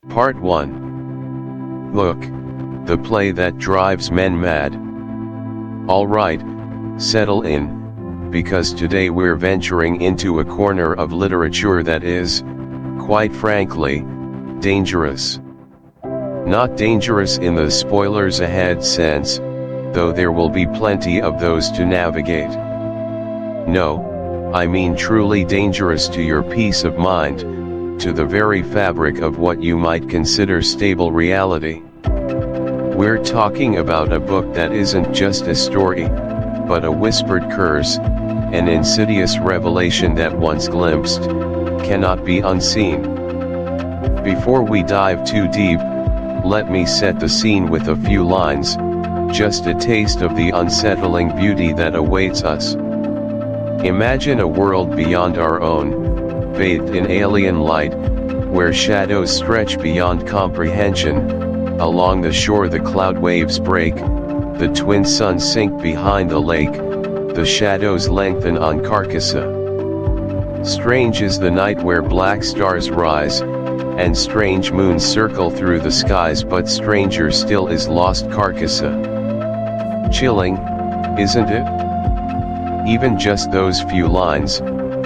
Part 1. Look, the play that drives men mad. Alright, settle in, because today we're venturing into a corner of literature that is, quite frankly, dangerous. Not dangerous in the spoilers ahead sense, though there will be plenty of those to navigate. No, I mean truly dangerous to your peace of mind, to the very fabric of what you might consider stable reality. We're talking about a book that isn't just a story, but a whispered curse, an insidious revelation that once glimpsed, cannot be unseen. Before we dive too deep, let me set the scene with a few lines, just a taste of the unsettling beauty that awaits us. Imagine a world beyond our own, bathed in alien light, where shadows stretch beyond comprehension. Along the shore the cloud waves break, the twin suns sink behind the lake, the shadows lengthen on Carcosa. Strange is the night where black stars rise, and strange moons circle through the skies, but stranger still is lost Carcosa. Chilling, isn't it? Even just those few lines,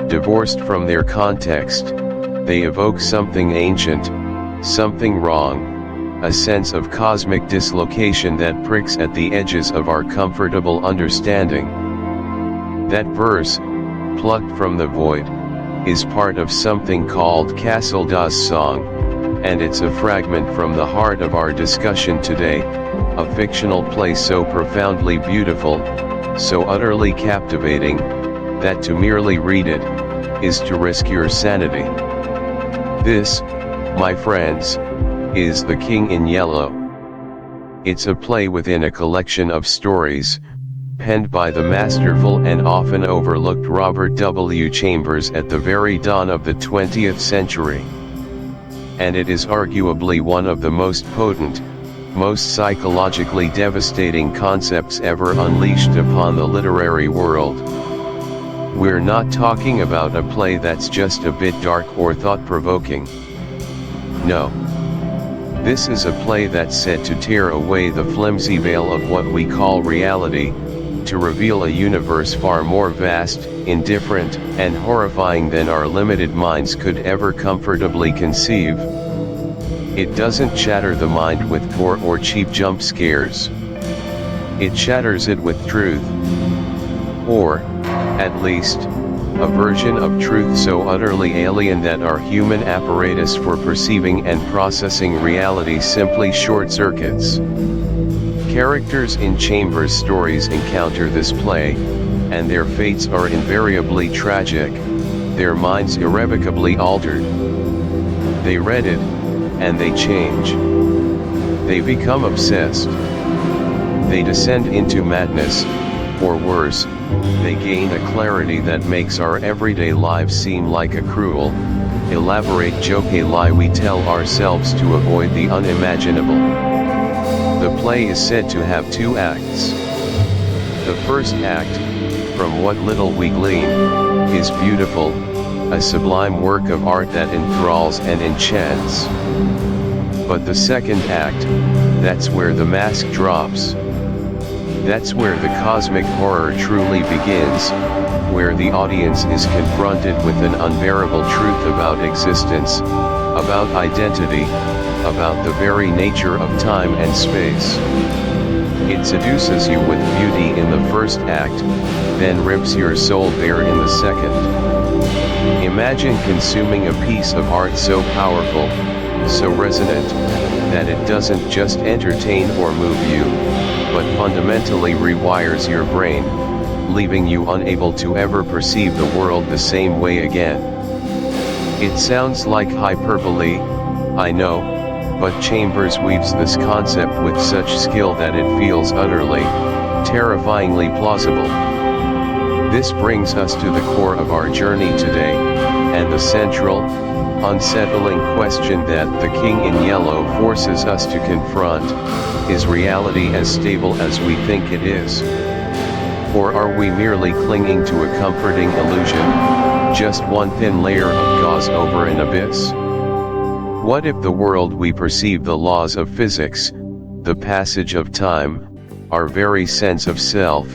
divorced from their context, they evoke something ancient, something wrong, a sense of cosmic dislocation that pricks at the edges of our comfortable understanding. That verse, plucked from the void, is part of something called Casilda's song, and it's a fragment from the heart of our discussion today, a fictional play so profoundly beautiful, so utterly captivating, that to merely read it, is to risk your sanity. This, my friends, is The King in Yellow. It's a play within a collection of stories, penned by the masterful and often overlooked Robert W. Chambers at the very dawn of the 20th century. And it is arguably one of the most potent, most psychologically devastating concepts ever unleashed upon the literary world. We're not talking about a play that's just a bit dark or thought-provoking. No. This is a play that's set to tear away the flimsy veil of what we call reality, to reveal a universe far more vast, indifferent, and horrifying than our limited minds could ever comfortably conceive. It doesn't shatter the mind with gore or cheap jump scares. It shatters it with truth. Or, at least, a version of truth so utterly alien that our human apparatus for perceiving and processing reality simply short-circuits. Characters in Chambers' stories encounter this play, and their fates are invariably tragic, their minds irrevocably altered. They read it, and they change. They become obsessed. They descend into madness, or worse, they gain a clarity that makes our everyday lives seem like a cruel, elaborate joke, a lie we tell ourselves to avoid the unimaginable. The play is said to have 2 acts. The first act, from what little we glean, is beautiful, a sublime work of art that enthralls and enchants. But the second act, that's where the mask drops. That's where the cosmic horror truly begins, where the audience is confronted with an unbearable truth about existence, about identity, about the very nature of time and space. It seduces you with beauty in the first act, then rips your soul bare in the second. Imagine consuming a piece of art so powerful, so resonant, that it doesn't just entertain or move you, but fundamentally rewires your brain, leaving you unable to ever perceive the world the same way again. It sounds like hyperbole, I know, but Chambers weaves this concept with such skill that it feels utterly, terrifyingly plausible. This brings us to the core of our journey today, and the central, unsettling question that The King in Yellow forces us to confront: is reality as stable as we think it is? Or are we merely clinging to a comforting illusion, just one thin layer of gauze over an abyss? What if the world we perceive, the laws of physics, the passage of time, our very sense of self,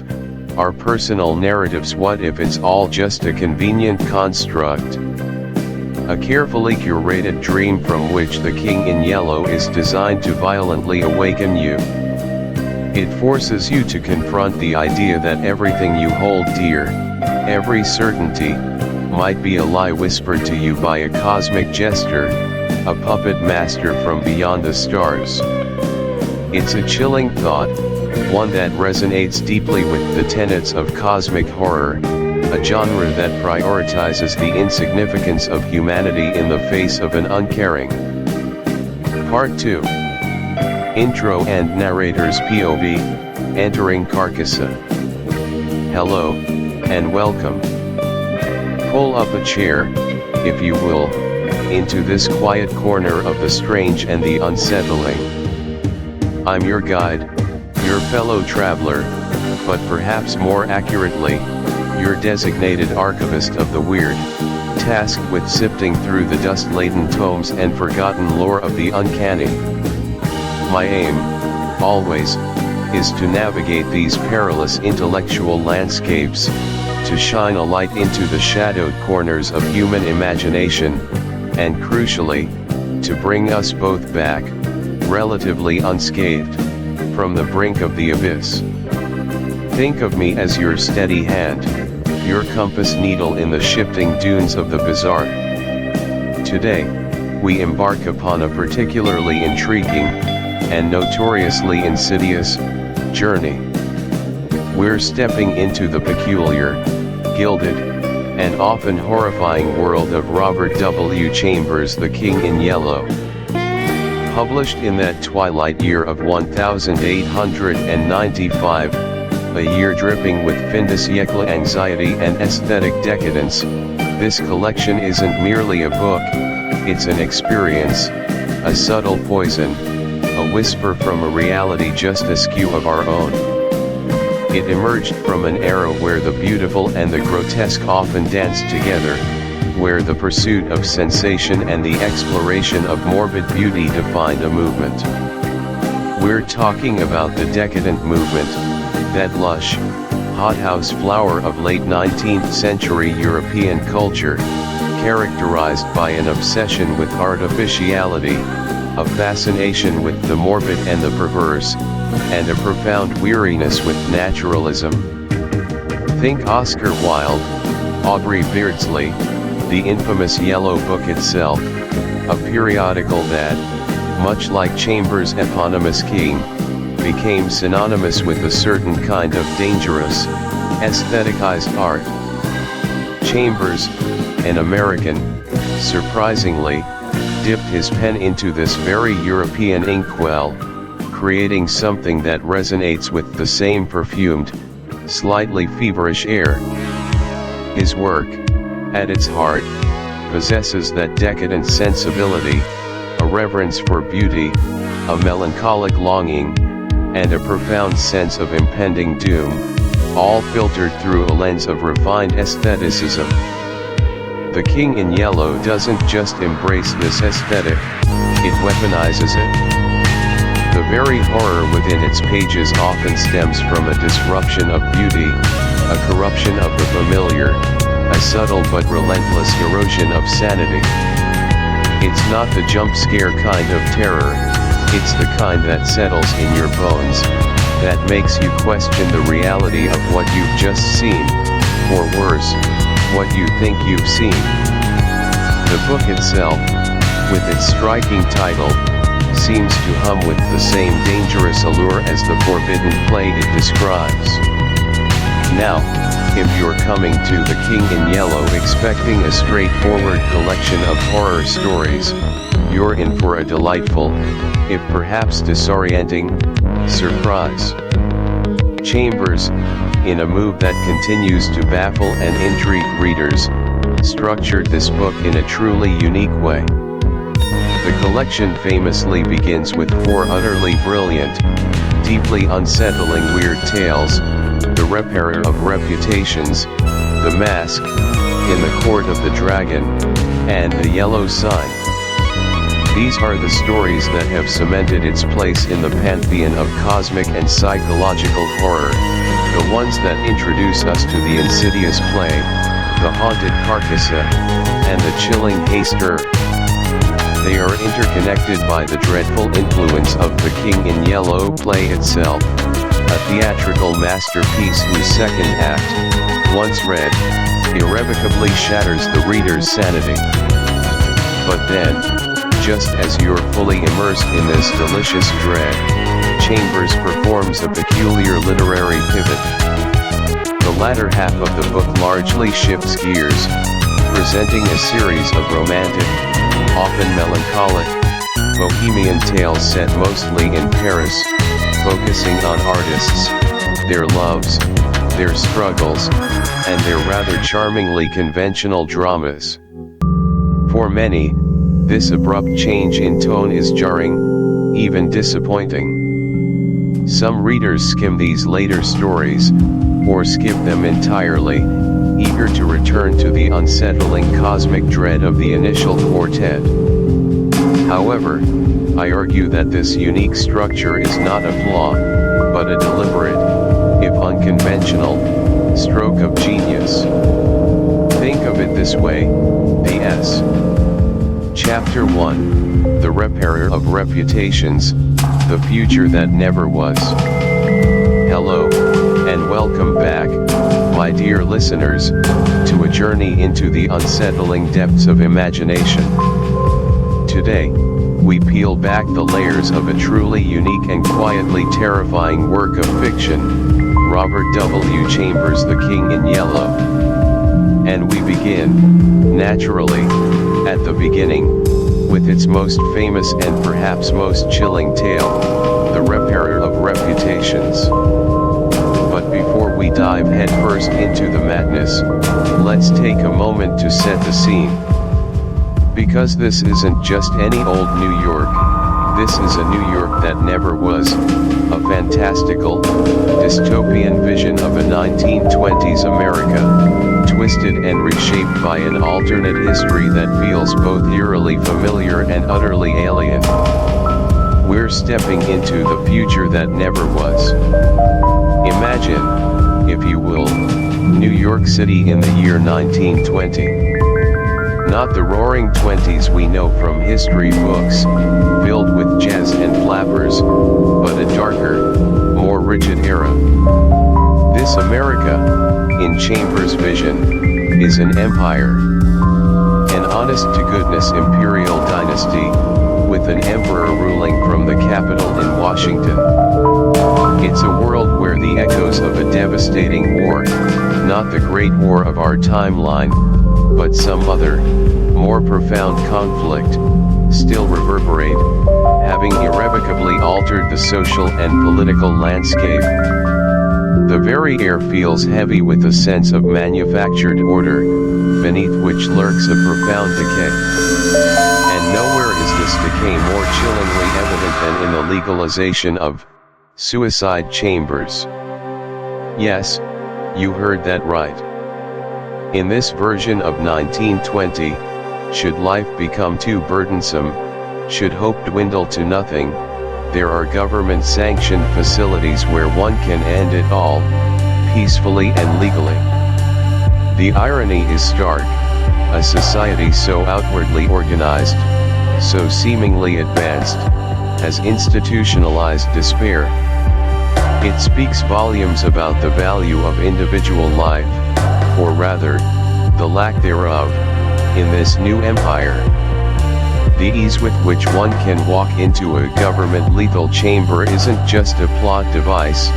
our personal narratives, what if it's all just a convenient construct? A carefully curated dream from which the King in Yellow is designed to violently awaken you. It forces you to confront the idea that everything you hold dear, every certainty, might be a lie whispered to you by a cosmic jester, a puppet master from beyond the stars. It's a chilling thought, one that resonates deeply with the tenets of cosmic horror, a genre that prioritizes the insignificance of humanity in the face of an uncaring. Part 2. Intro and Narrator's POV, Entering Carcosa. Hello, and welcome. Pull up a chair, if you will, into this quiet corner of the strange and the unsettling. I'm your guide, your fellow traveler, but perhaps more accurately, your designated archivist of the weird, tasked with sifting through the dust-laden tomes and forgotten lore of the uncanny. My aim, always, is to navigate these perilous intellectual landscapes, to shine a light into the shadowed corners of human imagination, and crucially, to bring us both back, relatively unscathed, from the brink of the abyss. Think of me as your steady hand, your compass needle in the shifting dunes of the bizarre. Today, we embark upon a particularly intriguing, and notoriously insidious, journey. We're stepping into the peculiar, gilded, and often horrifying world of Robert W. Chambers' The King in Yellow. Published in that twilight year of 1895, a year dripping with fin de siècle anxiety and aesthetic decadence, this collection isn't merely a book, it's an experience, a subtle poison, a whisper from a reality just askew of our own. It emerged from an era where the beautiful and the grotesque often danced together, where the pursuit of sensation and the exploration of morbid beauty defined a movement. We're talking about the decadent movement, that lush, hothouse flower of late 19th century European culture, characterized by an obsession with artificiality, a fascination with the morbid and the perverse, and a profound weariness with naturalism. Think Oscar Wilde, Aubrey Beardsley, the infamous Yellow Book itself, a periodical that, much like Chambers' eponymous King, became synonymous with a certain kind of dangerous, aestheticized art. Chambers, an American, surprisingly, dipped his pen into this very European inkwell, creating something that resonates with the same perfumed, slightly feverish air. His work, at its heart, possesses that decadent sensibility, a reverence for beauty, a melancholic longing, and a profound sense of impending doom, all filtered through a lens of refined aestheticism. The King in Yellow doesn't just embrace this aesthetic, it weaponizes it. The very horror within its pages often stems from a disruption of beauty, a corruption of the familiar, a subtle but relentless erosion of sanity. It's not the jump scare kind of terror, it's the kind that settles in your bones, that makes you question the reality of what you've just seen, or worse, what you think you've seen. The book itself, with its striking title, seems to hum with the same dangerous allure as the forbidden play it describes. Now, if you're coming to The King in Yellow expecting a straightforward collection of horror stories, you're in for a delightful, if perhaps disorienting, surprise. Chambers, in a move that continues to baffle and intrigue readers, structured this book in a truly unique way. The collection famously begins with 4 utterly brilliant, deeply unsettling weird tales, The Repairer of Reputations, The Mask, In the Court of the Dragon, and The Yellow Sign. These are the stories that have cemented its place in the pantheon of cosmic and psychological horror, the ones that introduce us to the insidious play, the haunted Carcosa, and the chilling Haster. They are interconnected by the dreadful influence of The King in Yellow play itself, a theatrical masterpiece whose second act, once read, irrevocably shatters the reader's sanity. But then, just as you're fully immersed in this delicious dread, Chambers performs a peculiar literary pivot. The latter half of the book largely shifts gears, presenting a series of romantic, often melancholic, bohemian tales set mostly in Paris, focusing on artists, their loves, their struggles, and their rather charmingly conventional dramas. For many, this abrupt change in tone is jarring, even disappointing. Some readers skim these later stories, or skip them entirely, eager to return to the unsettling cosmic dread of the initial quartet. However, I argue that this unique structure is not a flaw, but a deliberate, if unconventional, stroke of genius. Think of it this way, the S. Chapter 1, The Repairer of Reputations, The Future That Never Was. Hello, and welcome back, my dear listeners, to a journey into the unsettling depths of imagination. Today, we peel back the layers of a truly unique and quietly terrifying work of fiction, Robert W. Chambers' The King in Yellow. And we begin, naturally, at the beginning, with its most famous and perhaps most chilling tale, The Repairer of Reputations. But before we dive headfirst into the madness, let's take a moment to set the scene. Because this isn't just any old New York, this is a New York that never was, a fantastical, dystopian vision of a 1920s America, twisted and reshaped by an alternate history that feels both eerily familiar and utterly alien. We're stepping into the future that never was. Imagine, if you will, New York City in the year 1920. Not the roaring 20s we know from history books, filled with jazz and flappers, but a darker, more rigid era. This America, in Chambers' vision, is an empire. An honest-to-goodness imperial dynasty, with an emperor ruling from the capital in Washington. It's a world where the echoes of a devastating war, not the Great War of our timeline, but some other, more profound conflict, still reverberate, having irrevocably altered the social and political landscape. The very air feels heavy with a sense of manufactured order, beneath which lurks a profound decay. And nowhere is this decay more chillingly evident than in the legalization of suicide chambers. Yes, you heard that right. In this version of 1920, should life become too burdensome, should hope dwindle to nothing, there are government-sanctioned facilities where one can end it all, peacefully and legally. The irony is stark, a society so outwardly organized, so seemingly advanced, has institutionalized despair. It speaks volumes about the value of individual life, or rather, the lack thereof, in this new empire. The ease with which one can walk into a government lethal chamber isn't just a plot device,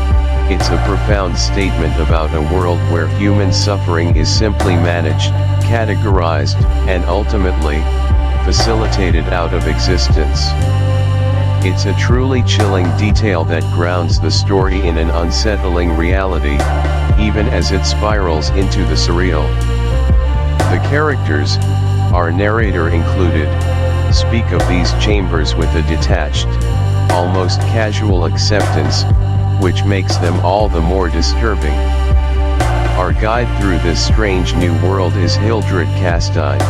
it's a profound statement about a world where human suffering is simply managed, categorized, and ultimately, facilitated out of existence. It's a truly chilling detail that grounds the story in an unsettling reality, even as it spirals into the surreal. The characters, our narrator included, speak of these chambers with a detached, almost casual acceptance, which makes them all the more disturbing. Our guide through this strange new world is Hildred Castine.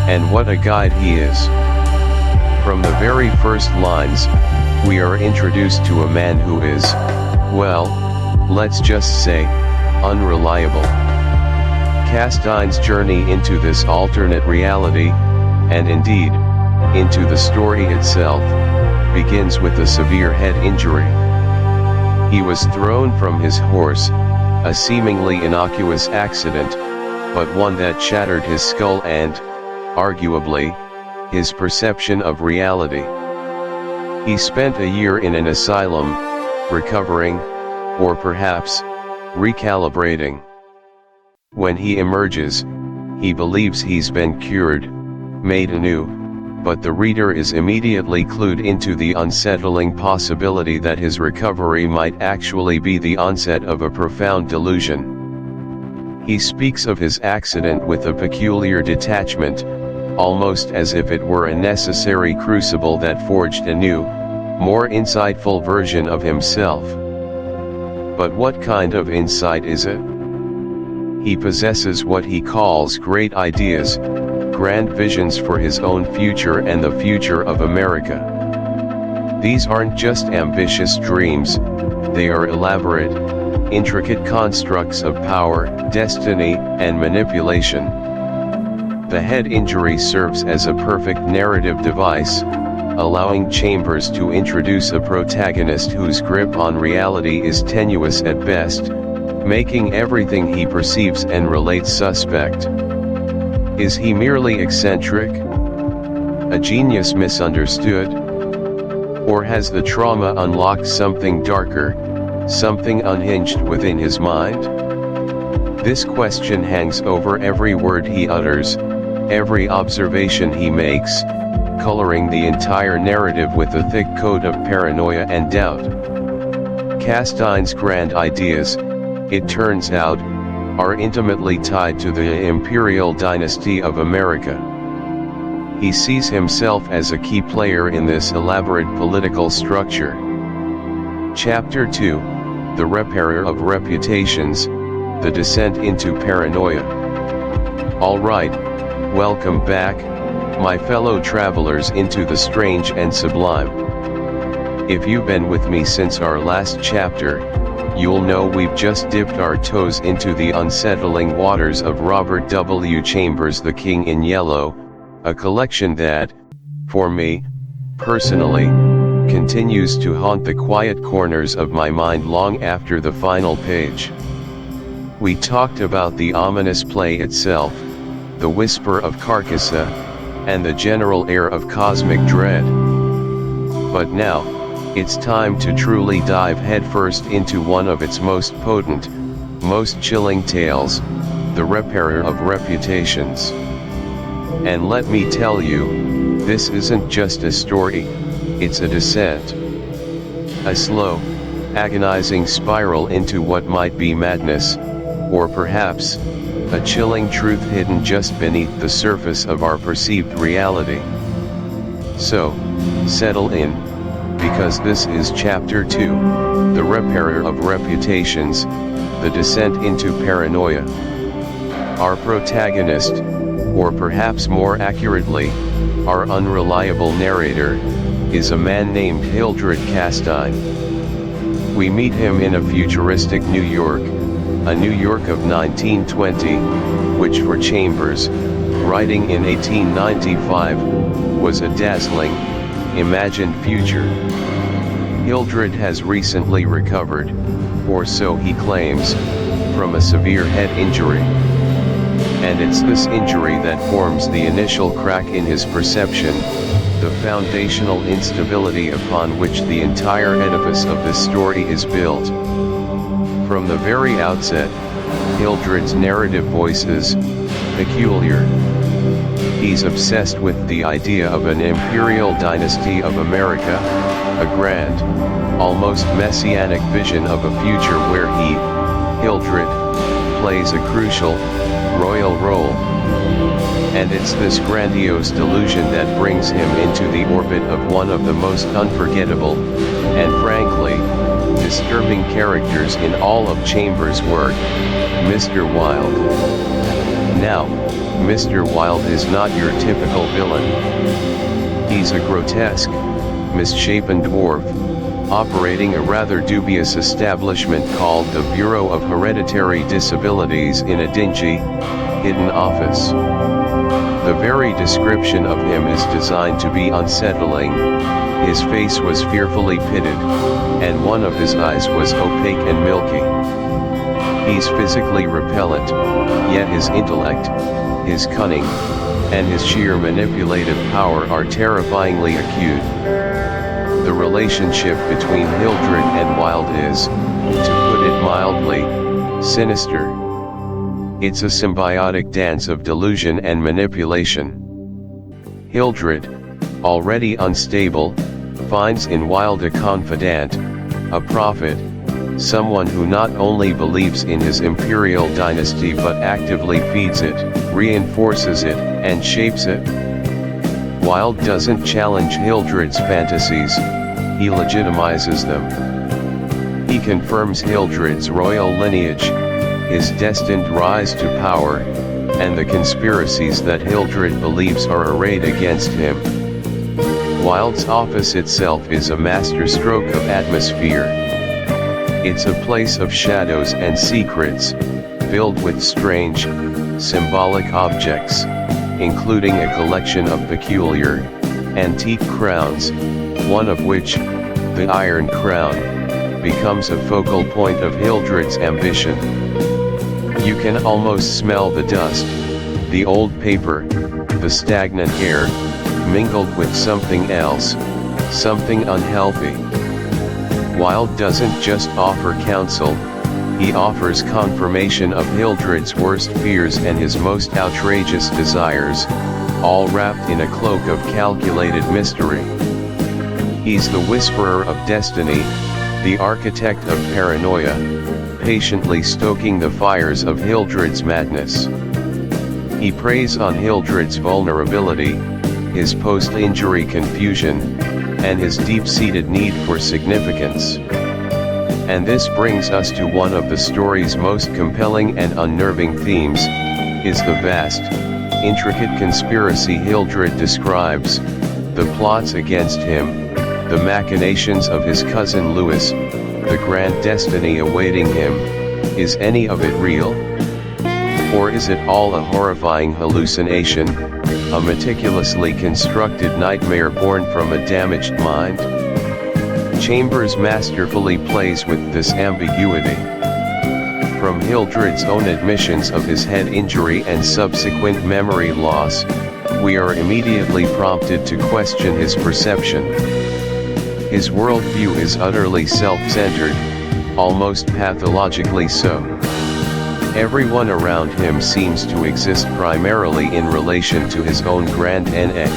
And what a guide he is. From the very first lines, we are introduced to a man who is, well, let's just say, unreliable. Castine's journey into this alternate reality, and indeed, into the story itself, begins with a severe head injury. He was thrown from his horse, a seemingly innocuous accident, but one that shattered his skull and, arguably, his perception of reality. He spent a year in an asylum, recovering, or perhaps, recalibrating. When he emerges, he believes he's been cured, made anew, but the reader is immediately clued into the unsettling possibility that his recovery might actually be the onset of a profound delusion. He speaks of his accident with a peculiar detachment, almost as if it were a necessary crucible that forged a new, more insightful version of himself. But what kind of insight is it? He possesses what he calls great ideas, grand visions for his own future and the future of America. These aren't just ambitious dreams, they are elaborate, intricate constructs of power, destiny, and manipulation. The head injury serves as a perfect narrative device, allowing Chambers to introduce a protagonist whose grip on reality is tenuous at best, making everything he perceives and relates suspect. Is he merely eccentric? A genius misunderstood? Or has the trauma unlocked something darker, something unhinged within his mind? This question hangs over every word he utters, every observation he makes, coloring the entire narrative with a thick coat of paranoia and doubt. Castine's grand ideas, it turns out, are intimately tied to the imperial dynasty of America. He sees himself as a key player in this elaborate political structure. Chapter 2, The Repairer of Reputations, The Descent into Paranoia. Alright, welcome back, my fellow travelers into the strange and sublime. If you've been with me since our last chapter, you'll know we've just dipped our toes into the unsettling waters of Robert W. Chambers' The King in Yellow, a collection that, for me, personally, continues to haunt the quiet corners of my mind long after the final page. We talked about the ominous play itself, the whisper of Carcosa, and the general air of cosmic dread. But now, it's time to truly dive headfirst into one of its most potent, most chilling tales, The Repairer of Reputations. And let me tell you, this isn't just a story, it's a descent. A slow, agonizing spiral into what might be madness, or perhaps, a chilling truth hidden just beneath the surface of our perceived reality. So, settle in, because this is Chapter 2, The Repairer of Reputations, The Descent into Paranoia. Our protagonist, or perhaps more accurately, our unreliable narrator, is a man named Hildred Castine. We meet him in a futuristic New York, a New York of 1920, which for Chambers, writing in 1895, was a dazzling, imagined future. Hildred has recently recovered, or so he claims, from a severe head injury. And it's this injury that forms the initial crack in his perception, the foundational instability upon which the entire edifice of this story is built. From the very outset, Hildred's narrative voice is peculiar. He's obsessed with the idea of an imperial dynasty of America, a grand, almost messianic vision of a future where he, Hildred, plays a crucial, royal role. And it's this grandiose delusion that brings him into the orbit of one of the most unforgettable, and frankly, disturbing characters in all of Chambers' work, Mr. Wilde. Now, Mr. Wilde is not your typical villain. He's a grotesque, misshapen dwarf, operating a rather dubious establishment called the Bureau of Hereditary Disabilities in a dingy, hidden office. The very description of him is designed to be unsettling. His face was fearfully pitted, and one of his eyes was opaque and milky. He's physically repellent, yet his intellect, his cunning, and his sheer manipulative power are terrifyingly acute. The relationship between Hildred and Wilde is, to put it mildly, sinister. It's a symbiotic dance of delusion and manipulation. Hildred, already unstable, finds in Wilde a confidant, a prophet, someone who not only believes in his imperial dynasty but actively feeds it, reinforces it, and shapes it. Wilde doesn't challenge Hildred's fantasies, he legitimizes them. He confirms Hildred's royal lineage, his destined rise to power, and the conspiracies that Hildred believes are arrayed against him. Wilde's office itself is a masterstroke of atmosphere. It's a place of shadows and secrets, filled with strange, symbolic objects, including a collection of peculiar, antique crowns, one of which, the Iron Crown, becomes a focal point of Hildred's ambition. You can almost smell the dust, the old paper, the stagnant air, mingled with something else, something unhealthy. Wilde doesn't just offer counsel, he offers confirmation of Hildred's worst fears and his most outrageous desires, all wrapped in a cloak of calculated mystery. He's the whisperer of destiny, the architect of paranoia, patiently stoking the fires of Hildred's madness. He preys on Hildred's vulnerability, his post-injury confusion, and his deep-seated need for significance. And this brings us to one of the story's most compelling and unnerving themes, is the vast, intricate conspiracy Hildred describes, the plots against him, the machinations of his cousin Louis, the grand destiny awaiting him. Is any of it real? Or is it all a horrifying hallucination, a meticulously constructed nightmare born from a damaged mind? Chambers masterfully plays with this ambiguity. From Hildred's own admissions of his head injury and subsequent memory loss, we are immediately prompted to question his perception. His worldview is utterly self-centered, almost pathologically so. Everyone around him seems to exist primarily in relation to his own grand NA.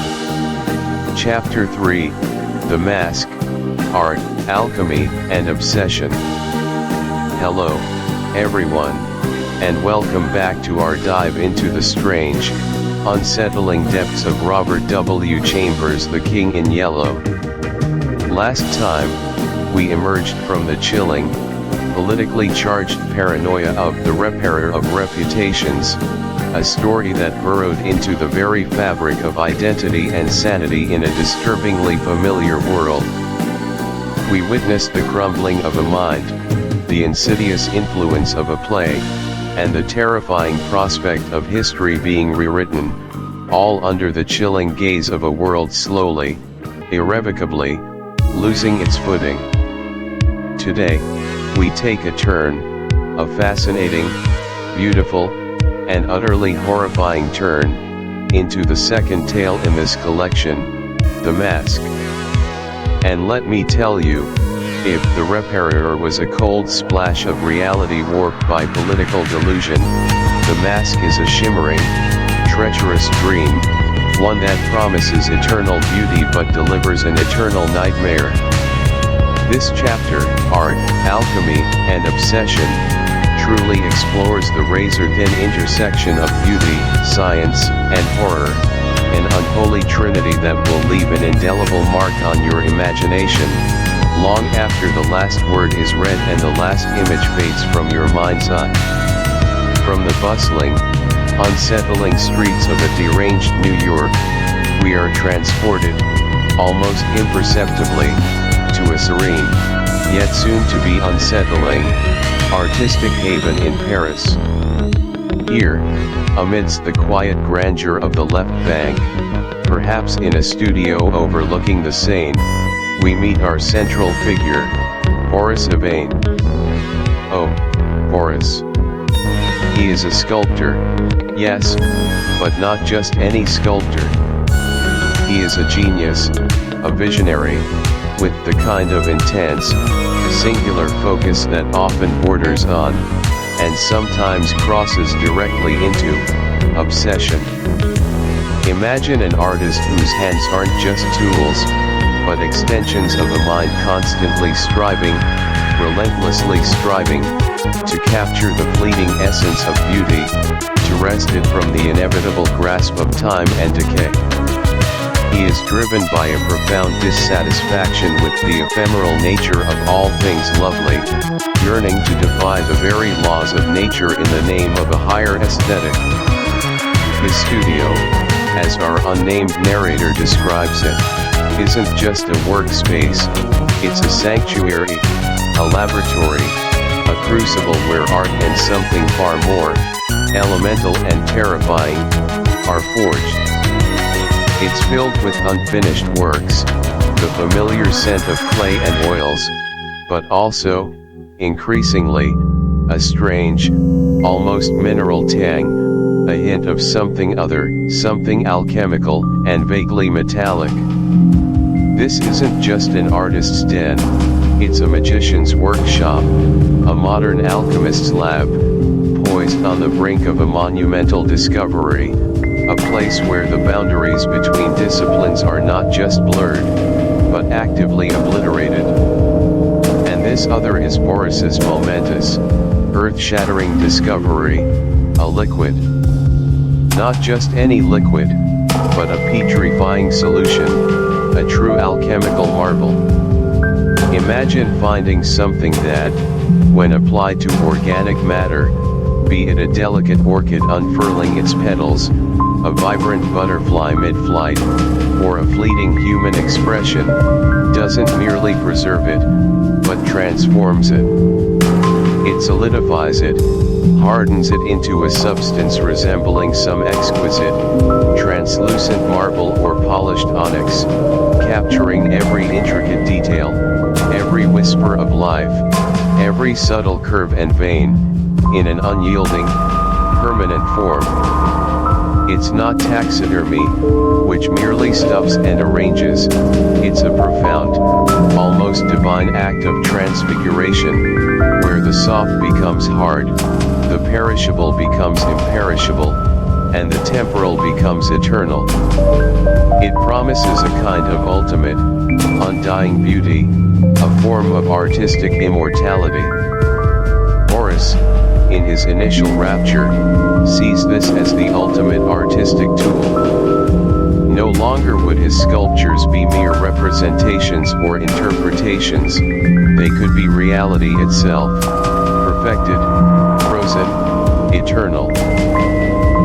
Chapter 3, The Mask, Art, Alchemy, and Obsession. Hello, everyone, and welcome back to our dive into the strange, unsettling depths of Robert W. Chambers' The King in Yellow. Last time, we emerged from the chilling, politically charged paranoia of the Repairer of Reputations, a story that burrowed into the very fabric of identity and sanity in a disturbingly familiar world. We witnessed the crumbling of a mind, the insidious influence of a play, and the terrifying prospect of history being rewritten, all under the chilling gaze of a world slowly, irrevocably, losing its footing. Today, we take a turn, a fascinating, beautiful, and utterly horrifying turn, into the second tale in this collection, The Mask. And let me tell you, if The Repairer was a cold splash of reality warped by political delusion, The Mask is a shimmering, treacherous dream, one that promises eternal beauty but delivers an eternal nightmare. This chapter, Art, Alchemy, and Obsession, truly explores the razor-thin intersection of beauty, science, and horror, an unholy trinity that will leave an indelible mark on your imagination, long after the last word is read and the last image fades from your mind's eye. From the bustling, unsettling streets of a deranged New York, we are transported, almost imperceptibly, to a serene, yet soon to be unsettling, artistic haven in Paris. Here, amidst the quiet grandeur of the left bank, perhaps in a studio overlooking the Seine, we meet our central figure, Boris Yvain. Oh, Boris. He is a sculptor, yes, but not just any sculptor. He is a genius, a visionary, with the kind of intense, singular focus that often borders on, and sometimes crosses directly into, obsession. Imagine an artist whose hands aren't just tools, but extensions of a mind constantly striving, relentlessly striving, to capture the fleeting essence of beauty, to wrest it from the inevitable grasp of time and decay. He is driven by a profound dissatisfaction with the ephemeral nature of all things lovely, yearning to defy the very laws of nature in the name of a higher aesthetic. His studio, as our unnamed narrator describes it, isn't just a workspace, it's a sanctuary, a laboratory, a crucible where art and something far more, elemental and terrifying, are forged. It's filled with unfinished works, the familiar scent of clay and oils, but also, increasingly, a strange, almost mineral tang, a hint of something other, something alchemical, and vaguely metallic. This isn't just an artist's den, it's a magician's workshop, a modern alchemist's lab, poised on the brink of a monumental discovery, a place where the boundaries between disciplines are not just blurred, but actively obliterated. And this other is Boris's momentous, earth-shattering discovery, a liquid. Not just any liquid, but a petrifying solution, a true alchemical marvel. Imagine finding something that, when applied to organic matter, be it a delicate orchid unfurling its petals, a vibrant butterfly mid-flight, or a fleeting human expression, doesn't merely preserve it, but transforms it. It solidifies it, hardens it into a substance resembling some exquisite, translucent marble or polished onyx, capturing every intricate detail, every whisper of life, every subtle curve and vein, in an unyielding, permanent form. It's not taxidermy, which merely stuffs and arranges, it's a profound, almost divine act of transfiguration, where the soft becomes hard, the perishable becomes imperishable, and the temporal becomes eternal. It promises a kind of ultimate, undying beauty, a form of artistic immortality. Boris, in his initial rapture, sees this as the ultimate artistic tool. No longer would his sculptures be mere representations or interpretations, they could be reality itself, perfected, frozen, eternal.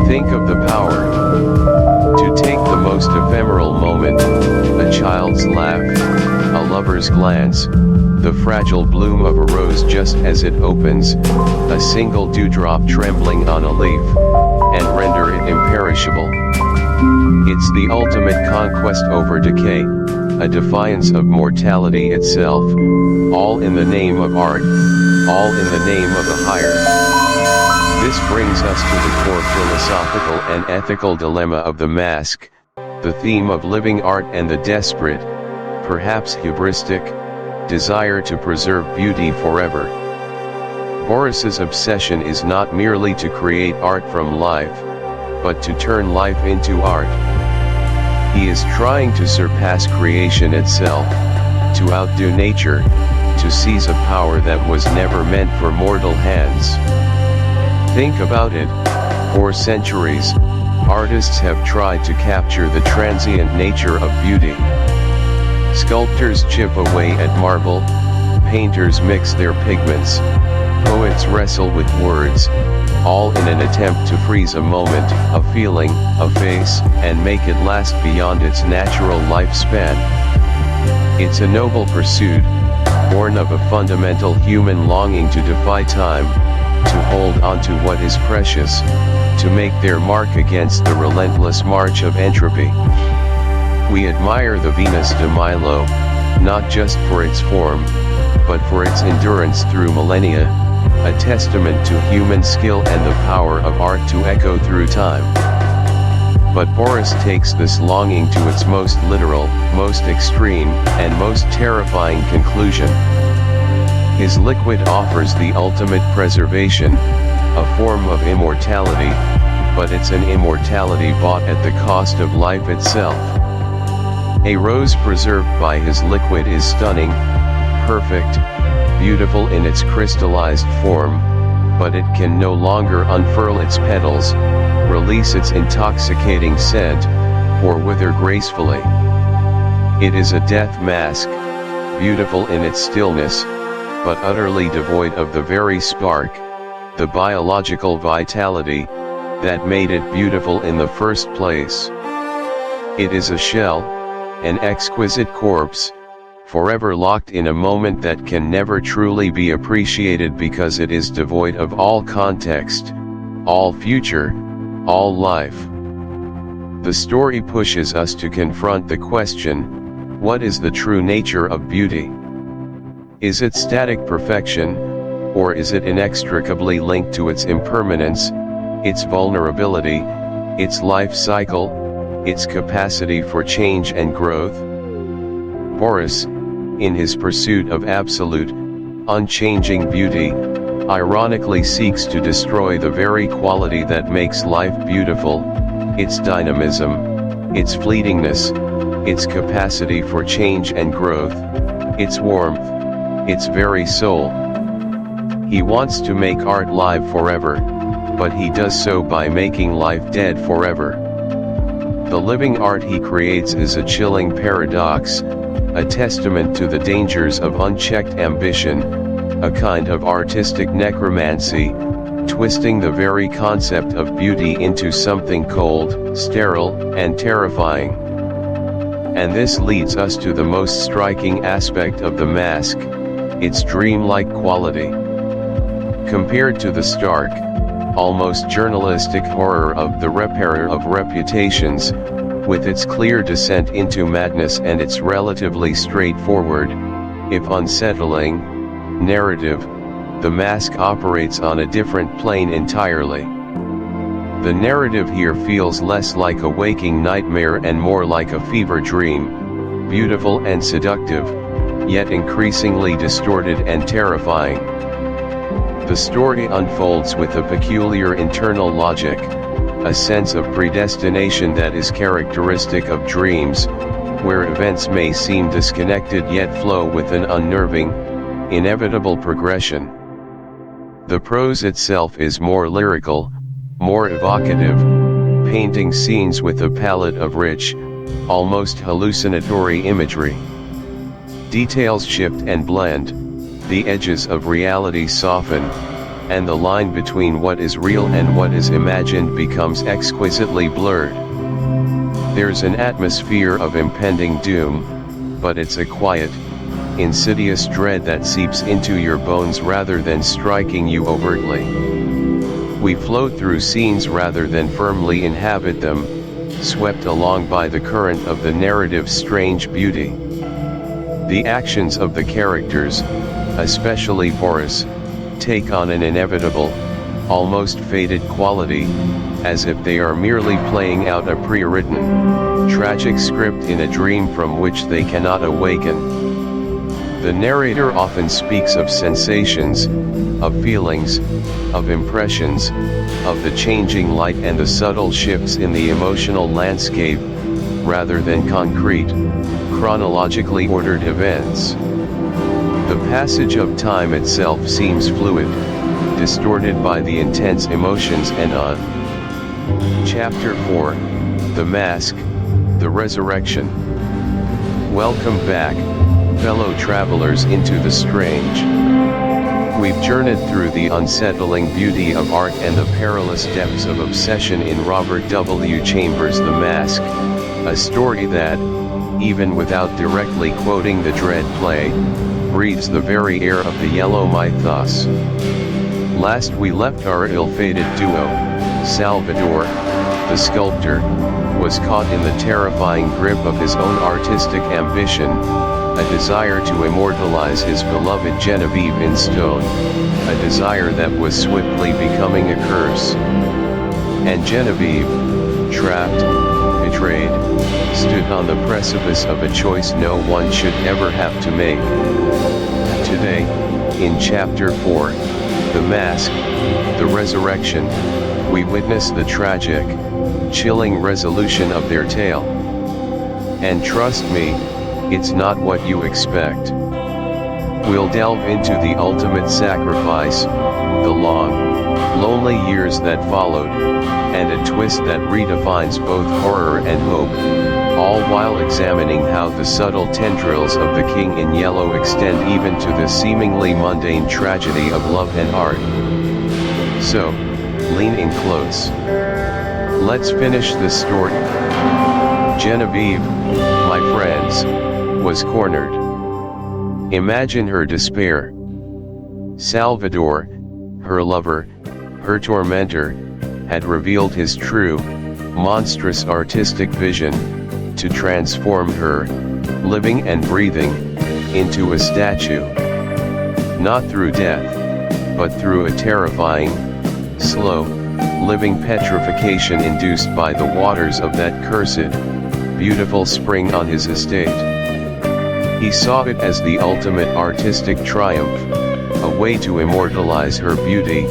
Think of the power. To take the most ephemeral moment, a child's laugh, a lover's glance, the fragile bloom of a rose just as it opens, a single dewdrop trembling on a leaf, and render it imperishable. It's the ultimate conquest over decay, a defiance of mortality itself, all in the name of art, all in the name of the higher. This brings us to the core philosophical and ethical dilemma of the mask, the theme of living art and the desperate, perhaps hubristic, desire to preserve beauty forever. Boris's obsession is not merely to create art from life, but to turn life into art. He is trying to surpass creation itself, to outdo nature, to seize a power that was never meant for mortal hands. Think about it, for centuries, artists have tried to capture the transient nature of beauty. Sculptors chip away at marble, painters mix their pigments, Poets wrestle with words, all in an attempt to freeze a moment, a feeling, a face, and make it last beyond its natural lifespan. It's a noble pursuit, born of a fundamental human longing to defy time, to hold on to what is precious, to make their mark against the relentless march of entropy. We admire the Venus de Milo, not just for its form, but for its endurance through millennia, a testament to human skill and the power of art to echo through time. But Boris takes this longing to its most literal, most extreme, and most terrifying conclusion. His liquid offers the ultimate preservation, a form of immortality, but it's an immortality bought at the cost of life itself. A rose preserved by his liquid is stunning, perfect, beautiful in its crystallized form, but it can no longer unfurl its petals, release its intoxicating scent, or wither gracefully. It is a death mask, beautiful in its stillness, but utterly devoid of the very spark, the biological vitality, that made it beautiful in the first place. It is a shell, an exquisite corpse, forever locked in a moment that can never truly be appreciated because it is devoid of all context, all future, all life. The story pushes us to confront the question, what is the true nature of beauty? Is it static perfection, or is it inextricably linked to its impermanence, its vulnerability, its life cycle, its capacity for change and growth? Boris, in his pursuit of absolute, unchanging beauty, ironically seeks to destroy the very quality that makes life beautiful, its dynamism, its fleetingness, its capacity for change and growth, its warmth, its very soul. He wants to make art live forever, but he does so by making life dead forever. The living art he creates is a chilling paradox, a testament to the dangers of unchecked ambition, a kind of artistic necromancy, twisting the very concept of beauty into something cold, sterile, and terrifying. And this leads us to the most striking aspect of the mask, its dreamlike quality. Compared to the stark, almost journalistic horror of the repairer of reputations, with its clear descent into madness and its relatively straightforward, if unsettling, narrative, the mask operates on a different plane entirely. The narrative here feels less like a waking nightmare and more like a fever dream, beautiful and seductive, yet increasingly distorted and terrifying. The story unfolds with a peculiar internal logic, a sense of predestination that is characteristic of dreams, where events may seem disconnected yet flow with an unnerving, inevitable progression. The prose itself is more lyrical, more evocative, painting scenes with a palette of rich, almost hallucinatory imagery. Details shift and blend, the edges of reality soften, and the line between what is real and what is imagined becomes exquisitely blurred. There's an atmosphere of impending doom, but it's a quiet, insidious dread that seeps into your bones rather than striking you overtly. We float through scenes rather than firmly inhabit them, swept along by the current of the narrative's strange beauty. The actions of the characters, especially Boris, take on an inevitable, almost fated quality, as if they are merely playing out a pre-written, tragic script in a dream from which they cannot awaken. The narrator often speaks of sensations, of feelings, of impressions, of the changing light and the subtle shifts in the emotional landscape, rather than concrete, chronologically ordered events. The passage of time itself seems fluid, distorted by the intense emotions and on. Chapter 4, The Mask, The Resurrection. Welcome back, fellow travelers into the strange. We've journeyed through the unsettling beauty of art and the perilous depths of obsession in Robert W. Chambers' The Mask, a story that, even without directly quoting the dread play, breathes the very air of the yellow mythos. Last we left our ill-fated duo, Salvador, the sculptor, was caught in the terrifying grip of his own artistic ambition, a desire to immortalize his beloved Genevieve in stone, a desire that was swiftly becoming a curse. And Genevieve, trapped, betrayed, stood on the precipice of a choice no one should ever have to make. Today, in Chapter 4, The Mask, The Resurrection, we witness the tragic, chilling resolution of their tale. And trust me, it's not what you expect. We'll delve into the ultimate sacrifice, the long, lonely years that followed, and a twist that redefines both horror and hope, all while examining how the subtle tendrils of the King in Yellow extend even to the seemingly mundane tragedy of love and art. So, lean in close. Let's finish this story. Genevieve, my friends, was cornered. Imagine her despair. Salvador, her lover, her tormentor, had revealed his true, monstrous artistic vision, to transform her, living and breathing, into a statue. Not through death, but through a terrifying, slow, living petrification induced by the waters of that cursed, beautiful spring on his estate. He saw it as the ultimate artistic triumph, a way to immortalize her beauty,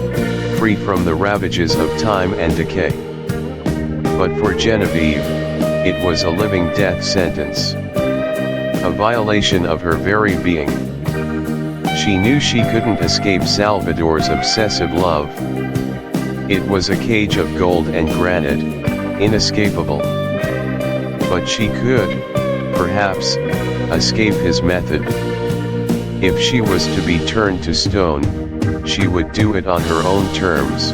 free from the ravages of time and decay. But for Genevieve, it was a living death sentence. A violation of her very being. She knew she couldn't escape Salvador's obsessive love. It was a cage of gold and granite, inescapable. But she could, perhaps, escape his method. If she was to be turned to stone, she would do it on her own terms.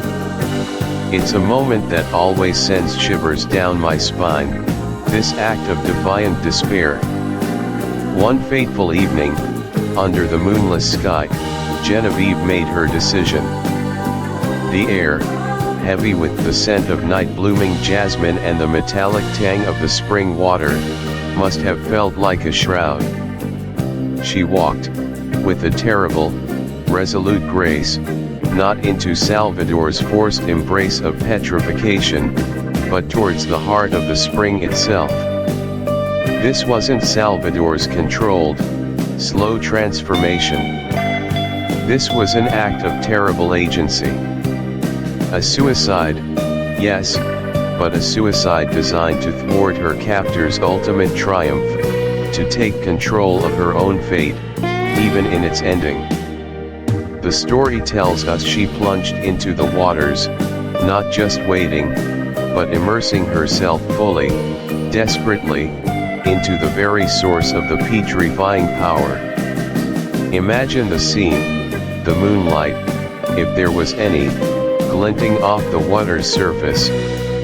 It's a moment that always sends shivers down my spine, this act of defiant despair. One fateful evening, under the moonless sky, Genevieve made her decision. The air, heavy with the scent of night-blooming jasmine and the metallic tang of the spring water, must have felt like a shroud. She walked, with a terrible, resolute grace, not into Salvador's forced embrace of petrification, but towards the heart of the spring itself. This wasn't Salvador's controlled, slow transformation. This was an act of terrible agency. A suicide, yes, but a suicide designed to thwart her captor's ultimate triumph, to take control of her own fate, even in its ending. The story tells us she plunged into the waters, not just wading, but immersing herself fully, desperately, into the very source of the petrifying power. Imagine the scene, the moonlight, if there was any, glinting off the water's surface,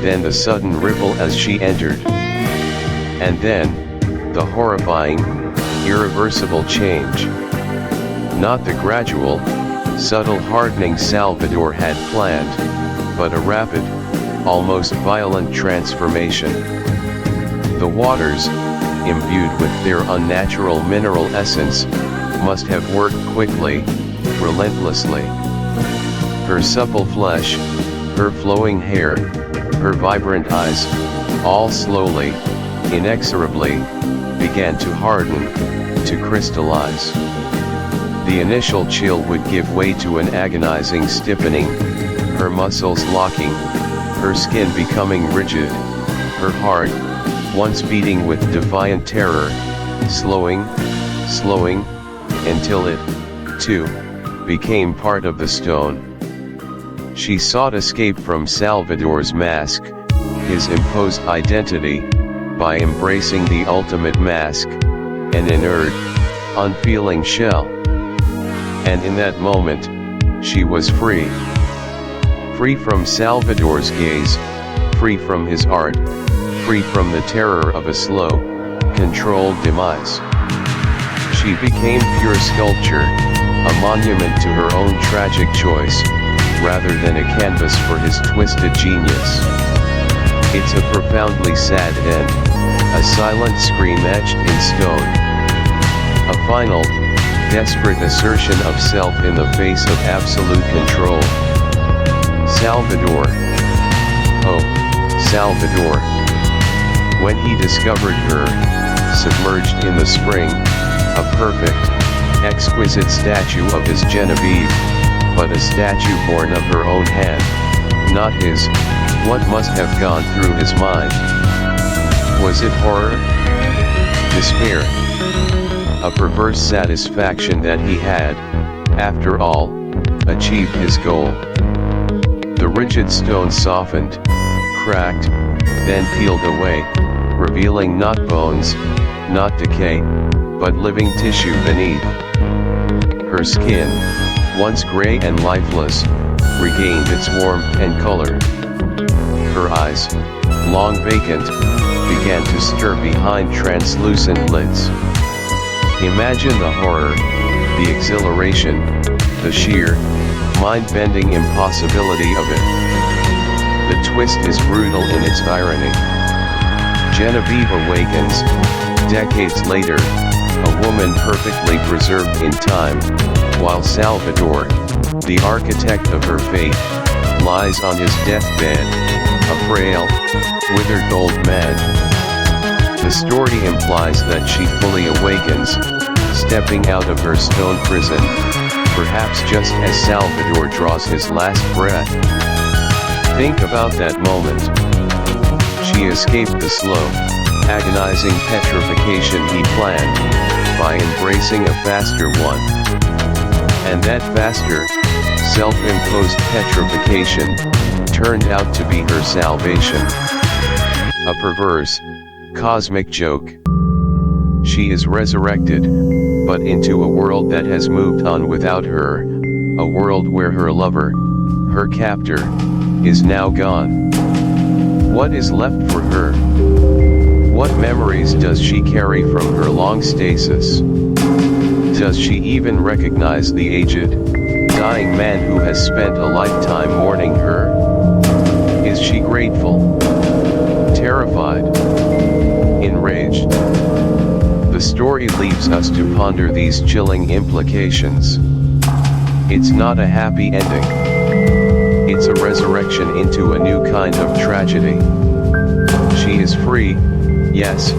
then the sudden ripple as she entered. And then, the horrifying, irreversible change. Not the gradual, subtle hardening Salvador had planned, but a rapid, almost violent transformation. The waters, imbued with their unnatural mineral essence, must have worked quickly, relentlessly. Her supple flesh, her flowing hair, her vibrant eyes, all slowly, inexorably, began to harden, to crystallize. The initial chill would give way to an agonizing stiffening, her muscles locking, her skin becoming rigid, her heart, once beating with defiant terror, slowing, until it, too, became part of the stone. She sought escape from Salvador's mask, his imposed identity, by embracing the ultimate mask, an inert, unfeeling shell. And in that moment, she was free. Free from Salvador's gaze, free from his art, free from the terror of a slow, controlled demise. She became pure sculpture, a monument to her own tragic choice, rather than a canvas for his twisted genius. It's a profoundly sad end, a silent scream etched in stone. A final, desperate assertion of self in the face of absolute control. Salvador. Oh, Salvador. When he discovered her, submerged in the spring, a perfect, exquisite statue of his Genevieve, but a statue born of her own hand, not his, what must have gone through his mind? Was it horror? Despair? A perverse satisfaction that he had, after all, achieved his goal. The rigid stone softened, cracked, then peeled away, revealing not bones, not decay, but living tissue beneath. Her skin, once gray and lifeless, regained its warmth and color. Her eyes, long vacant, began to stir behind translucent lids. Imagine the horror, the exhilaration, the sheer, mind-bending impossibility of it. The twist is brutal in its irony. Genevieve awakens, decades later, a woman perfectly preserved in time, while Salvador, the architect of her fate, lies on his deathbed, a frail, withered old man. The story implies that she fully awakens, stepping out of her stone prison, perhaps just as Salvador draws his last breath. Think about that moment. She escaped the slow, agonizing petrification he planned, by embracing a faster one. And that faster, self-imposed petrification, turned out to be her salvation. A perverse, cosmic joke. She is resurrected, but into a world that has moved on without her, a world where her lover, her captor, is now gone. What is left for her? What memories does she carry from her long stasis? Does she even recognize the aged, dying man who has spent a lifetime mourning her? Is she grateful? Terrified? Enraged? The story leaves us to ponder these chilling implications. It's not a happy ending. It's a resurrection into a new kind of tragedy. She is free, yes,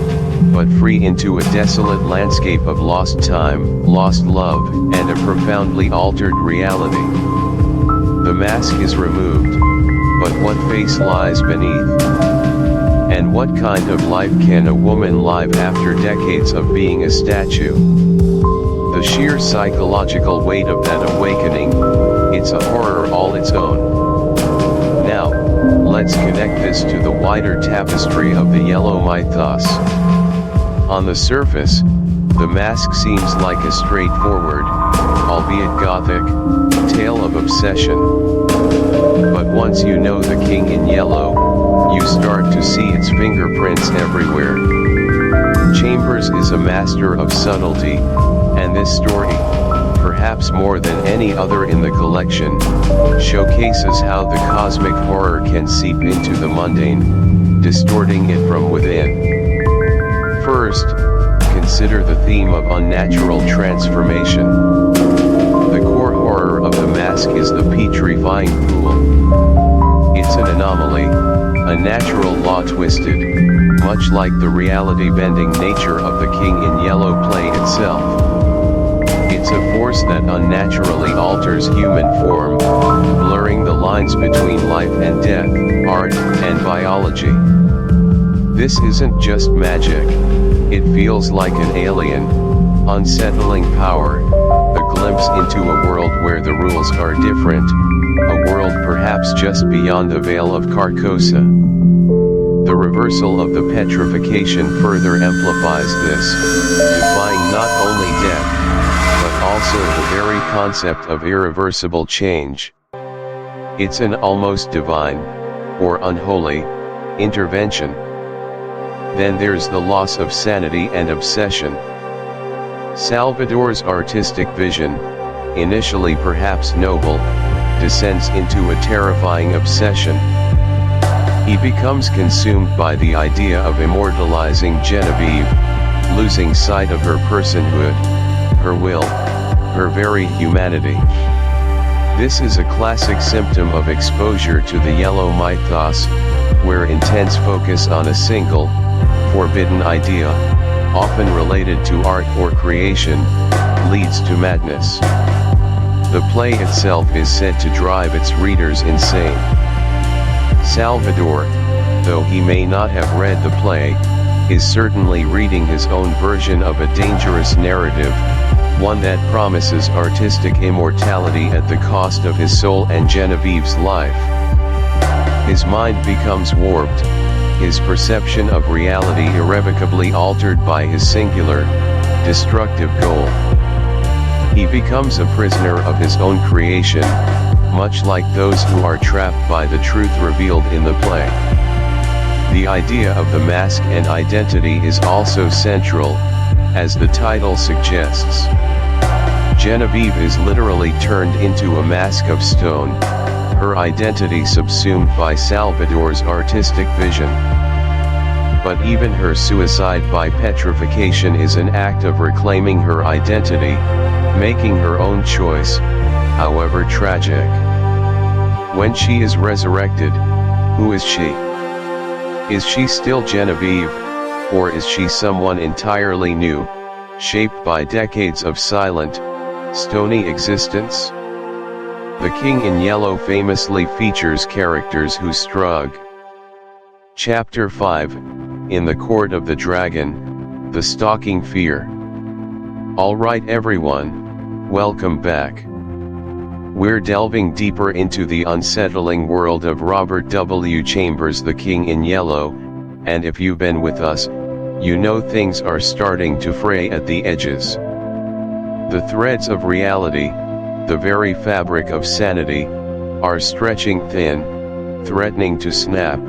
but free into a desolate landscape of lost time, lost love, and a profoundly altered reality. The mask is removed, but what face lies beneath? And what kind of life can a woman live after decades of being a statue? The sheer psychological weight of that awakening, it's a horror all its own. Now, let's connect this to the wider tapestry of the Yellow Mythos. On the surface, the mask seems like a straightforward, albeit gothic, tale of obsession. But once you know the king in yellow, you start to see its fingerprints everywhere. Chambers is a master of subtlety, and this story, perhaps more than any other in the collection, showcases how the cosmic horror can seep into the mundane, distorting it from within. First, consider the theme of unnatural transformation. The core horror of the mask is the petrifying pool. It's an anomaly, a natural law twisted, much like the reality-bending nature of the King in Yellow play itself. It's a force that unnaturally alters human form, blurring the lines between life and death, art, and biology. This isn't just magic, it feels like an alien, unsettling power, a glimpse into a world where the rules are different, a world perhaps just beyond the veil of Carcosa. The reversal of the petrification further amplifies this, defying not only death, but also the very concept of irreversible change. It's an almost divine, or unholy, intervention. Then there's the loss of sanity and obsession. Salvador's artistic vision, initially perhaps noble, descends into a terrifying obsession. He becomes consumed by the idea of immortalizing Genevieve, losing sight of her personhood, her will, her very humanity. This is a classic symptom of exposure to the yellow mythos, where intense focus on a single, forbidden idea, often related to art or creation, leads to madness. The play itself is said to drive its readers insane. Salvador, though he may not have read the play, is certainly reading his own version of a dangerous narrative, one that promises artistic immortality at the cost of his soul and Genevieve's life. His mind becomes warped, his perception of reality irrevocably altered by his singular, destructive goal. He becomes a prisoner of his own creation, much like those who are trapped by the truth revealed in the play. The idea of the mask and identity is also central, as the title suggests. Genevieve is literally turned into a mask of stone, her identity subsumed by Salvador's artistic vision. But even her suicide by petrification is an act of reclaiming her identity, making her own choice, however tragic. When she is resurrected, who is she? Is she still Genevieve, or is she someone entirely new, shaped by decades of silent, stony existence? The King in Yellow famously features characters who struggle. Chapter 5, In the Court of the Dragon, The Stalking Fear. Alright everyone, welcome back. We're delving deeper into the unsettling world of Robert W. Chambers' The King in Yellow, and if you've been with us, you know things are starting to fray at the edges. The threads of reality, the very fabric of sanity, are stretching thin, threatening to snap.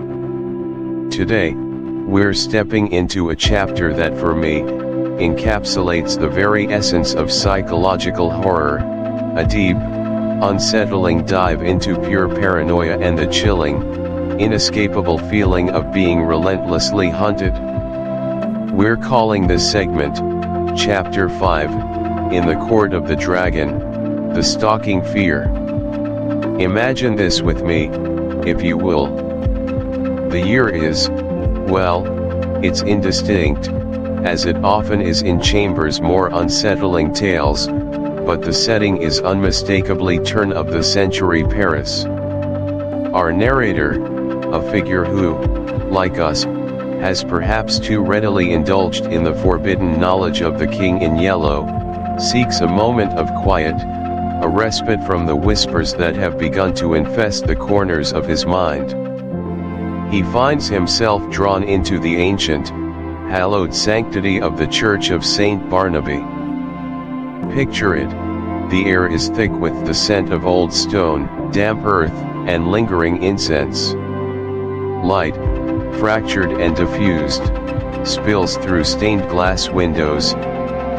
Today, we're stepping into a chapter that for me, encapsulates the very essence of psychological horror, a deep, unsettling dive into pure paranoia and the chilling, inescapable feeling of being relentlessly hunted. We're calling this segment, Chapter 5, In the Court of the Dragon, The Stalking Fear. Imagine this with me, if you will. The year is, well, it's indistinct, as it often is in Chambers' more unsettling tales, but the setting is unmistakably turn-of-the-century Paris. Our narrator, a figure who, like us, has perhaps too readily indulged in the forbidden knowledge of the King in Yellow, seeks a moment of quiet, a respite from the whispers that have begun to infest the corners of his mind. He finds himself drawn into the ancient, hallowed sanctity of the Church of St. Barnaby. Picture it, the air is thick with the scent of old stone, damp earth, and lingering incense. Light, fractured and diffused, spills through stained glass windows,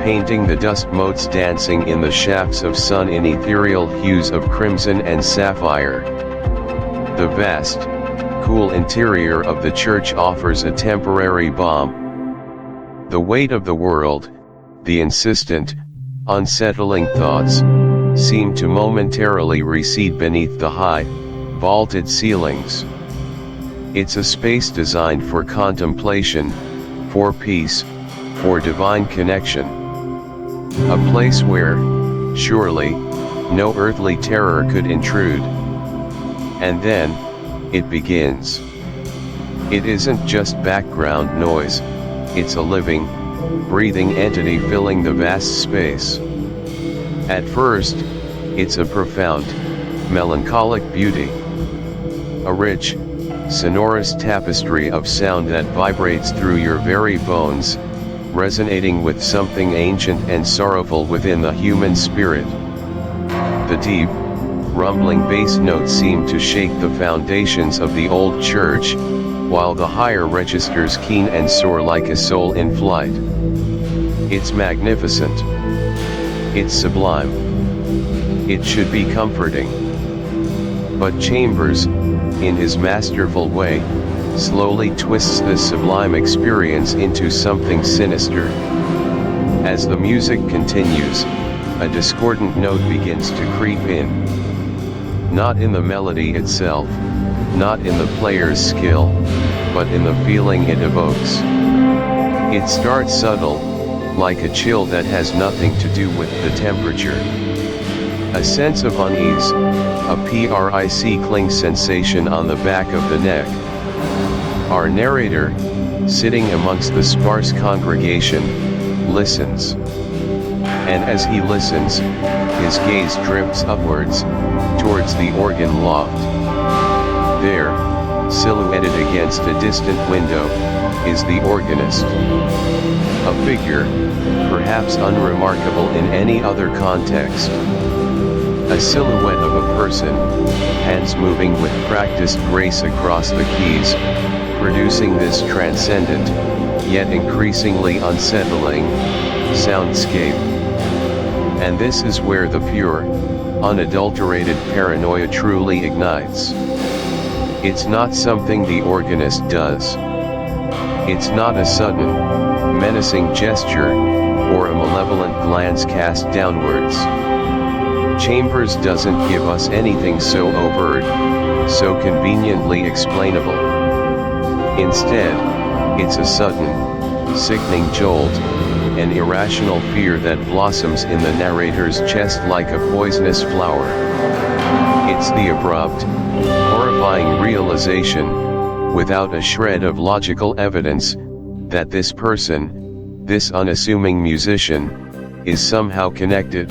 painting the dust motes dancing in the shafts of sun in ethereal hues of crimson and sapphire. The vast, cool interior of the church offers a temporary balm. The weight of the world, the insistent, unsettling thoughts, seem to momentarily recede beneath the high, vaulted ceilings. It's a space designed for contemplation, for peace, for divine connection. A place where, surely, no earthly terror could intrude. And then, it begins. It isn't just background noise, it's a living, breathing entity filling the vast space. At first, it's a profound, melancholic beauty. A rich, sonorous tapestry of sound that vibrates through your very bones, resonating with something ancient and sorrowful within the human spirit. The deep, rumbling bass notes seem to shake the foundations of the old church, while the higher registers keen and soar like a soul in flight. It's magnificent. It's sublime. It should be comforting. But Chambers, in his masterful way, slowly twists this sublime experience into something sinister. As the music continues, a discordant note begins to creep in. Not in the melody itself, not in the player's skill, but in the feeling it evokes. It starts subtle, like a chill that has nothing to do with the temperature. A sense of unease, a prickling sensation on the back of the neck. Our narrator, sitting amongst the sparse congregation, listens. And as he listens, his gaze drifts upwards, towards the organ loft. There, silhouetted against a distant window, is the organist. A figure, perhaps unremarkable in any other context. A silhouette of a person, hands moving with practiced grace across the keys, producing this transcendent, yet increasingly unsettling, soundscape. And this is where the pure, unadulterated paranoia truly ignites. It's not something the organist does. It's not a sudden, menacing gesture, or a malevolent glance cast downwards. Chambers doesn't give us anything so overt, so conveniently explainable. Instead, it's a sudden, sickening jolt, an irrational fear that blossoms in the narrator's chest like a poisonous flower. It's the abrupt, horrifying realization, without a shred of logical evidence, that this person, this unassuming musician, is somehow connected.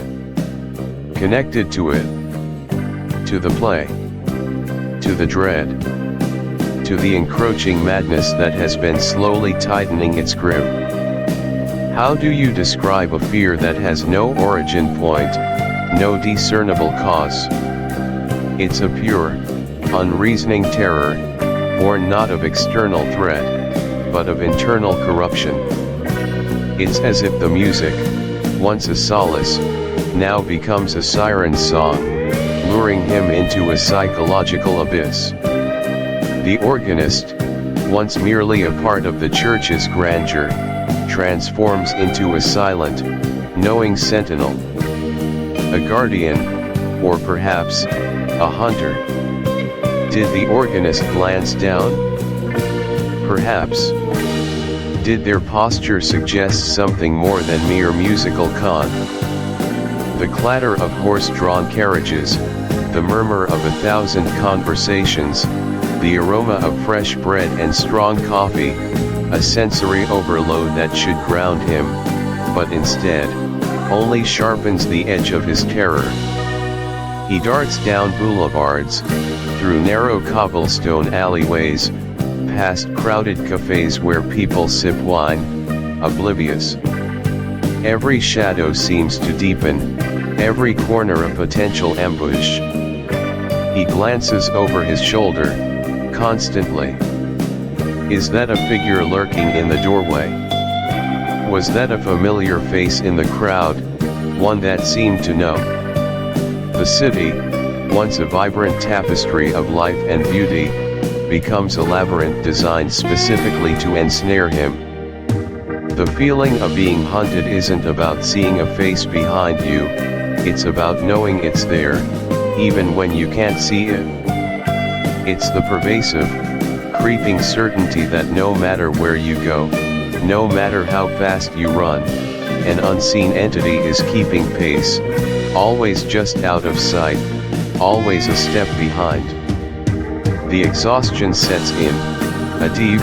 Connected to it. To the play. To the dread. To the encroaching madness that has been slowly tightening its grip. How do you describe a fear that has no origin point, no discernible cause? It's a pure, unreasoning terror, born not of external threat, but of internal corruption. It's as if the music, once a solace, now becomes a siren's song, luring him into a psychological abyss. The organist, once merely a part of the church's grandeur, transforms into a silent, knowing sentinel. A guardian, or perhaps, a hunter. Did the organist glance down? Perhaps. Did their posture suggest something more than mere musical con? The clatter of horse-drawn carriages, the murmur of 1,000 conversations, the aroma of fresh bread and strong coffee, a sensory overload that should ground him, but instead, only sharpens the edge of his terror. He darts down boulevards, through narrow cobblestone alleyways, past crowded cafes where people sip wine, oblivious. Every shadow seems to deepen, every corner a potential ambush. He glances over his shoulder, constantly. Is that a figure lurking in the doorway? Was that a familiar face in the crowd, one that seemed to know? The city, once a vibrant tapestry of life and beauty, becomes a labyrinth designed specifically to ensnare him. The feeling of being hunted isn't about seeing a face behind you, it's about knowing it's there, even when you can't see it. It's the pervasive, creeping certainty that no matter where you go, no matter how fast you run, an unseen entity is keeping pace, always just out of sight, always a step behind. The exhaustion sets in, a deep,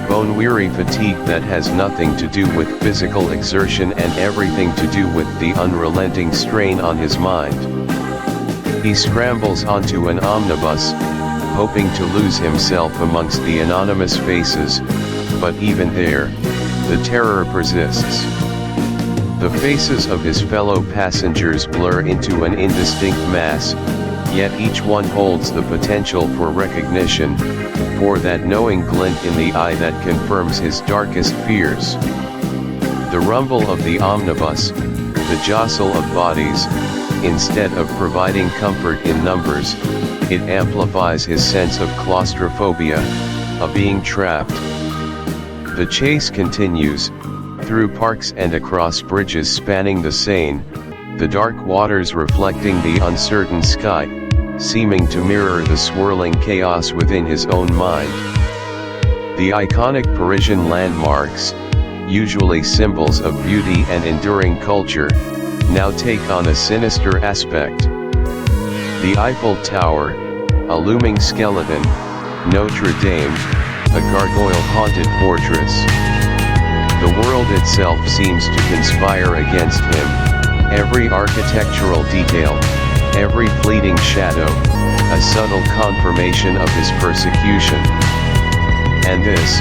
bone-weary fatigue that has nothing to do with physical exertion and everything to do with the unrelenting strain on his mind. He scrambles onto an omnibus, hoping to lose himself amongst the anonymous faces, but even there, the terror persists. The faces of his fellow passengers blur into an indistinct mass, yet each one holds the potential for recognition, for that knowing glint in the eye that confirms his darkest fears. The rumble of the omnibus, the jostle of bodies, instead of providing comfort in numbers, it amplifies his sense of claustrophobia, of being trapped. The chase continues, through parks and across bridges spanning the Seine, the dark waters reflecting the uncertain sky, seeming to mirror the swirling chaos within his own mind. The iconic Parisian landmarks, usually symbols of beauty and enduring culture, now take on a sinister aspect. The Eiffel Tower, a looming skeleton, Notre Dame, a gargoyle-haunted fortress. The world itself seems to conspire against him, every architectural detail, every fleeting shadow, a subtle confirmation of his persecution. And this,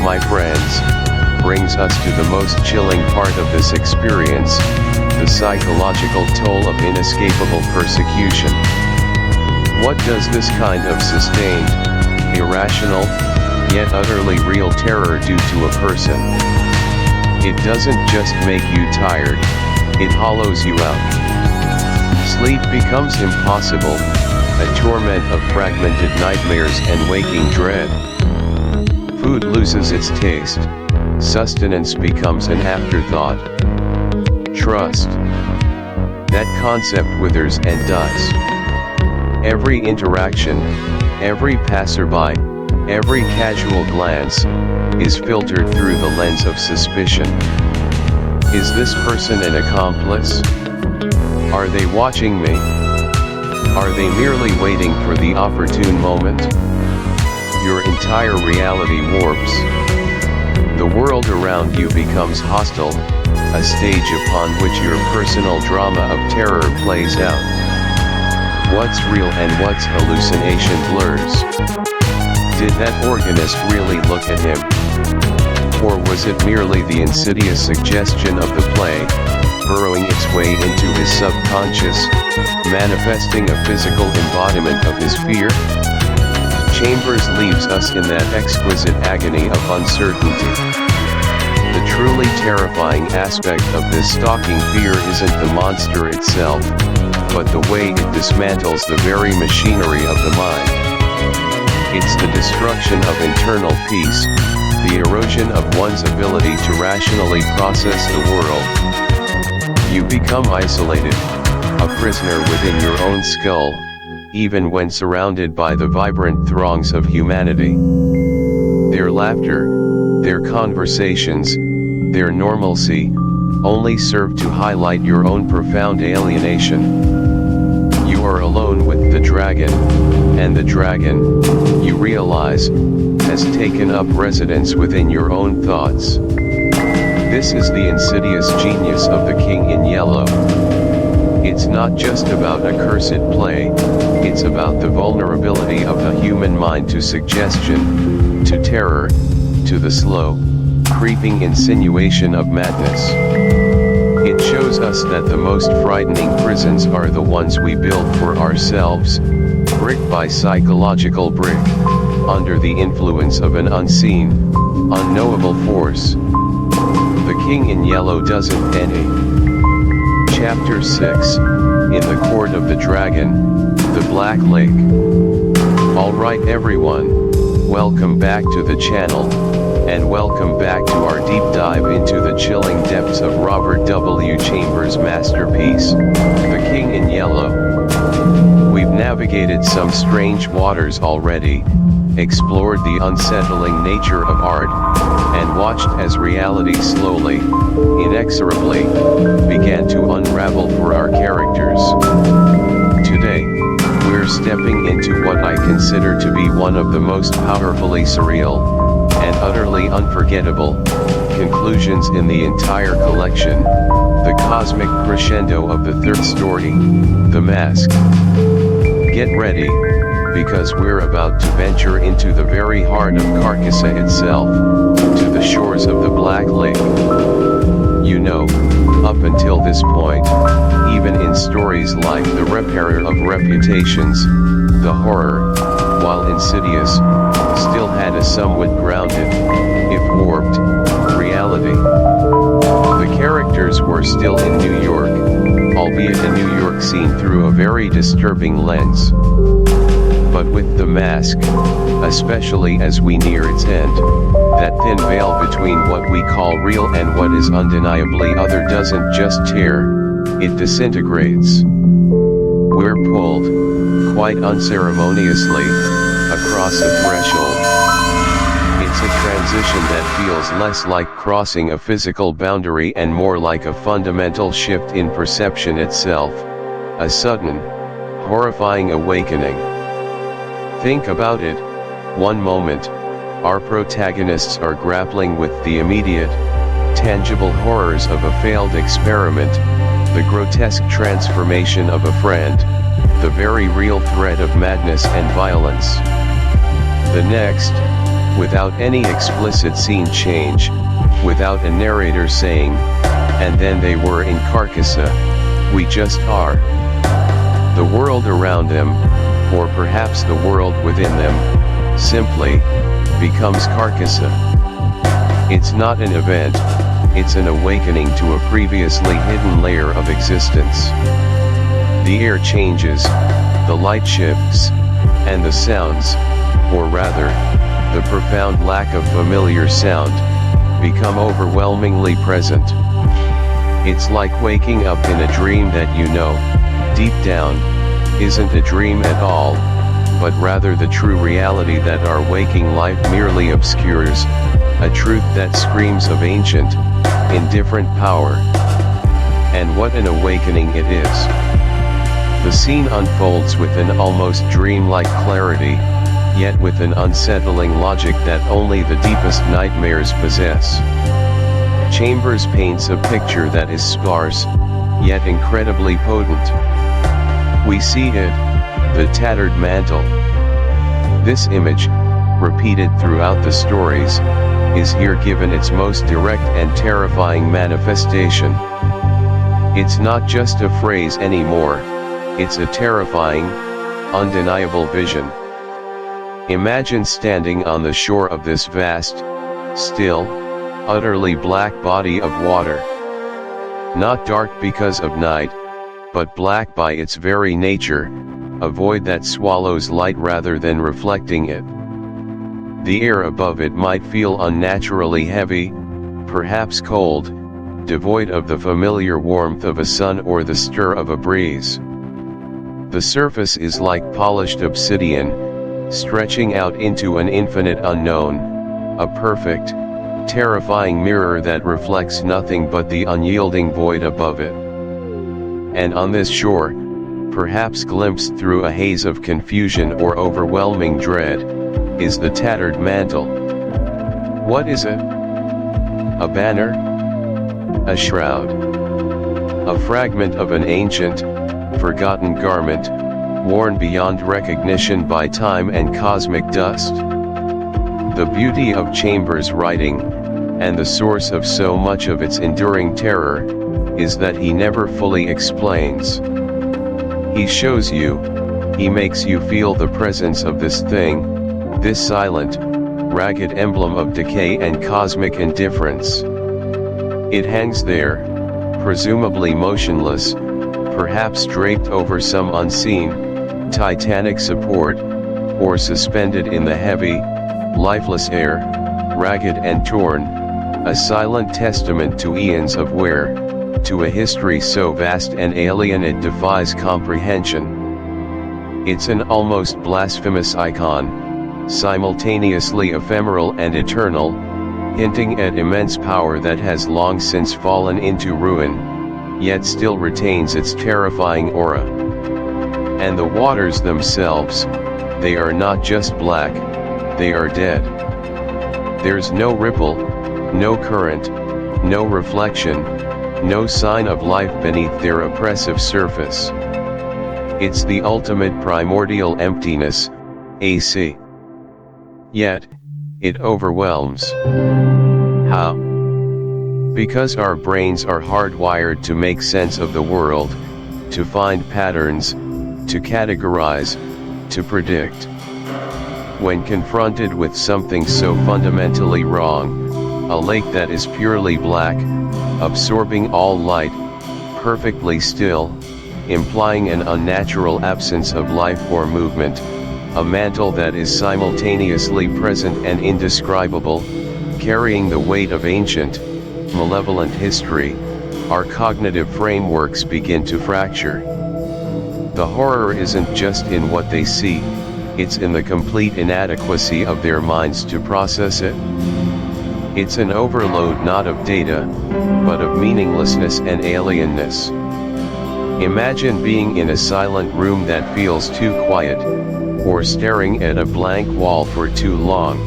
my friends, brings us to the most chilling part of this experience, the psychological toll of inescapable persecution. What does this kind of sustained, irrational, yet utterly real terror do to a person? It doesn't just make you tired, it hollows you out. Sleep becomes impossible, a torment of fragmented nightmares and waking dread. Food loses its taste, sustenance becomes an afterthought. Trust. That concept withers and dies. Every interaction, every passerby, every casual glance, is filtered through the lens of suspicion. Is this person an accomplice? Are they watching me? Are they merely waiting for the opportune moment? Your entire reality warps. The world around you becomes hostile, a stage upon which your personal drama of terror plays out. What's real and what's hallucination blurs. Did that organist really look at him? Or was it merely the insidious suggestion of the play, burrowing its way into his subconscious, manifesting a physical embodiment of his fear? Chambers leaves us in that exquisite agony of uncertainty. The truly terrifying aspect of this stalking fear isn't the monster itself, but the way it dismantles the very machinery of the mind. It's the destruction of internal peace, the erosion of one's ability to rationally process the world. You become isolated, a prisoner within your own skull, even when surrounded by the vibrant throngs of humanity. Their laughter, their conversations, their normalcy, only serve to highlight your own profound alienation. You are alone with the dragon, and the dragon, you realize, has taken up residence within your own thoughts. This is the insidious genius of the King in Yellow. It's not just about accursed play, it's about the vulnerability of the human mind to suggestion, to terror, to the slow, creeping insinuation of madness. It shows us that the most frightening prisons are the ones we build for ourselves, brick by psychological brick, under the influence of an unseen, unknowable force. The King in Yellow doesn't end. Chapter 6, In the Court of the Dragon, the Black Lake. Alright everyone, welcome back to the channel, and welcome back to our deep dive into the chilling depths of Robert W. Chambers' masterpiece, The King in Yellow. We've navigated some strange waters already, explored the unsettling nature of art, and watched as reality slowly, inexorably, began to unravel for our characters. Today, we're stepping into what I consider to be one of the most powerfully surreal, and utterly unforgettable, conclusions in the entire collection, the cosmic crescendo of the third story, The Mask. Get ready, because we're about to venture into the very heart of Carcosa itself, to the shores of the Black Lake. You know, up until this point, even in stories like The Repairer of Reputations, the horror, while insidious, still had a somewhat grounded, if warped, reality. The characters were still in New York, albeit a New York seen through a very disturbing lens. But with The Mask, especially as we near its end, that thin veil between what we call real and what is undeniably other doesn't just tear, it disintegrates. We're pulled, quite unceremoniously, across a threshold. It's a transition that feels less like crossing a physical boundary and more like a fundamental shift in perception itself, a sudden, horrifying awakening. Think about it. One moment, our protagonists are grappling with the immediate, tangible horrors of a failed experiment, the grotesque transformation of a friend, the very real threat of madness and violence. The next, without any explicit scene change, without a narrator saying, "And then they were in Carcosa," we just are. The world around them, or perhaps the world within them, simply becomes Carcosa. It's not an event, it's an awakening to a previously hidden layer of existence. The air changes, the light shifts, and the sounds, or rather, the profound lack of familiar sound, become overwhelmingly present. It's like waking up in a dream that you know, deep down, isn't a dream at all, but rather the true reality that our waking life merely obscures, a truth that screams of ancient, indifferent power. And what an awakening it is. The scene unfolds with an almost dreamlike clarity, yet with an unsettling logic that only the deepest nightmares possess. Chambers paints a picture that is sparse, yet incredibly potent. We see it, the tattered mantle. This image, repeated throughout the stories, is here given its most direct and terrifying manifestation. It's not just a phrase anymore, it's a terrifying, undeniable vision. Imagine standing on the shore of this vast, still, utterly black body of water. Not dark because of night, but black by its very nature, a void that swallows light rather than reflecting it. The air above it might feel unnaturally heavy, perhaps cold, devoid of the familiar warmth of a sun or the stir of a breeze. The surface is like polished obsidian, stretching out into an infinite unknown, a perfect, terrifying mirror that reflects nothing but the unyielding void above it. And on this shore, perhaps glimpsed through a haze of confusion or overwhelming dread, is the tattered mantle. What is it? A banner? A shroud? A fragment of an ancient, forgotten garment, worn beyond recognition by time and cosmic dust? The beauty of Chambers' writing, and the source of so much of its enduring terror, is that he never fully explains. He shows you, he makes you feel the presence of this thing, this silent, ragged emblem of decay and cosmic indifference. It hangs there, presumably motionless, perhaps draped over some unseen, titanic support, or suspended in the heavy, lifeless air, ragged and torn, a silent testament to eons of wear, to a history so vast and alien it defies comprehension. It's an almost blasphemous icon, simultaneously ephemeral and eternal, hinting at immense power that has long since fallen into ruin, yet still retains its terrifying aura. And the waters themselves, they are not just black, they are dead. There's no ripple, no current, no reflection, no sign of life beneath their oppressive surface. It's the ultimate primordial emptiness, AC. Yet, it overwhelms. How? Because our brains are hardwired to make sense of the world, to find patterns, to categorize, to predict. When confronted with something so fundamentally wrong, a lake that is purely black, absorbing all light, perfectly still, implying an unnatural absence of life or movement, a mantle that is simultaneously present and indescribable, carrying the weight of ancient, malevolent history, our cognitive frameworks begin to fracture. The horror isn't just in what they see, it's in the complete inadequacy of their minds to process it. It's an overload not of data, but of meaninglessness and alienness. Imagine being in a silent room that feels too quiet, or staring at a blank wall for too long.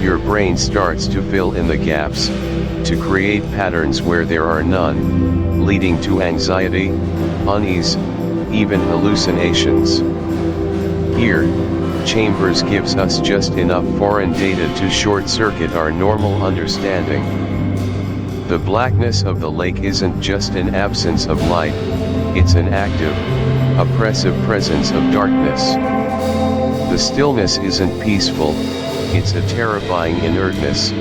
Your brain starts to fill in the gaps, to create patterns where there are none, leading to anxiety, unease, even hallucinations. Here, Chambers gives us just enough foreign data to short-circuit our normal understanding. The blackness of the lake isn't just an absence of light, it's an active, oppressive presence of darkness. The stillness isn't peaceful, it's a terrifying inertness,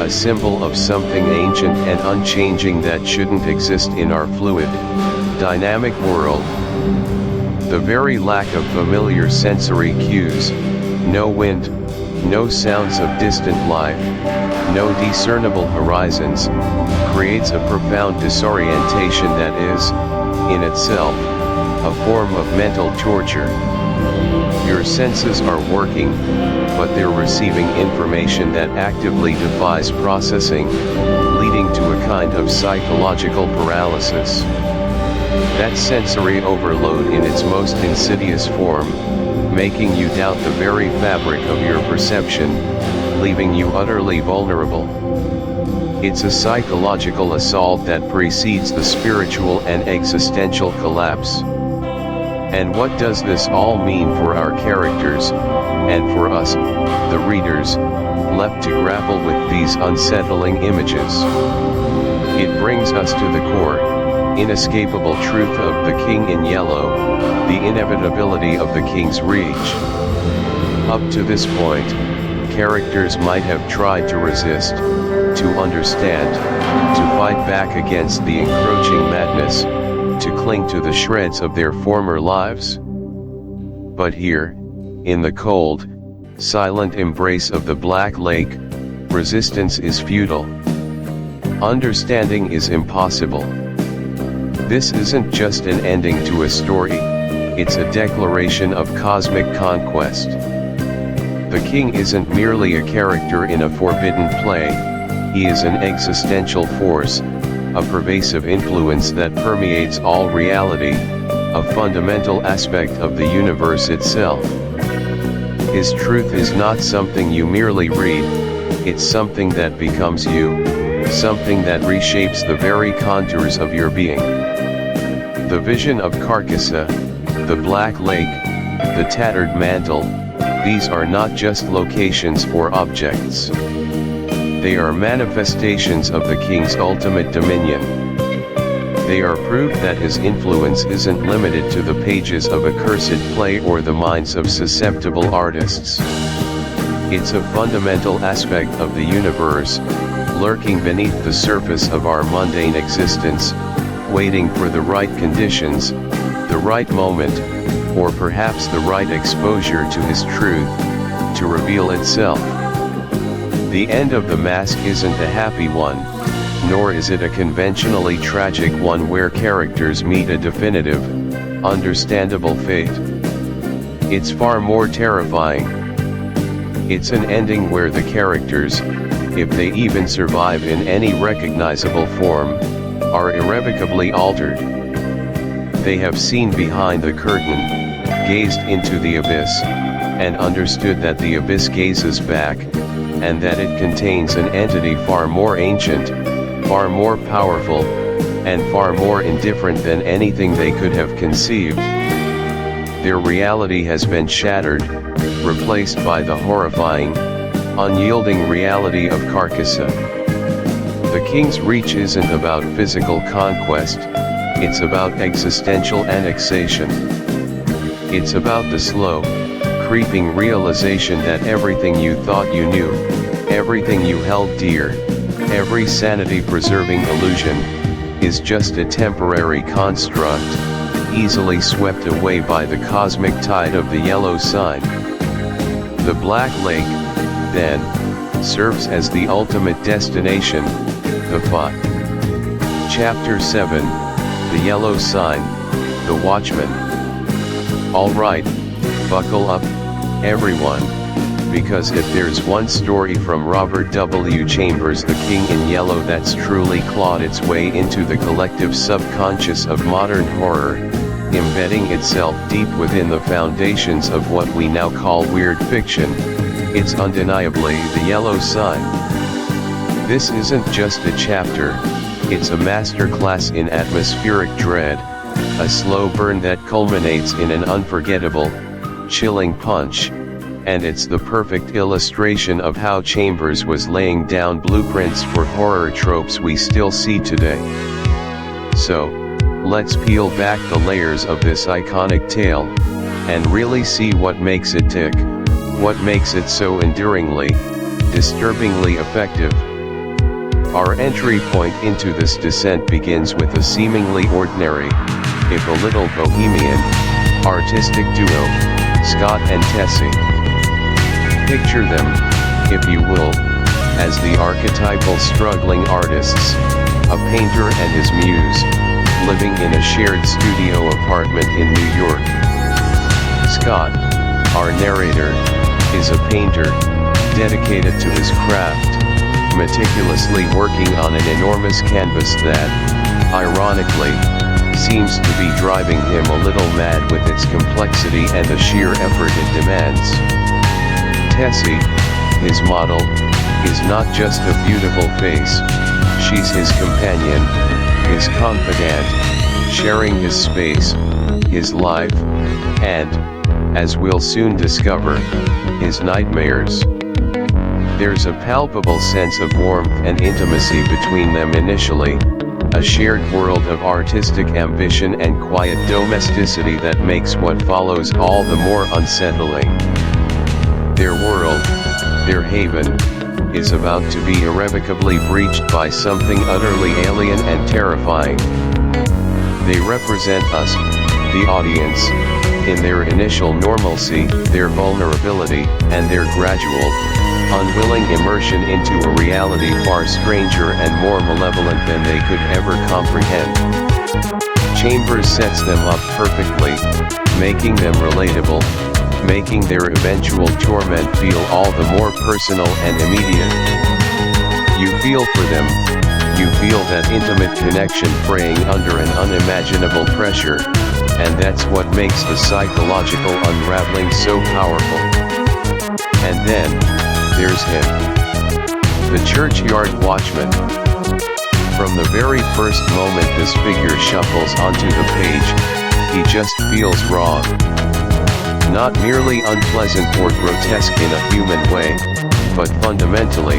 a symbol of something ancient and unchanging that shouldn't exist in our fluid, dynamic world. The very lack of familiar sensory cues, no wind, no sounds of distant life, no discernible horizons, creates a profound disorientation that is, in itself, a form of mental torture. Your senses are working, but they're receiving information that actively defies processing, leading to a kind of psychological paralysis. That sensory overload in its most insidious form, making you doubt the very fabric of your perception, leaving you utterly vulnerable. It's a psychological assault that precedes the spiritual and existential collapse. And what does this all mean for our characters, and for us, the readers, left to grapple with these unsettling images? It brings us to the core, inescapable truth of the King in Yellow, the inevitability of the King's reach. Up to this point, characters might have tried to resist, to understand, to fight back against the encroaching madness, to cling to the shreds of their former lives. But here, in the cold, silent embrace of the Black Lake, resistance is futile. Understanding is impossible. This isn't just an ending to a story, it's a declaration of cosmic conquest. The King isn't merely a character in a forbidden play, he is an existential force, a pervasive influence that permeates all reality, a fundamental aspect of the universe itself. His truth is not something you merely read, it's something that becomes you, something that reshapes the very contours of your being. The vision of Carcosa, the Black Lake, the tattered mantle, these are not just locations or objects. They are manifestations of the King's ultimate dominion. They are proof that his influence isn't limited to the pages of a cursed play or the minds of susceptible artists. It's a fundamental aspect of the universe, lurking beneath the surface of our mundane existence, waiting for the right conditions, the right moment, or perhaps the right exposure to his truth, to reveal itself. The end of the mask isn't a happy one, nor is it a conventionally tragic one where characters meet a definitive, understandable fate. It's far more terrifying. It's an ending where the characters, if they even survive in any recognizable form, are irrevocably altered. They have seen behind the curtain, gazed into the abyss, and understood that the abyss gazes back, and that it contains an entity far more ancient, far more powerful, and far more indifferent than anything they could have conceived. Their reality has been shattered, replaced by the horrifying, unyielding reality of Carcosa. The King's Reach isn't about physical conquest, it's about existential annexation. It's about the slow, creeping realization that everything you thought you knew, everything you held dear, every sanity-preserving illusion, is just a temporary construct, easily swept away by the cosmic tide of the yellow sign. The Black Lake, then, serves as the ultimate destination, the plot. Chapter 7, The Yellow Sign, The Watchman. Alright, buckle up, everyone, because if there's one story from Robert W. Chambers' The King in Yellow that's truly clawed its way into the collective subconscious of modern horror, embedding itself deep within the foundations of what we now call weird fiction, it's undeniably The Yellow Sign. This isn't just a chapter, it's a masterclass in atmospheric dread, a slow burn that culminates in an unforgettable, chilling punch, and it's the perfect illustration of how Chambers was laying down blueprints for horror tropes we still see today. So, let's peel back the layers of this iconic tale, and really see what makes it tick, what makes it so enduringly, disturbingly effective. Our entry point into this descent begins with a seemingly ordinary, if a little bohemian, artistic duo, Scott and Tessie. Picture them, if you will, as the archetypal struggling artists, a painter and his muse, living in a shared studio apartment in New York. Scott, our narrator, is a painter, dedicated to his craft, meticulously working on an enormous canvas that, ironically, seems to be driving him a little mad with its complexity and the sheer effort it demands. Tessie, his model, is not just a beautiful face, she's his companion, his confidant, sharing his space, his life, and, as we'll soon discover, his nightmares. There's a palpable sense of warmth and intimacy between them initially, a shared world of artistic ambition and quiet domesticity that makes what follows all the more unsettling. Their world, their haven, is about to be irrevocably breached by something utterly alien and terrifying. They represent us, the audience, in their initial normalcy, their vulnerability, and their gradual, unwilling immersion into a reality far stranger and more malevolent than they could ever comprehend. Chambers sets them up perfectly, making them relatable, making their eventual torment feel all the more personal and immediate. You feel for them, you feel that intimate connection fraying under an unimaginable pressure, and that's what makes the psychological unraveling so powerful. And then, there's him. The churchyard watchman. From the very first moment this figure shuffles onto the page, he just feels wrong. Not merely unpleasant or grotesque in a human way, but fundamentally,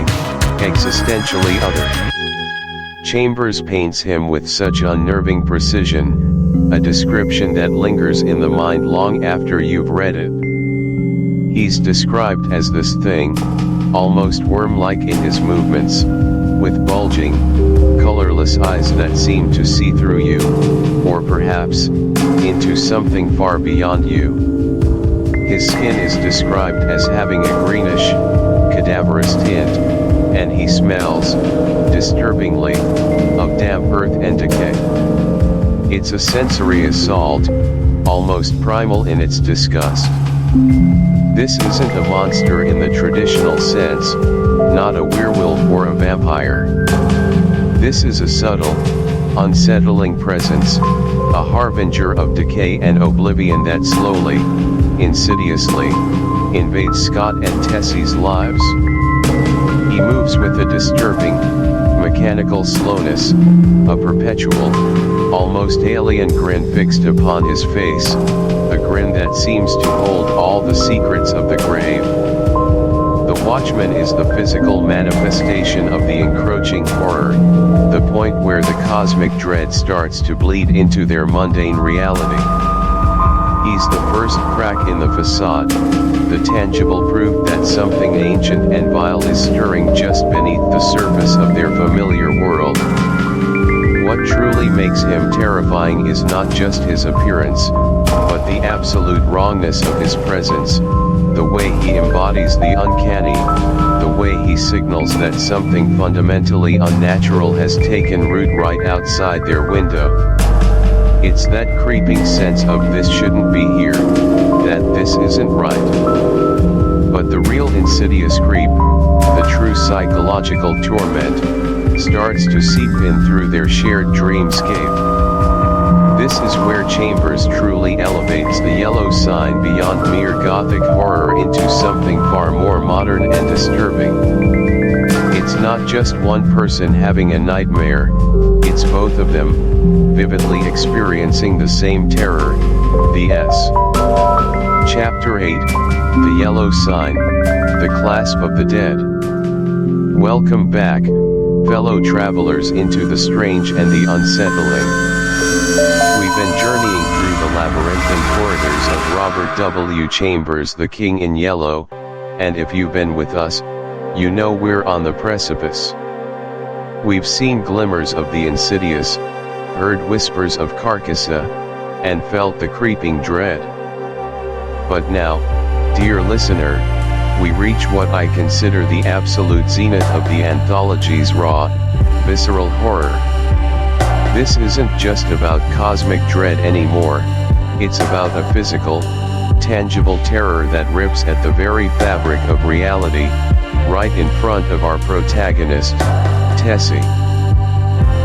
existentially other. Chambers paints him with such unnerving precision, a description that lingers in the mind long after you've read it. He's described as this thing, almost worm-like in his movements, with bulging, colorless eyes that seem to see through you, or perhaps, into something far beyond you. His skin is described as having a greenish, cadaverous tint, and he smells, disturbingly, of damp earth and decay. It's a sensory assault, almost primal in its disgust. This isn't a monster in the traditional sense, not a werewolf or a vampire. This is a subtle, unsettling presence, a harbinger of decay and oblivion that slowly, insidiously, invades Scott and Tessie's lives. He moves with a disturbing, mechanical slowness, a perpetual, almost alien grin fixed upon his face, a grin that seems to hold all the secrets of the grave. The Watchman is the physical manifestation of the encroaching horror, the point where the cosmic dread starts to bleed into their mundane reality. He's the first crack in the facade, the tangible proof that something ancient and vile is stirring just beneath the surface of their familiar world. What truly makes him terrifying is not just his appearance, but the absolute wrongness of his presence, the way he embodies the uncanny, the way he signals that something fundamentally unnatural has taken root right outside their window. It's that creeping sense of this shouldn't be here, that this isn't right. But the real insidious creep, the true psychological torment, starts to seep in through their shared dreamscape. This is where Chambers truly elevates the yellow sign beyond mere gothic horror into something far more modern and disturbing. It's not just one person having a nightmare, it's both of them, vividly experiencing the same terror, the S. Chapter 8, The Yellow Sign, The Clasp of the Dead. Welcome back, fellow travelers, into the strange and the unsettling. We've been journeying through the labyrinthine corridors of Robert W. Chambers' The King in Yellow, and if you've been with us, you know we're on the precipice. We've seen glimmers of the insidious, heard whispers of Carcosa, and felt the creeping dread. But now, dear listener, we reach what I consider the absolute zenith of the anthology's raw, visceral horror. This isn't just about cosmic dread anymore, it's about a physical, tangible terror that rips at the very fabric of reality, right in front of our protagonist, Tessie.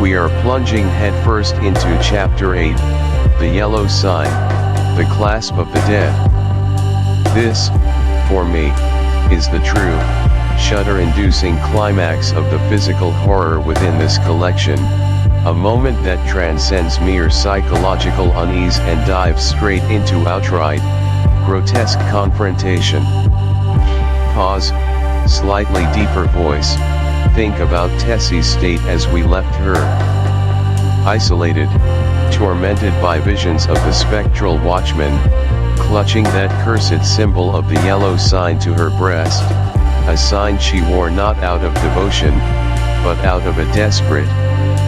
We are plunging headfirst into Chapter 8, The Yellow Sign, The Clasp of the Dead. This, for me, is the true, shudder-inducing climax of the physical horror within this collection, a moment that transcends mere psychological unease and dives straight into outright, grotesque confrontation. Pause, slightly deeper voice, think about Tessie's state as we left her. Isolated, tormented by visions of the spectral watchman, clutching that cursed symbol of the yellow sign to her breast, a sign she wore not out of devotion, but out of a desperate,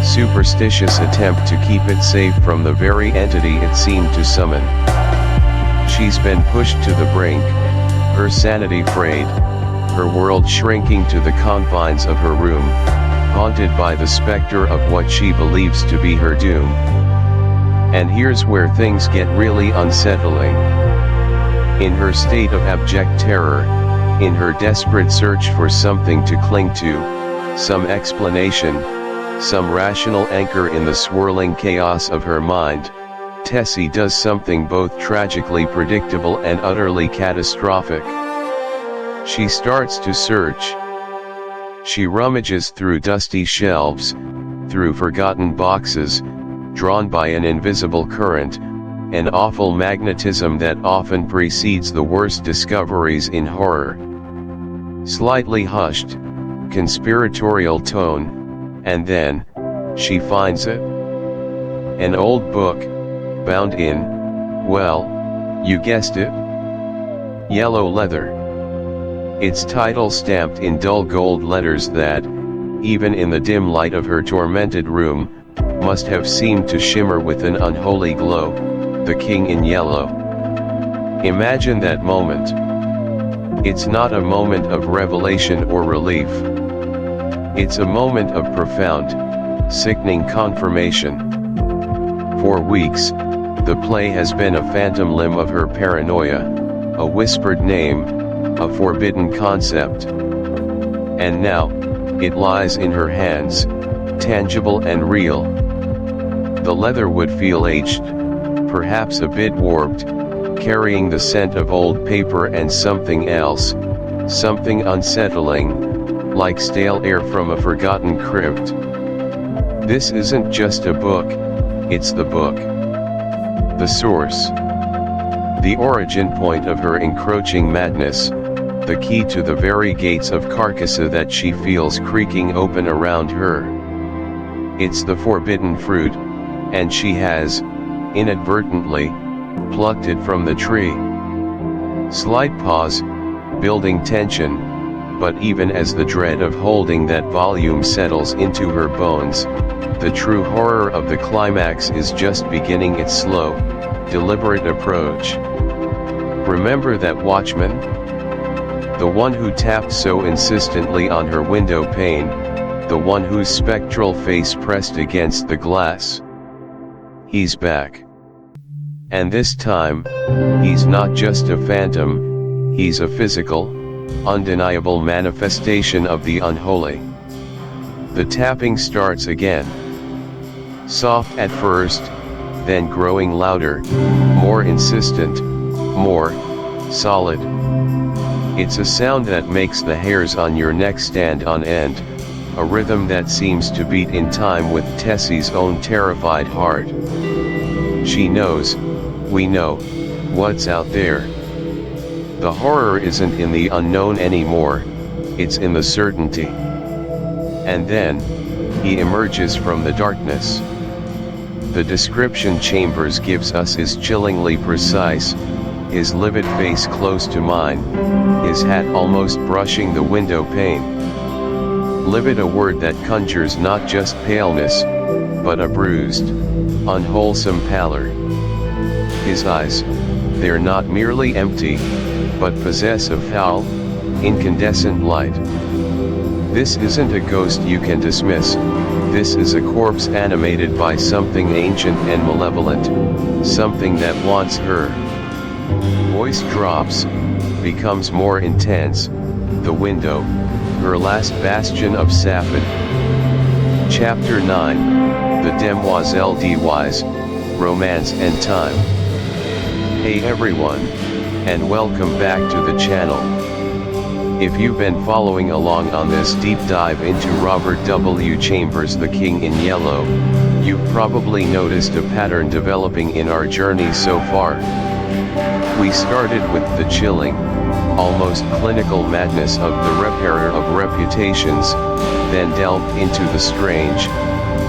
superstitious attempt to keep it safe from the very entity it seemed to summon. She's been pushed to the brink, her sanity frayed, her world shrinking to the confines of her room, haunted by the specter of what she believes to be her doom. And here's where things get really unsettling. In her state of abject terror, in her desperate search for something to cling to, some explanation, some rational anchor in the swirling chaos of her mind, Tessie does something both tragically predictable and utterly catastrophic. She starts to search. She rummages through dusty shelves, through forgotten boxes, drawn by an invisible current, an awful magnetism that often precedes the worst discoveries in horror. Slightly hushed, conspiratorial tone, and then, she finds it. An old book, bound in, well, you guessed it, yellow leather. Its title stamped in dull gold letters that, even in the dim light of her tormented room, must have seemed to shimmer with an unholy glow, The King in Yellow. Imagine that moment. It's not a moment of revelation or relief. It's a moment of profound, sickening confirmation. For weeks, the play has been a phantom limb of her paranoia, a whispered name, a forbidden concept. And now, it lies in her hands, tangible and real. The leather would feel aged, perhaps a bit warped, carrying the scent of old paper and something else, something unsettling, like stale air from a forgotten crypt. This isn't just a book, it's the book. The source. The origin point of her encroaching madness, the key to the very gates of Carcosa that she feels creaking open around her. It's the forbidden fruit, and she has, inadvertently, plucked it from the tree. Slight pause, building tension, but even as the dread of holding that volume settles into her bones, the true horror of the climax is just beginning its slow, deliberate approach. Remember that watchman? The one who tapped so insistently on her window pane, the one whose spectral face pressed against the glass? He's back. And this time, he's not just a phantom, he's a physical, undeniable manifestation of the unholy. The tapping starts again. Soft at first, then growing louder, more insistent, more solid. It's a sound that makes the hairs on your neck stand on end, a rhythm that seems to beat in time with Tessie's own terrified heart. She knows, we know, what's out there. The horror isn't in the unknown anymore, it's in the certainty. And then, he emerges from the darkness. The description Chambers gives us is chillingly precise, his livid face close to mine, his hat almost brushing the window pane. Livid, a word that conjures not just paleness, but a bruised, unwholesome pallor. His eyes, they're not merely empty, but possess a foul, incandescent light. This isn't a ghost you can dismiss, this is a corpse animated by something ancient and malevolent, something that wants her. Voice drops, becomes more intense, the window, her last bastion of Safed. Chapter 9, The Demoiselle d'Ys, Romance and Time. Hey everyone, and welcome back to the channel. If you've been following along on this deep dive into Robert W. Chambers' The King in Yellow, you've probably noticed a pattern developing in our journey so far. We started with the chilling, almost clinical madness of the repairer of reputations, then delved into the strange,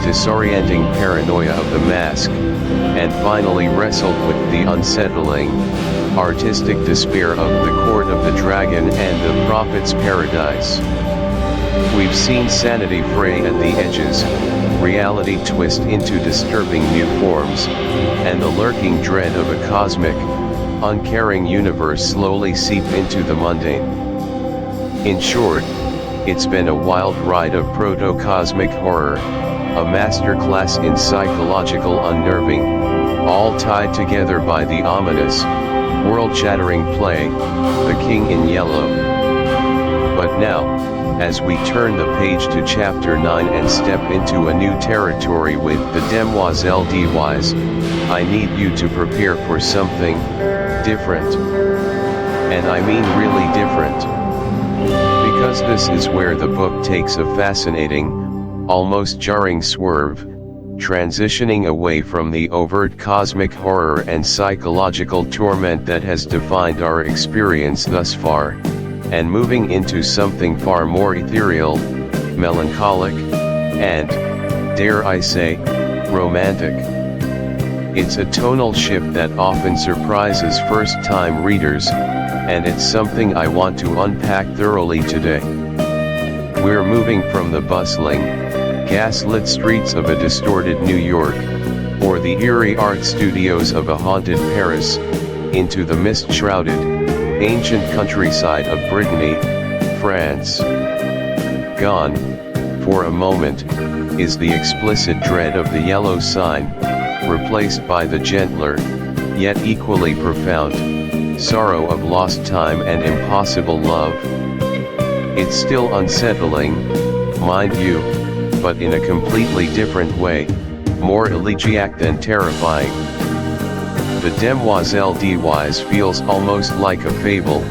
disorienting paranoia of the mask, and finally wrestled with the unsettling, artistic despair of the Court of the Dragon and the Prophet's Paradise. We've seen sanity fray at the edges, reality twist into disturbing new forms, and the lurking dread of a cosmic, uncaring universe slowly seep into the mundane. In short, it's been a wild ride of proto-cosmic horror, a masterclass in psychological unnerving, all tied together by the ominous, world-shattering play, The King in Yellow. But now, as we turn the page to Chapter 9 and step into a new territory with The Demoiselle d'Ys, I need you to prepare for something different. And I mean really different. Because this is where the book takes a fascinating, almost jarring swerve, transitioning away from the overt cosmic horror and psychological torment that has defined our experience thus far, and moving into something far more ethereal, melancholic, and, dare I say, romantic. It's a tonal shift that often surprises first-time readers, and it's something I want to unpack thoroughly today. We're moving from the bustling, gas-lit streets of a distorted New York, or the eerie art studios of a haunted Paris, into the mist-shrouded, ancient countryside of Brittany, France. Gone, for a moment, is the explicit dread of the yellow sign, replaced by the gentler, yet equally profound, sorrow of lost time and impossible love. It's still unsettling, mind you, but in a completely different way, more elegiac than terrifying. The Demoiselle d'Ys feels almost like a fable,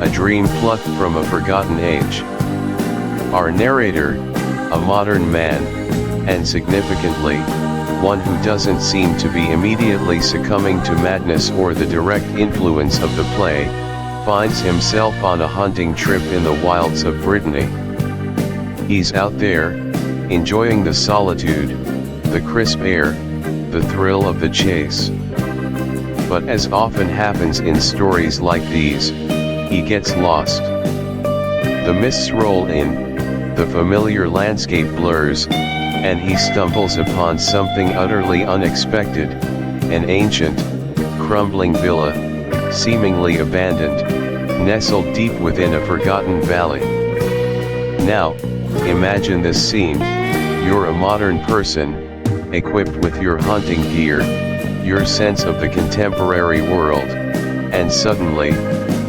a dream plucked from a forgotten age. Our narrator, a modern man, and significantly, one who doesn't seem to be immediately succumbing to madness or the direct influence of the play, finds himself on a hunting trip in the wilds of Brittany. He's out there, enjoying the solitude, the crisp air, the thrill of the chase. But as often happens in stories like these, he gets lost. The mists roll in, the familiar landscape blurs, and he stumbles upon something utterly unexpected, an ancient, crumbling villa, seemingly abandoned, nestled deep within a forgotten valley. Now, imagine this scene: you're a modern person, equipped with your hunting gear, your sense of the contemporary world, and suddenly,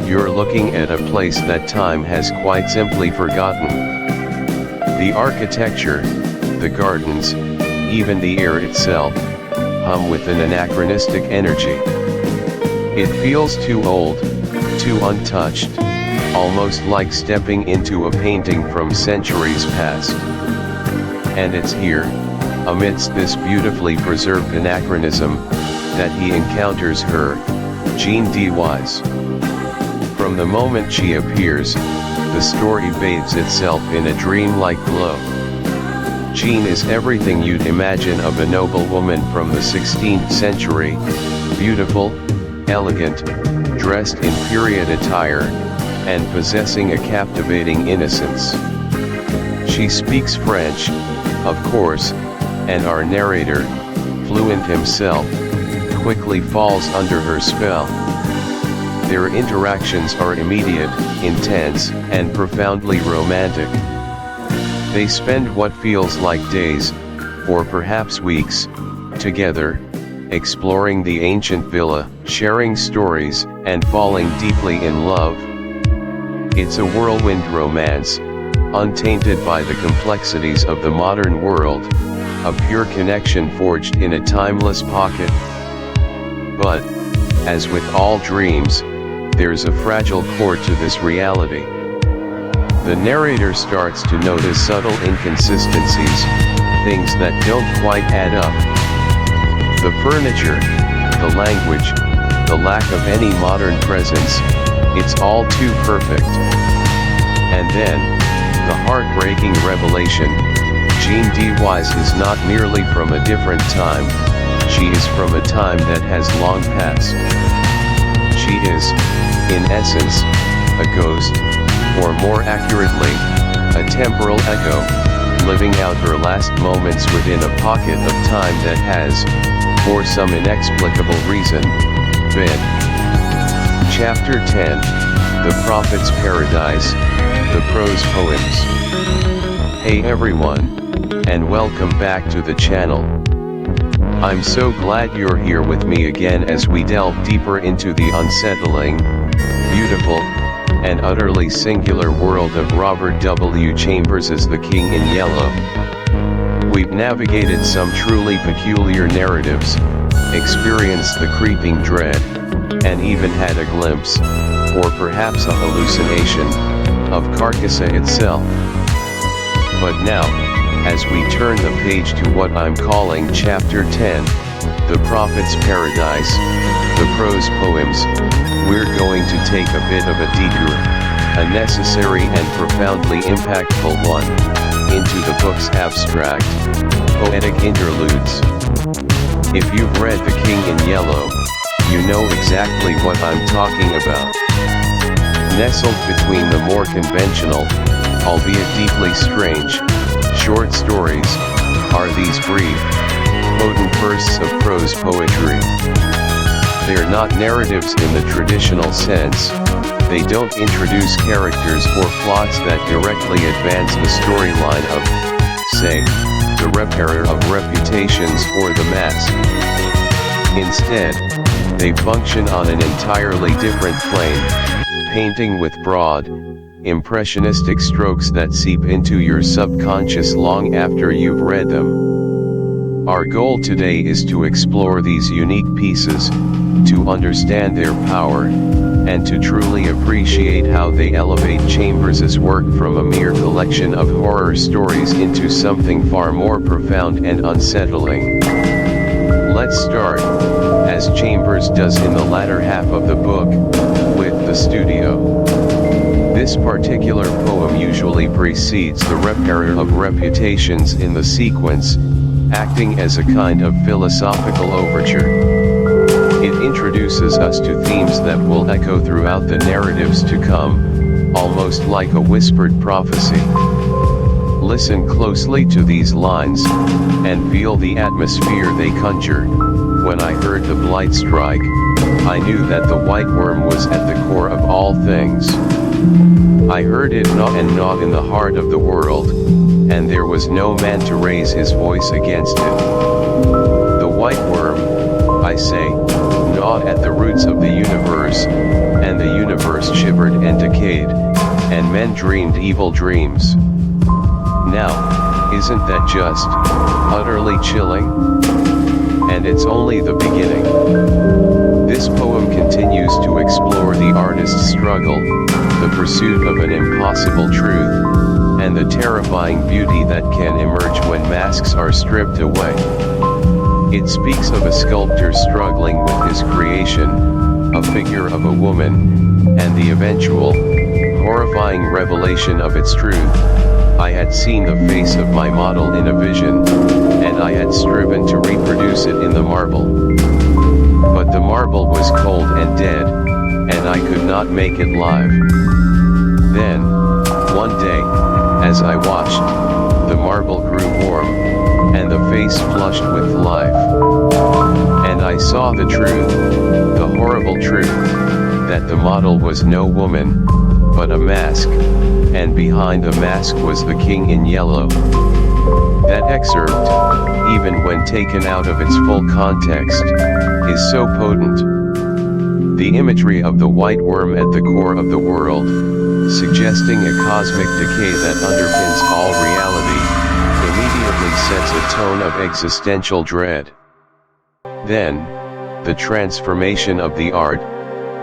you're looking at a place that time has quite simply forgotten. The architecture, the gardens, even the air itself, hum with an anachronistic energy. It feels too old, too untouched, almost like stepping into a painting from centuries past. And it's here, amidst this beautifully preserved anachronism, that he encounters her, Jean D. Wise. From the moment she appears, the story bathes itself in a dreamlike glow. Jean is everything you'd imagine of a noble woman from the 16th century, beautiful, elegant, dressed in period attire, and possessing a captivating innocence. She speaks French, of course, and our narrator, fluent himself, quickly falls under her spell. Their interactions are immediate, intense, and profoundly romantic. They spend what feels like days, or perhaps weeks, together, exploring the ancient villa, sharing stories, and falling deeply in love. It's a whirlwind romance, untainted by the complexities of the modern world, a pure connection forged in a timeless pocket. But, as with all dreams, there's a fragile core to this reality. The narrator starts to notice subtle inconsistencies, things that don't quite add up. The furniture, the language, the lack of any modern presence, it's all too perfect. And then, the heartbreaking revelation: Jean D. Wise is not merely from a different time, she is from a time that has long passed. She is, in essence, a ghost, or more accurately, a temporal echo, living out her last moments within a pocket of time that has, for some inexplicable reason, been. Chapter 10, The Prophet's Paradise, The Prose Poems. Hey everyone, and welcome back to the channel. I'm so glad you're here with me again as we delve deeper into the unsettling, beautiful, and utterly singular world of Robert W. Chambers as the King in Yellow. We've navigated some truly peculiar narratives, experienced the creeping dread, and even had a glimpse, or perhaps a hallucination, of Carcosa itself. But now, as we turn the page to what I'm calling Chapter 10, The Prophet's Paradise, The Prose Poems, we're going to take a bit of a detour, a necessary and profoundly impactful one, into the book's abstract, poetic interludes. If you've read The King in Yellow, you know exactly what I'm talking about. Nestled between the more conventional, albeit deeply strange, short stories, are these brief, potent bursts of prose poetry. They're not narratives in the traditional sense, they don't introduce characters or plots that directly advance the storyline of, say, the Repairer of Reputations or The Mask. Instead, they function on an entirely different plane, painting with broad, impressionistic strokes that seep into your subconscious long after you've read them. Our goal today is to explore these unique pieces, to understand their power, and to truly appreciate how they elevate Chambers' work from a mere collection of horror stories into something far more profound and unsettling. Let's start, as Chambers does in the latter half of the book, with the studio. This particular poem usually precedes the repairer of reputations in the sequence, acting as a kind of philosophical overture. It introduces us to themes that will echo throughout the narratives to come, almost like a whispered prophecy. Listen closely to these lines, and feel the atmosphere they conjure. When I heard the blight strike, I knew that the white worm was at the core of all things. I heard it gnaw and gnaw in the heart of the world, and there was no man to raise his voice against it. The white worm, I say, gnawed at the roots of the universe, and the universe shivered and decayed, and men dreamed evil dreams. Now, isn't that just utterly chilling? And it's only the beginning. This poem continues to explore the artist's struggle, the pursuit of an impossible truth, and the terrifying beauty that can emerge when masks are stripped away. It speaks of a sculptor struggling with his creation, a figure of a woman, and the eventual, horrifying revelation of its truth. I had seen the face of my model in a vision, and I had striven to reproduce it in the marble. But the marble was cold and dead, and I could not make it live. Then, one day, as I watched, the marble grew warm, and the face flushed with life. And I saw the truth, the horrible truth, that the model was no woman, but a mask, and behind the mask was the king in yellow. That excerpt, even when taken out of its full context, is so potent. The imagery of the white worm at the core of the world, suggesting a cosmic decay that underpins all reality, immediately sets a tone of existential dread. Then, the transformation of the art,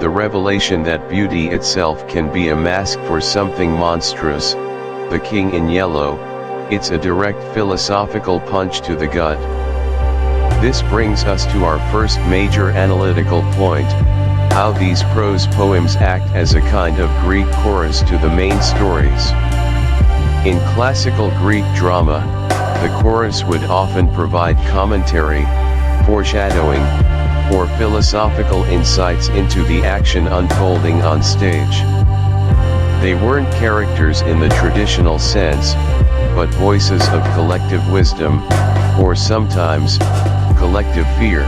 the revelation that beauty itself can be a mask for something monstrous, the king in yellow, it's a direct philosophical punch to the gut. This brings us to our first major analytical point, how these prose poems act as a kind of Greek chorus to the main stories. In classical Greek drama, the chorus would often provide commentary, foreshadowing, or philosophical insights into the action unfolding on stage. They weren't characters in the traditional sense, but voices of collective wisdom, or sometimes, collective fear.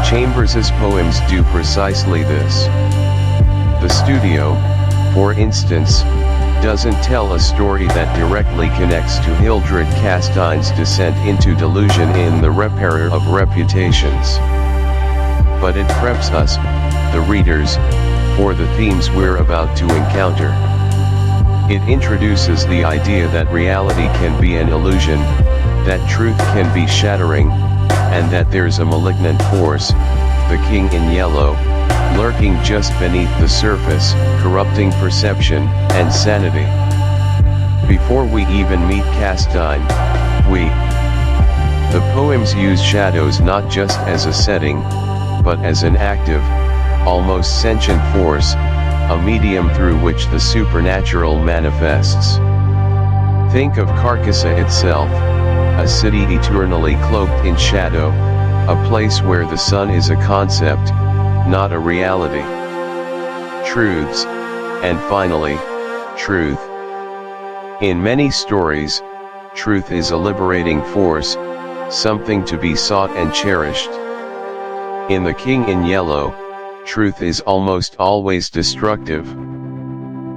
Chambers's poems do precisely this. The studio, for instance, doesn't tell a story that directly connects to Hildred Castine's descent into delusion in The Repairer of Reputations. But it preps us, the readers, for the themes we're about to encounter. It introduces the idea that reality can be an illusion, that truth can be shattering, and that there's a malignant force, the king in yellow, lurking just beneath the surface, corrupting perception and sanity. Before we even meet Castine, the poems use shadows not just as a setting, but as an active, almost sentient force, a medium through which the supernatural manifests. Think of Carcosa itself, a city eternally cloaked in shadow, a place where the sun is a concept, not a reality. Truths, and finally, truth. In many stories, truth is a liberating force, something to be sought and cherished. In The King in Yellow, truth is almost always destructive.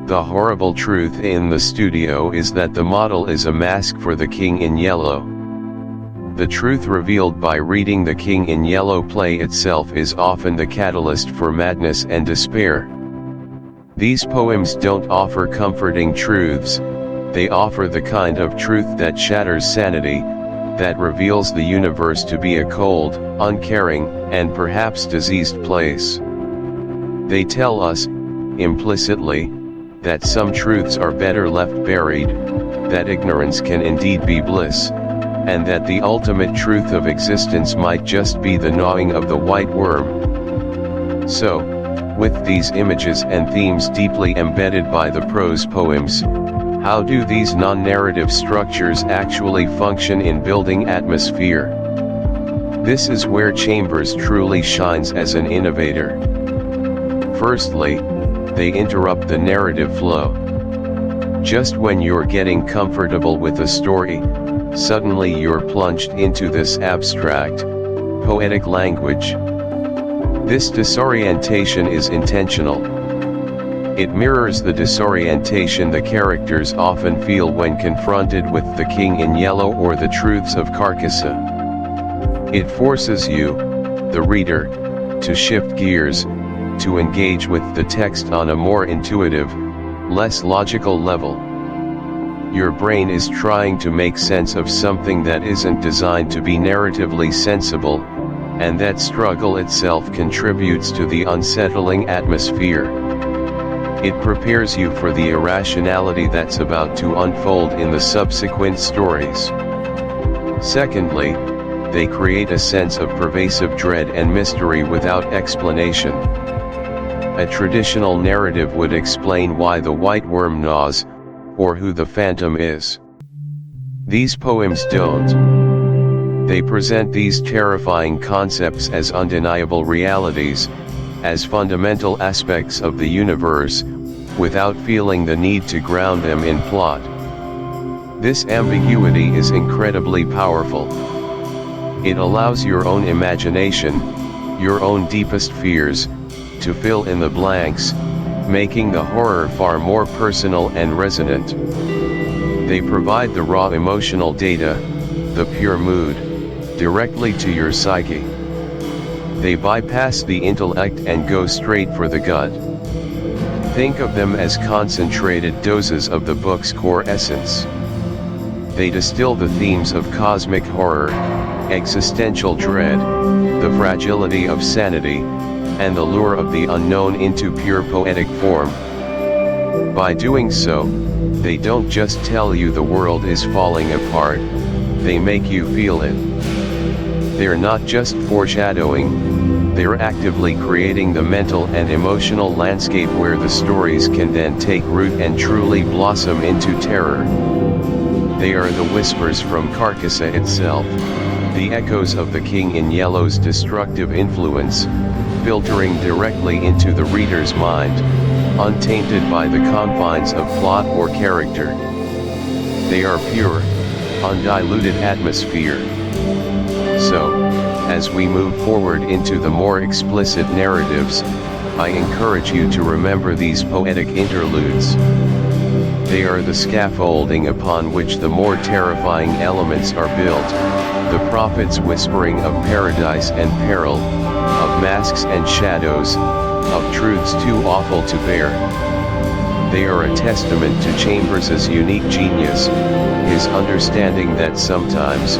The horrible truth in the studio is that the model is a mask for the King in Yellow. The truth revealed by reading The King in Yellow play itself is often the catalyst for madness and despair. These poems don't offer comforting truths, they offer the kind of truth that shatters sanity, that reveals the universe to be a cold, uncaring, and perhaps diseased place. They tell us, implicitly, that some truths are better left buried, that ignorance can indeed be bliss, and that the ultimate truth of existence might just be the gnawing of the white worm. So, With these images and themes deeply embedded by the prose poems, how do these non-narrative structures actually function in building atmosphere? This is where Chambers truly shines as an innovator. Firstly, they interrupt the narrative flow. Just when you're getting comfortable with a story, suddenly you're plunged into this abstract, poetic language. This disorientation is intentional. It mirrors the disorientation the characters often feel when confronted with the King in Yellow or the truths of Carcosa. It forces you, the reader, to shift gears, to engage with the text on a more intuitive, less logical level. Your brain is trying to make sense of something that isn't designed to be narratively sensible, and that struggle itself contributes to the unsettling atmosphere. It prepares you for the irrationality that's about to unfold in the subsequent stories. Secondly, they create a sense of pervasive dread and mystery without explanation. A traditional narrative would explain why the white worm gnaws, or who the phantom is. These poems don't. They present these terrifying concepts as undeniable realities, as fundamental aspects of the universe, without feeling the need to ground them in plot. This ambiguity is incredibly powerful. It allows your own imagination, your own deepest fears, to fill in the blanks, making the horror far more personal and resonant. They provide the raw emotional data, the pure mood, directly to your psyche. They bypass the intellect and go straight for the gut. Think of them as concentrated doses of the book's core essence. They distill the themes of cosmic horror, existential dread, the fragility of sanity, and the lure of the unknown into pure poetic form. By doing so, they don't just tell you the world is falling apart, they make you feel it. They're not just foreshadowing, they're actively creating the mental and emotional landscape where the stories can then take root and truly blossom into terror. They are the whispers from Carcosa itself, the echoes of the King in Yellow's destructive influence, filtering directly into the reader's mind, untainted by the confines of plot or character. They are pure, undiluted atmosphere. So, as we move forward into the more explicit narratives, I encourage you to remember these poetic interludes. They are the scaffolding upon which the more terrifying elements are built, the prophet's whispering of paradise and peril, of masks and shadows, of truths too awful to bear. They are a testament to Chambers's unique genius, his understanding that sometimes,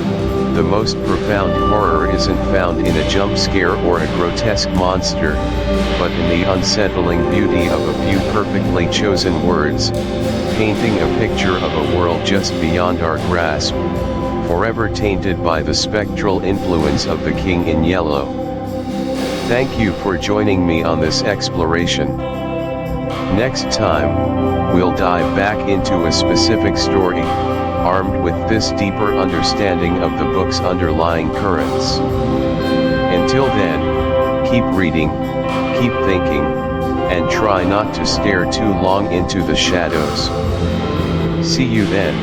the most profound horror isn't found in a jump scare or a grotesque monster, but in the unsettling beauty of a few perfectly chosen words, painting a picture of a world just beyond our grasp, forever tainted by the spectral influence of the King in Yellow. Thank you for joining me on this exploration. Next time, we'll dive back into a specific story, armed with this deeper understanding of the book's underlying currents. Until then, keep reading, keep thinking, and try not to stare too long into the shadows. See you then.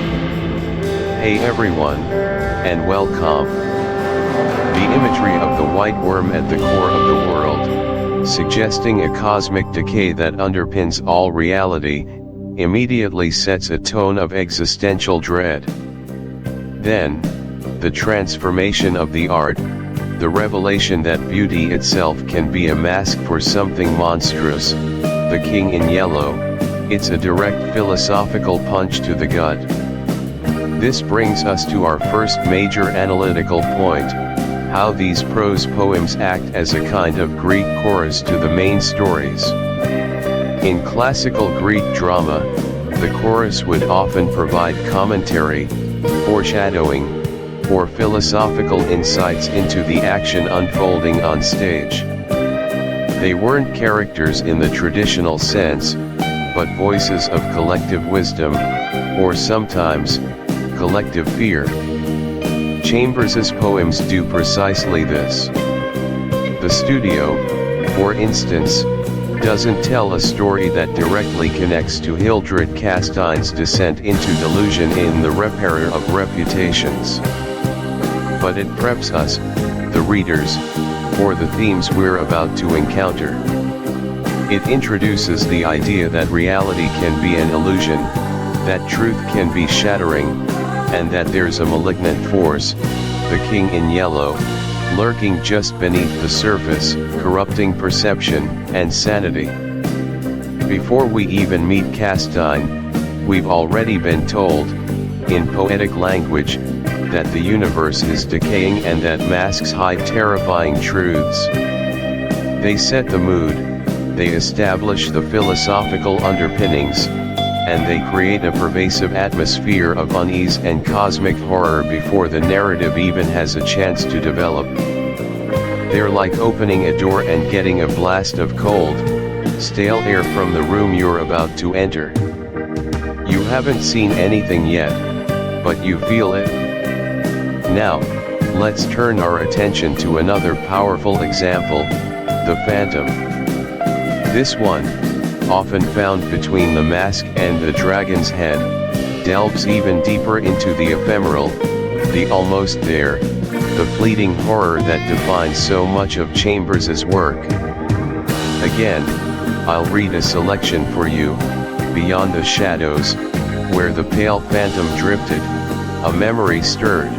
Hey everyone, and welcome. The imagery of the white worm at the core of the world, suggesting a cosmic decay that underpins all reality, immediately sets a tone of existential dread. Then, the transformation of the art, the revelation that beauty itself can be a mask for something monstrous, the King in Yellow, it's a direct philosophical punch to the gut. This brings us to our first major analytical point, how these prose poems act as a kind of Greek chorus to the main stories. In classical Greek drama, the chorus would often provide commentary, foreshadowing, or philosophical insights into the action unfolding on stage. They weren't characters in the traditional sense, but voices of collective wisdom, or sometimes, collective fear. Chambers's poems do precisely this. The studio, for instance, doesn't tell a story that directly connects to Hildred Castine's descent into delusion in The Repairer of Reputations. But it preps us, the readers, for the themes we're about to encounter. It introduces the idea that reality can be an illusion, that truth can be shattering, and that there's a malignant force, the King in Yellow, lurking just beneath the surface, corrupting perception and sanity. Before we even meet Castine, we've already been told, in poetic language, that the universe is decaying and that masks hide terrifying truths. They set the mood, they establish the philosophical underpinnings, and they create a pervasive atmosphere of unease and cosmic horror before the narrative even has a chance to develop. They're like opening a door and getting a blast of cold, stale air from the room you're about to enter. You haven't seen anything yet, but you feel it. Now, let's turn our attention to another powerful example, the Phantom. This one, often found between the mask and the dragon's head, delves even deeper into the ephemeral, the almost there, the fleeting horror that defines so much of Chambers's work. Again, I'll read a selection for you. Beyond the shadows, where the pale phantom drifted, a memory stirred.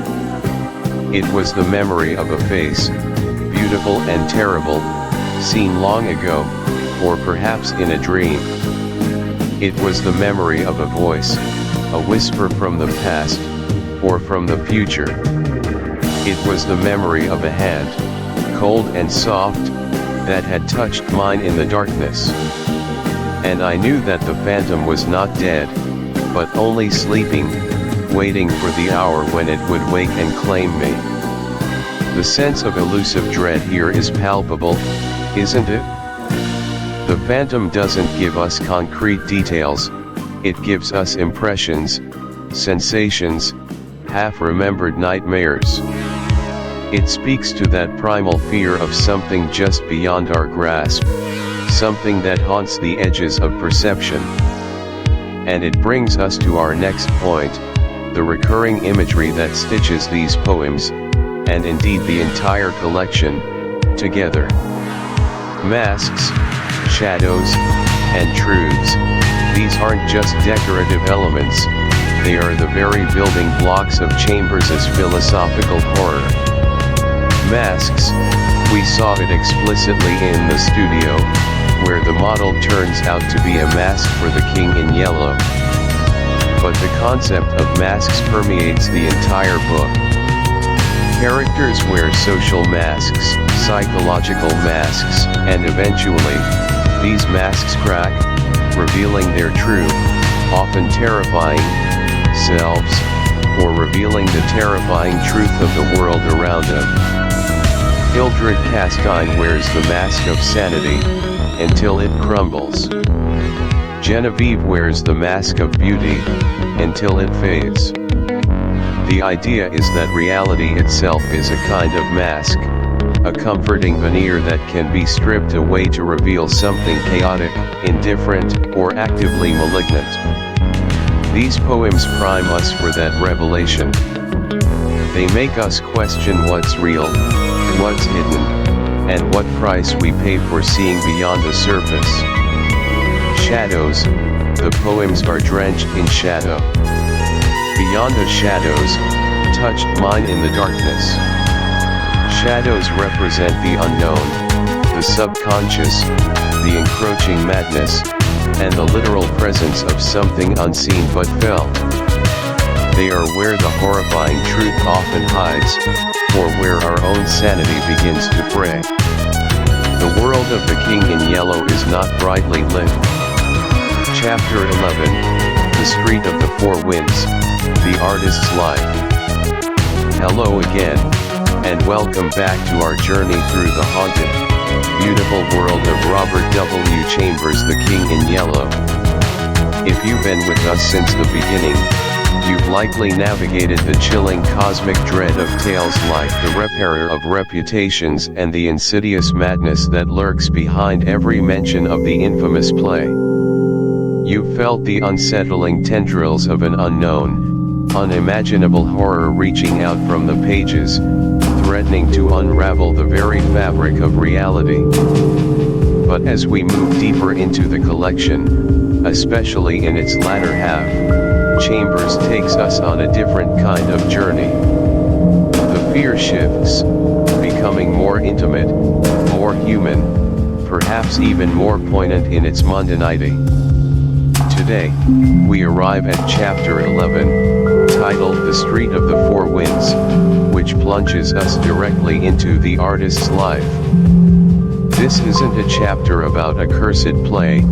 It was the memory of a face, beautiful and terrible, seen long ago, or perhaps in a dream. It was the memory of a voice, a whisper from the past, or from the future. It was the memory of a hand, cold and soft, that had touched mine in the darkness. And I knew that the phantom was not dead, but only sleeping, waiting for the hour when it would wake and claim me. The sense of elusive dread here is palpable, isn't it? The phantom doesn't give us concrete details, it gives us impressions, sensations, half-remembered nightmares. It speaks to that primal fear of something just beyond our grasp, something that haunts the edges of perception. And it brings us to our next point, the recurring imagery that stitches these poems, and indeed the entire collection, together. Masks, shadows, and truths, these aren't just decorative elements, they are the very building blocks of Chambers's philosophical horror. Masks, we saw it explicitly in the studio, where the model turns out to be a mask for the King in Yellow. But the concept of masks permeates the entire book. Characters wear social masks, psychological masks, and eventually, these masks crack, revealing their true, often terrifying, selves, or revealing the terrifying truth of the world around them. Hildred Castine wears the mask of sanity, until it crumbles. Genevieve wears the mask of beauty, until it fades. The idea is that reality itself is a kind of mask, a comforting veneer that can be stripped away to reveal something chaotic, indifferent, or actively malignant. These poems prime us for that revelation. They make us question what's real, what's hidden, and what price we pay for seeing beyond the surface. Shadows, the poems are drenched in shadow. Beyond the shadows, touched mine in the darkness. Shadows represent the unknown, the subconscious, the encroaching madness, and the literal presence of something unseen but felt. They are where the horrifying truth often hides, or where our own sanity begins to fray. The world of the King in Yellow is not brightly lit. Chapter 11, The Street of the Four Winds, The Artist's Life. Hello again, and welcome back to our journey through the haunted, beautiful world of Robert W. Chambers, The King in Yellow. If you've been with us since the beginning, you've likely navigated the chilling cosmic dread of tales like The Repairer of Reputations and the insidious madness that lurks behind every mention of the infamous play. You've felt the unsettling tendrils of an unknown, unimaginable horror reaching out from the pages, threatening to unravel the very fabric of reality. But as we move deeper into the collection, especially in its latter half, Chambers takes us on a different kind of journey. The fear shifts, becoming more intimate, more human, perhaps even more poignant in its mundanity. Today, we arrive at chapter 11, titled The Street of the Four Winds, which plunges us directly into the artist's life. This isn't a chapter about a cursed play,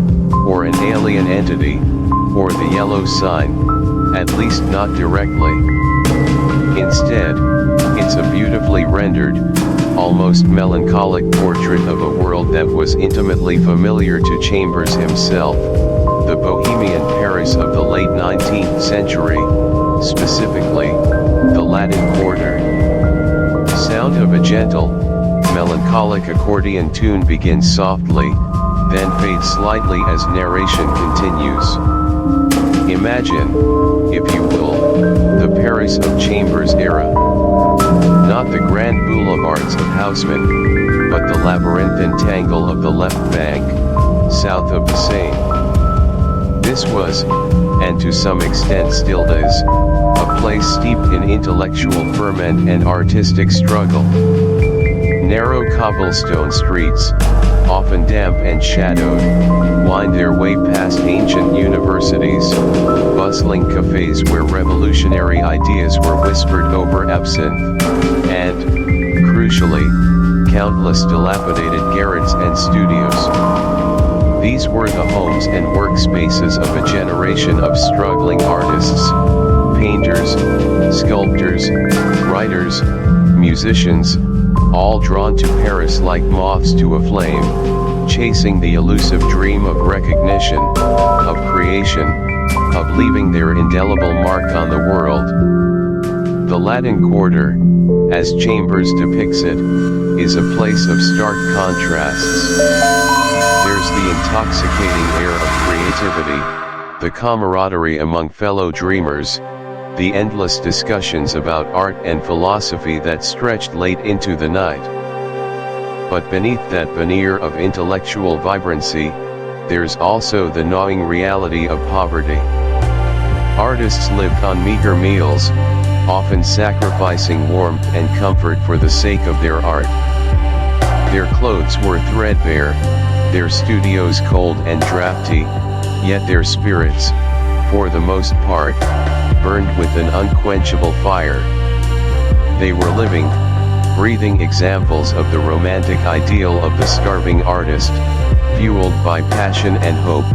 or an alien entity, or the yellow sign, at least not directly. Instead, it's a beautifully rendered, almost melancholic portrait of a world that was intimately familiar to Chambers himself, the Bohemian Paris of the late 19th century, specifically, the Latin Quarter. Sound of a gentle, melancholic accordion tune begins softly, then fades slightly as narration continues. Imagine, if you will, the Paris of Chambers' era. Not the grand boulevards of Haussmann, but the labyrinthine tangle of the left bank, south of the Seine. This was, and to some extent still is, a place steeped in intellectual ferment and artistic struggle. Narrow cobblestone streets, often damp and shadowed, wind their way past ancient universities, bustling cafes where revolutionary ideas were whispered over absinthe, and, crucially, countless dilapidated garrets and studios. These were the homes and workspaces of a generation of struggling artists, painters, sculptors, writers, musicians, all drawn to Paris like moths to a flame, chasing the elusive dream of recognition, of creation, of leaving their indelible mark on the world. The Latin Quarter, as Chambers depicts it, is a place of stark contrasts. There's the intoxicating air of creativity, the camaraderie among fellow dreamers, the endless discussions about art and philosophy that stretched late into the night. But beneath that veneer of intellectual vibrancy, there's also the gnawing reality of poverty. Artists lived on meager meals, often sacrificing warmth and comfort for the sake of their art. Their clothes were threadbare, their studios cold and drafty, yet their spirits, for the most part, burned with an unquenchable fire. They were living, breathing examples of the romantic ideal of the starving artist, fueled by passion and hope,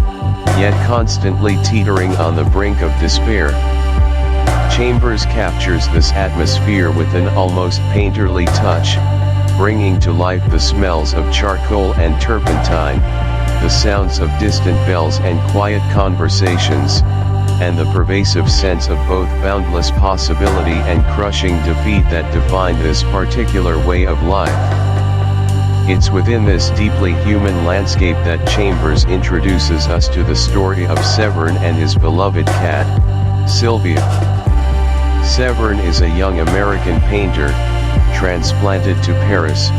yet constantly teetering on the brink of despair. Chambers captures this atmosphere with an almost painterly touch, bringing to life the smells of charcoal and turpentine, the sounds of distant bells and quiet conversations, and the pervasive sense of both boundless possibility and crushing defeat that defined this particular way of life. It's within this deeply human landscape that Chambers introduces us to the story of Severn and his beloved cat, Sylvia. Severn is a young American painter, transplanted to Paris,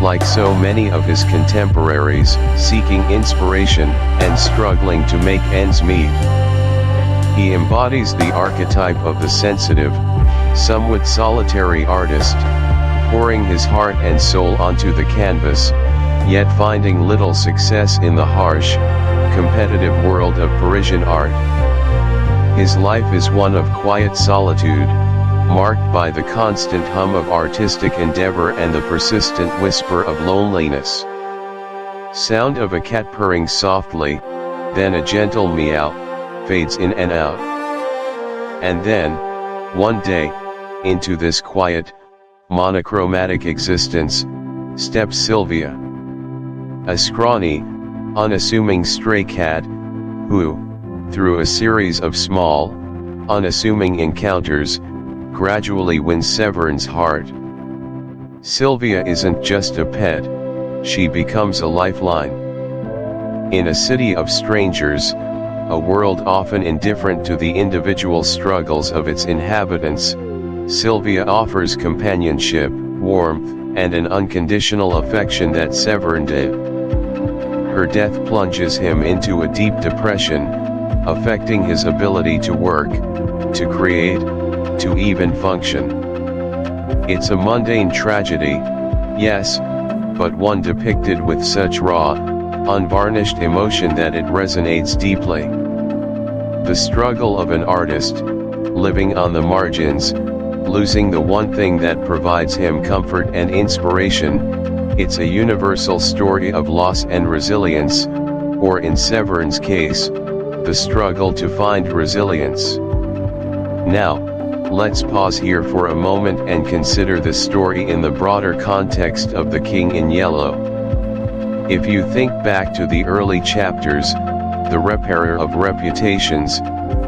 like so many of his contemporaries, seeking inspiration and struggling to make ends meet. He embodies the archetype of the sensitive, somewhat solitary artist, pouring his heart and soul onto the canvas, yet finding little success in the harsh, competitive world of Parisian art. His life is one of quiet solitude, marked by the constant hum of artistic endeavor and the persistent whisper of loneliness. Sound of a cat purring softly, then a gentle meow, fades in and out. And then, one day, into this quiet, monochromatic existence, steps Sylvia. a scrawny, unassuming stray cat, who, through a series of small, unassuming encounters, gradually wins Severn's heart. Sylvia isn't just a pet, she becomes a lifeline. In a city of strangers, a world often indifferent to the individual struggles of its inhabitants, Sylvia offers companionship, warmth, and an unconditional affection that Severn did. Her death plunges him into a deep depression, affecting his ability to work, to create, to even function. It's a mundane tragedy, yes, but one depicted with such raw, unvarnished emotion that it resonates deeply. The struggle of an artist, living on the margins, losing the one thing that provides him comfort and inspiration, it's a universal story of loss and resilience, or in Severn's case, the struggle to find resilience. Now, let's pause here for a moment and consider the story in the broader context of The King in Yellow. If you think back to the early chapters, the repairer of reputations,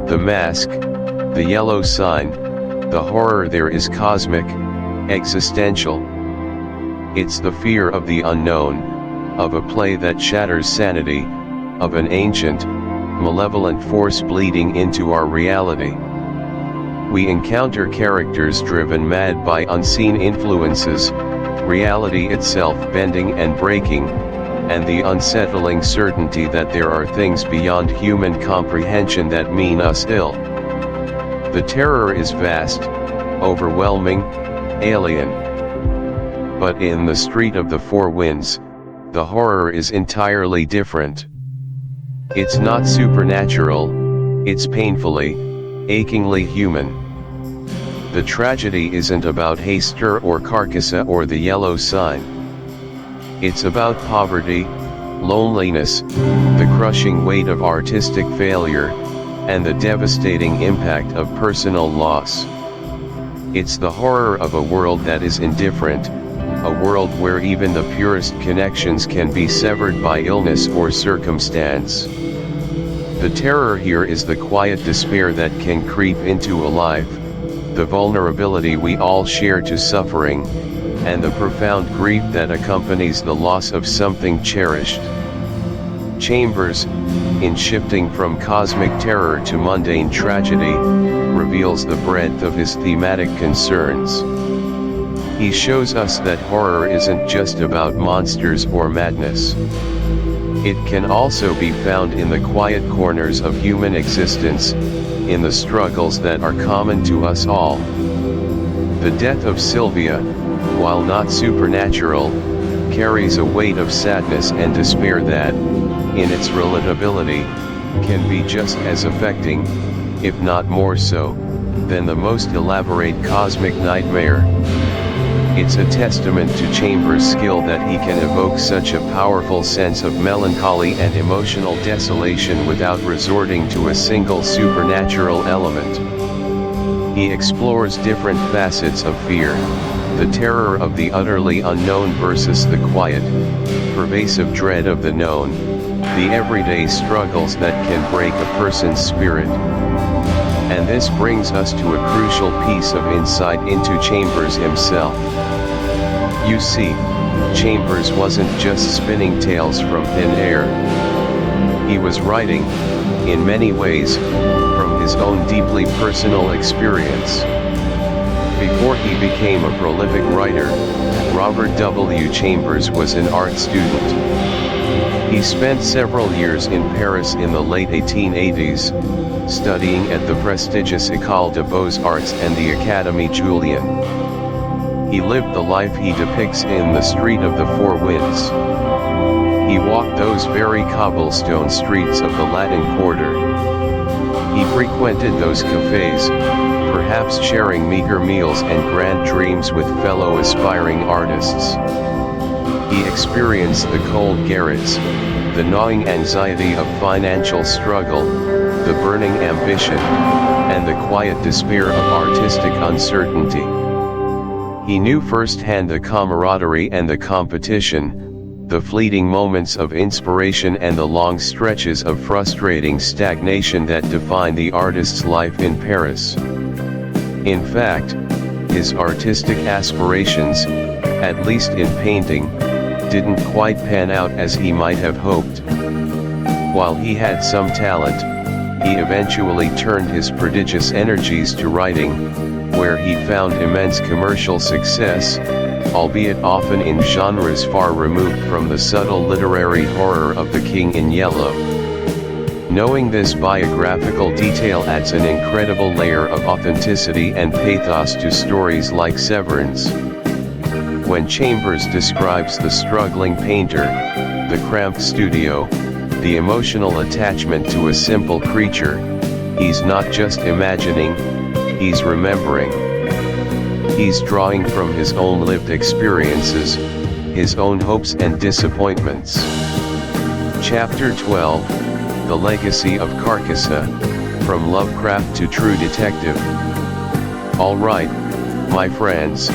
the mask, the yellow sign, the horror there is cosmic, existential. It's the fear of the unknown, of a play that shatters sanity, of an ancient, malevolent force bleeding into our reality. We encounter characters driven mad by unseen influences, reality itself bending and breaking, and the unsettling certainty that there are things beyond human comprehension that mean us ill. The terror is vast, overwhelming, alien. But in The Street of the Four Winds, the horror is entirely different. It's not supernatural, it's painfully, achingly human. The tragedy isn't about Hayster or Carcosa or the yellow sign. It's about poverty, loneliness, the crushing weight of artistic failure, and the devastating impact of personal loss. It's the horror of a world that is indifferent, a world where even the purest connections can be severed by illness or circumstance. The terror here is the quiet despair that can creep into a life, the vulnerability we all share to suffering, and the profound grief that accompanies the loss of something cherished. Chambers, in shifting from cosmic terror to mundane tragedy, reveals the breadth of his thematic concerns. He shows us that horror isn't just about monsters or madness. It can also be found in the quiet corners of human existence, in the struggles that are common to us all. The death of Sylvia, while not supernatural, carries a weight of sadness and despair that, in its relatability, can be just as affecting, if not more so, than the most elaborate cosmic nightmare. It's a testament to Chambers' skill that he can evoke such a powerful sense of melancholy and emotional desolation without resorting to a single supernatural element. He explores different facets of fear, the terror of the utterly unknown versus the quiet, pervasive dread of the known, the everyday struggles that can break a person's spirit. And this brings us to a crucial piece of insight into Chambers himself. You see, Chambers wasn't just spinning tales from thin air. He was writing, in many ways, from his own deeply personal experience. Before he became a prolific writer, Robert W. Chambers was an art student. He spent several years in Paris in the late 1880s, studying at the prestigious École des Beaux-Arts and the Académie Julian. He lived the life he depicts in The Street of the Four Winds. He walked those very cobblestone streets of the Latin Quarter. He frequented those cafes, perhaps sharing meager meals and grand dreams with fellow aspiring artists. He experienced the cold garrets, the gnawing anxiety of financial struggle, the burning ambition, and the quiet despair of artistic uncertainty. He knew firsthand the camaraderie and the competition, the fleeting moments of inspiration and the long stretches of frustrating stagnation that define the artist's life in Paris. In fact, his artistic aspirations, at least in painting, didn't quite pan out as he might have hoped. While he had some talent, he eventually turned his prodigious energies to writing, where he found immense commercial success, albeit often in genres far removed from the subtle literary horror of The King in Yellow. Knowing this biographical detail adds an incredible layer of authenticity and pathos to stories like Severance. When Chambers describes the struggling painter, the cramped studio, the emotional attachment to a simple creature, he's not just imagining, he's remembering. He's drawing from his own lived experiences, his own hopes and disappointments. Chapter 12, The Legacy of Carcosa, From Lovecraft to True Detective. Alright, my friends,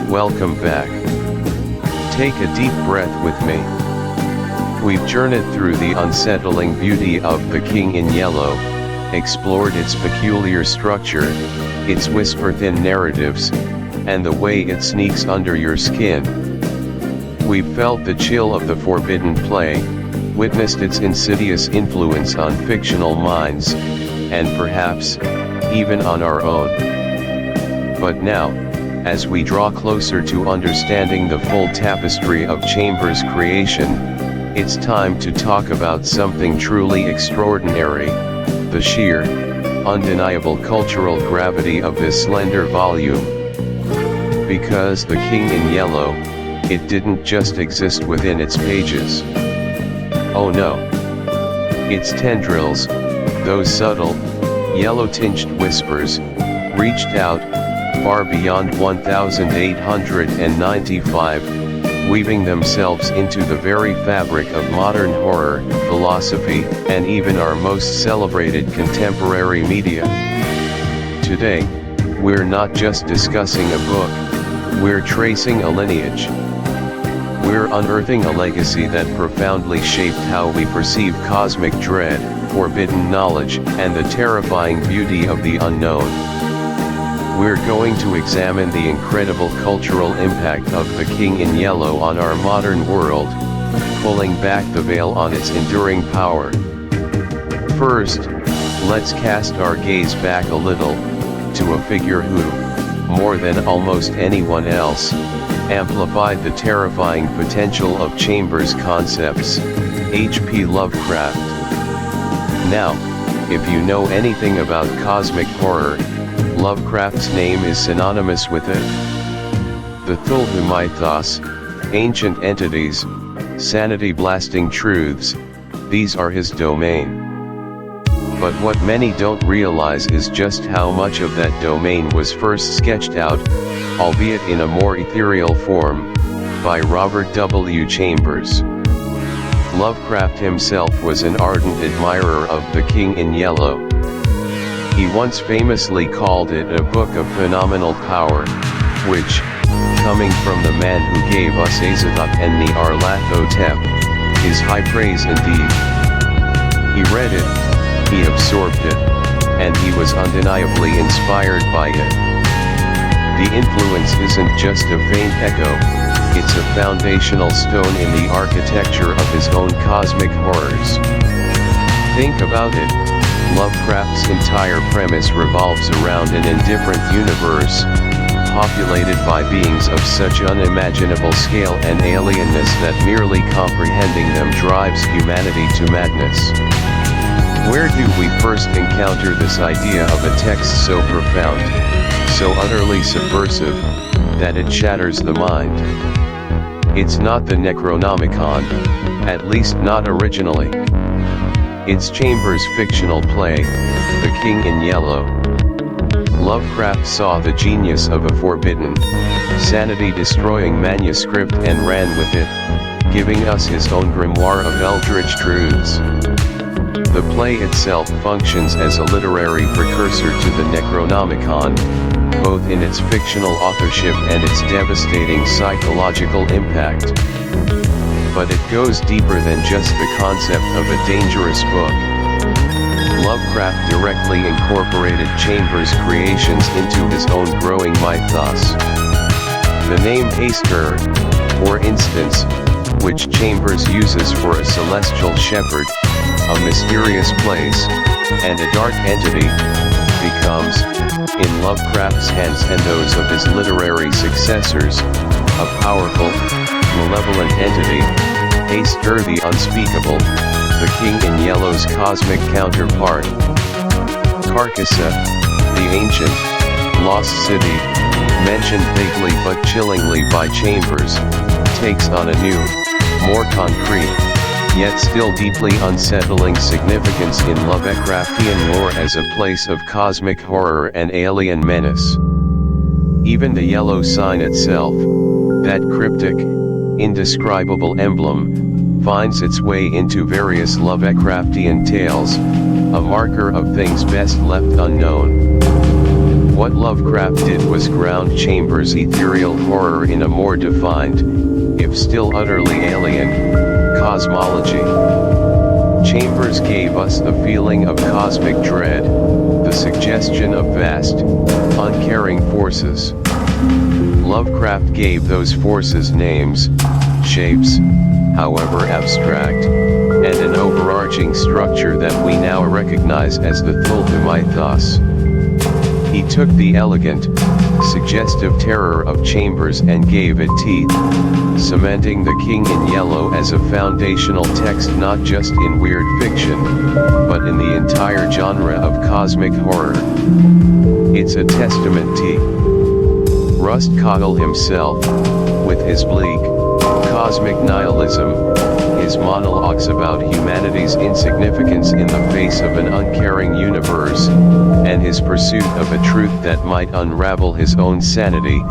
welcome back. Take a deep breath with me. We've journeyed through the unsettling beauty of The King in Yellow, explored its peculiar structure, its whisper-thin narratives, and the way it sneaks under your skin. We've felt the chill of the forbidden play, witnessed its insidious influence on fictional minds, and perhaps, even on our own. But now, as we draw closer to understanding the full tapestry of Chambers' creation, it's time to talk about something truly extraordinary, the sheer, undeniable cultural gravity of this slender volume. Because The King in Yellow, it didn't just exist within its pages. Oh no. Its tendrils, those subtle, yellow-tinged whispers, reached out, far beyond 1895, weaving themselves into the very fabric of modern horror, philosophy, and even our most celebrated contemporary media. Today, we're not just discussing a book, we're tracing a lineage. We're unearthing a legacy that profoundly shaped how we perceive cosmic dread, forbidden knowledge, and the terrifying beauty of the unknown. We're going to examine the incredible cultural impact of The King in Yellow on our modern world, pulling back the veil on its enduring power. First, let's cast our gaze back a little, to a figure who, more than almost anyone else, amplified the terrifying potential of Chambers' concepts, H.P. Lovecraft. Now, if you know anything about cosmic horror, Lovecraft's name is synonymous with it. The Cthulhu Mythos, ancient entities, sanity-blasting truths, these are his domain. But what many don't realize is just how much of that domain was first sketched out, albeit in a more ethereal form, by Robert W. Chambers. Lovecraft himself was an ardent admirer of The King in Yellow. He once famously called it a book of phenomenal power, which, coming from the man who gave us Azathoth and Nyarlathotep, is high praise indeed. He read it, he absorbed it, and he was undeniably inspired by it. The influence isn't just a faint echo, it's a foundational stone in the architecture of his own cosmic horrors. Think about it. Lovecraft's entire premise revolves around an indifferent universe, populated by beings of such unimaginable scale and alienness that merely comprehending them drives humanity to madness. Where do we first encounter this idea of a text so profound, so utterly subversive, that it shatters the mind? It's not the Necronomicon, at least not originally. It's Chambers' fictional play, The King in Yellow. Lovecraft saw the genius of a forbidden, sanity-destroying manuscript and ran with it, giving us his own grimoire of eldritch truths. The play itself functions as a literary precursor to the Necronomicon, both in its fictional authorship and its devastating psychological impact. but it goes deeper than just the concept of a dangerous book. Lovecraft directly incorporated Chambers' creations into his own growing mythos. The name Haster, for instance, which Chambers uses for a celestial shepherd, a mysterious place, and a dark entity, becomes, in Lovecraft's hands and those of his literary successors, a powerful, malevolent entity, Haster the Unspeakable, the King in Yellow's cosmic counterpart. Carcosa, the ancient, lost city, mentioned vaguely but chillingly by Chambers, takes on a new, more concrete, yet still deeply unsettling significance in Lovecraftian lore as a place of cosmic horror and alien menace. Even the yellow sign itself, that cryptic, indescribable emblem, finds its way into various Lovecraftian tales, a marker of things best left unknown. What Lovecraft did was ground Chambers' ethereal horror in a more defined, if still utterly alien, cosmology. Chambers gave us the feeling of cosmic dread, the suggestion of vast, uncaring forces. Lovecraft gave those forces names, shapes, however abstract, and an overarching structure that we now recognize as the Cthulhu Mythos. He took the elegant, suggestive terror of Chambers and gave it teeth, cementing the King in Yellow as a foundational text not just in weird fiction, but in the entire genre of cosmic horror. It's a testament to Rust Cotter himself, with his bleak, cosmic nihilism, his monologues about humanity's insignificance in the face of an uncaring universe, and his pursuit of a truth that might unravel his own sanity,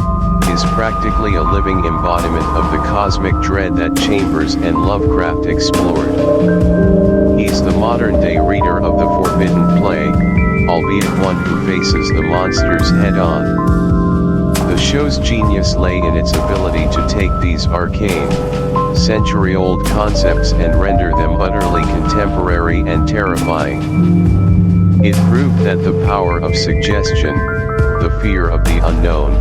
is practically a living embodiment of the cosmic dread that Chambers and Lovecraft explored. He's the modern-day reader of the forbidden play, albeit one who faces the monsters head-on. The show's genius lay in its ability to take these arcane, century-old concepts and render them utterly contemporary and terrifying. It proved that the power of suggestion, the fear of the unknown,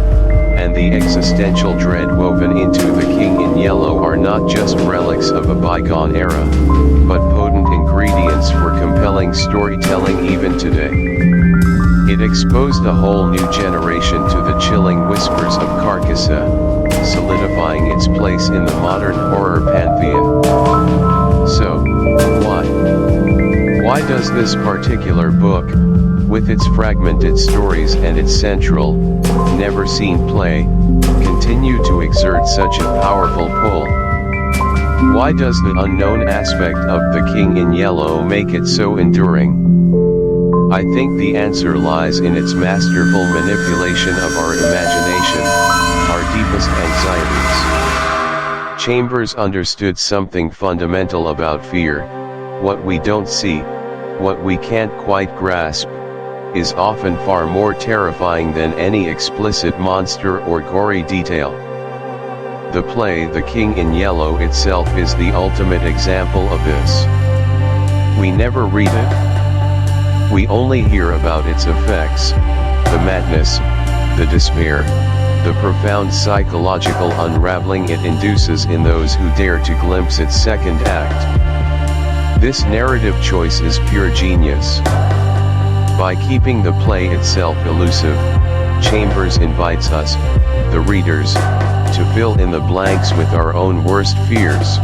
and the existential dread woven into the King in Yellow are not just relics of a bygone era, but potent ingredients for compelling storytelling even today. It exposed a whole new generation to the chilling whispers of Carcosa, solidifying its place in the modern horror pantheon. So, why does this particular book, with its fragmented stories and its central, never-seen play, continue to exert such a powerful pull? Why does the unknown aspect of the King in Yellow make it so enduring? I think the answer lies in its masterful manipulation of our imagination, our deepest anxieties. Chambers understood something fundamental about fear: what we don't see, what we can't quite grasp, is often far more terrifying than any explicit monster or gory detail. The play The King in Yellow itself is the ultimate example of this. We never read it. We only hear about its effects, the madness, the despair, the profound psychological unraveling it induces in those who dare to glimpse its second act. This narrative choice is pure genius. By keeping the play itself elusive, Chambers invites us, the readers, to fill in the blanks with our own worst fears.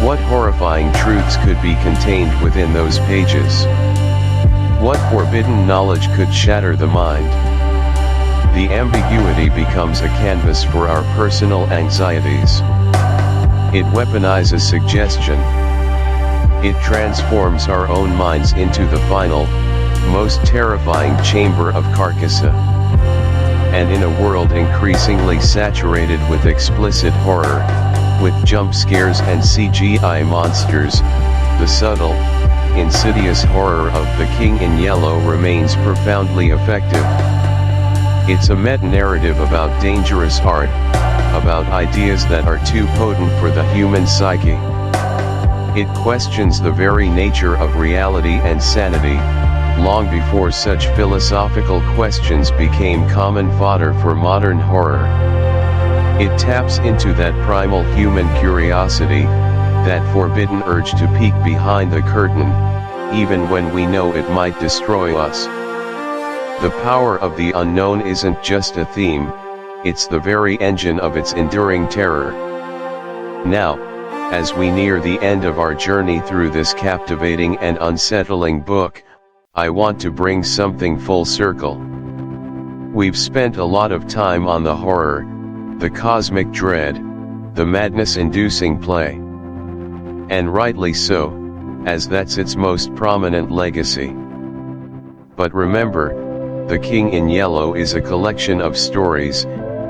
What horrifying truths could be contained within those pages? What forbidden knowledge could shatter the mind? The ambiguity becomes a canvas for our personal anxieties. It weaponizes suggestion. It transforms our own minds into the final, most terrifying chamber of Carcosa. And in a world increasingly saturated with explicit horror, with jump scares and CGI monsters, the subtle, insidious horror of The King in Yellow remains profoundly effective. It's a meta-narrative about dangerous art, about ideas that are too potent for the human psyche. It questions the very nature of reality and sanity, long before such philosophical questions became common fodder for modern horror. It taps into that primal human curiosity, that forbidden urge to peek behind the curtain, even when we know it might destroy us. The power of the unknown isn't just a theme, it's the very engine of its enduring terror. Now, as we near the end of our journey through this captivating and unsettling book, I want to bring something full circle. We've spent a lot of time on the horror, the cosmic dread, the madness-inducing play. And rightly so, as that's its most prominent legacy. But remember, The King in Yellow is a collection of stories,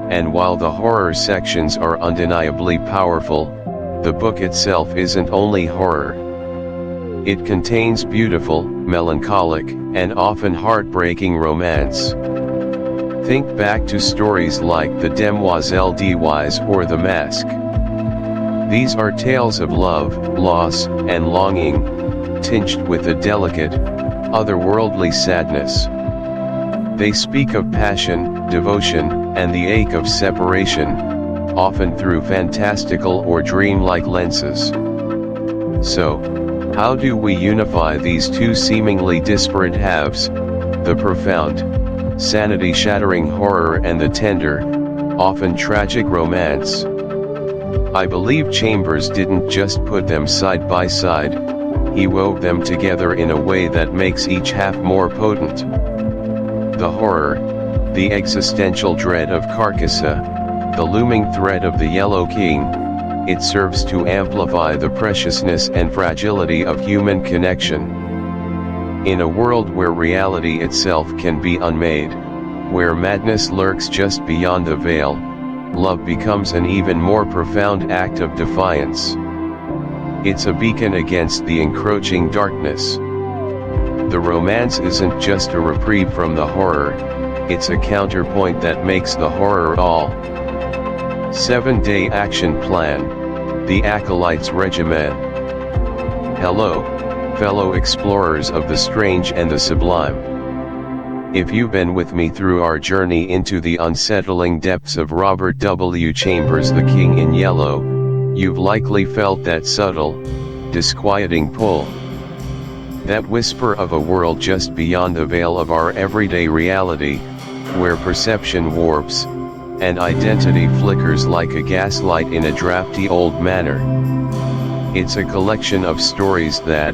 and while the horror sections are undeniably powerful, the book itself isn't only horror. It contains beautiful, melancholic, and often heartbreaking romance. Think back to stories like The Demoiselle d'Oise or The Mask. These are tales of love, loss, and longing, tinged with a delicate, otherworldly sadness. They speak of passion, devotion, and the ache of separation, often through fantastical or dreamlike lenses. So, how do we unify these two seemingly disparate halves, the profound, sanity-shattering horror and the tender, often tragic romance? I believe Chambers didn't just put them side by side, he wove them together in a way that makes each half more potent. The horror, the existential dread of Carcosa, the looming threat of the Yellow King, it serves to amplify the preciousness and fragility of human connection. In a world where reality itself can be unmade, where madness lurks just beyond the veil, love becomes an even more profound act of defiance. It's a beacon against the encroaching darkness. The romance isn't just a reprieve from the horror, it's a counterpoint that makes the horror all. 7-Day Action Plan, The Acolyte's Regimen. Hello, fellow explorers of the strange and the sublime. If you've been with me through our journey into the unsettling depths of Robert W. Chambers' The King in Yellow, you've likely felt that subtle, disquieting pull. That whisper of a world just beyond the veil of our everyday reality, where perception warps, and identity flickers like a gaslight in a drafty old manor. It's a collection of stories that,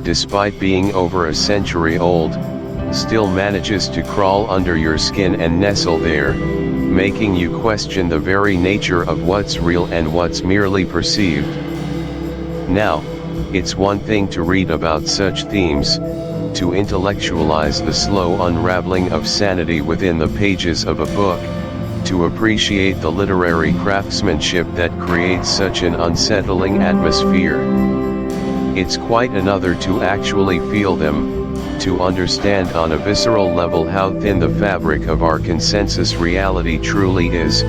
despite being over a century old, still manages to crawl under your skin and nestle there, making you question the very nature of what's real and what's merely perceived. Now, it's one thing to read about such themes, to intellectualize the slow unraveling of sanity within the pages of a book, to appreciate the literary craftsmanship that creates such an unsettling atmosphere. It's quite another to actually feel them, to understand on a visceral level how thin the fabric of our consensus reality truly is,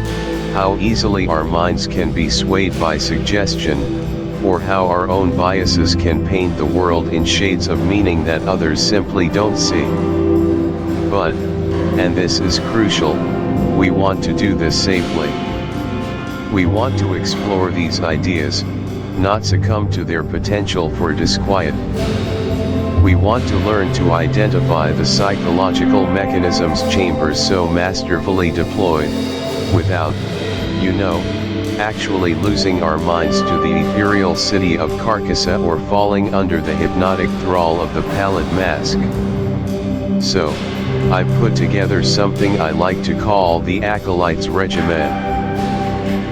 how easily our minds can be swayed by suggestion, or how our own biases can paint the world in shades of meaning that others simply don't see. But, and this is crucial, we want to do this safely. We want to explore these ideas, not succumb to their potential for disquiet. We want to learn to identify the psychological mechanisms Chambers so masterfully deployed, without, actually losing our minds to the ethereal city of Carcosa or falling under the hypnotic thrall of the pallid mask. So, I've put together something I like to call the Acolyte's Regimen.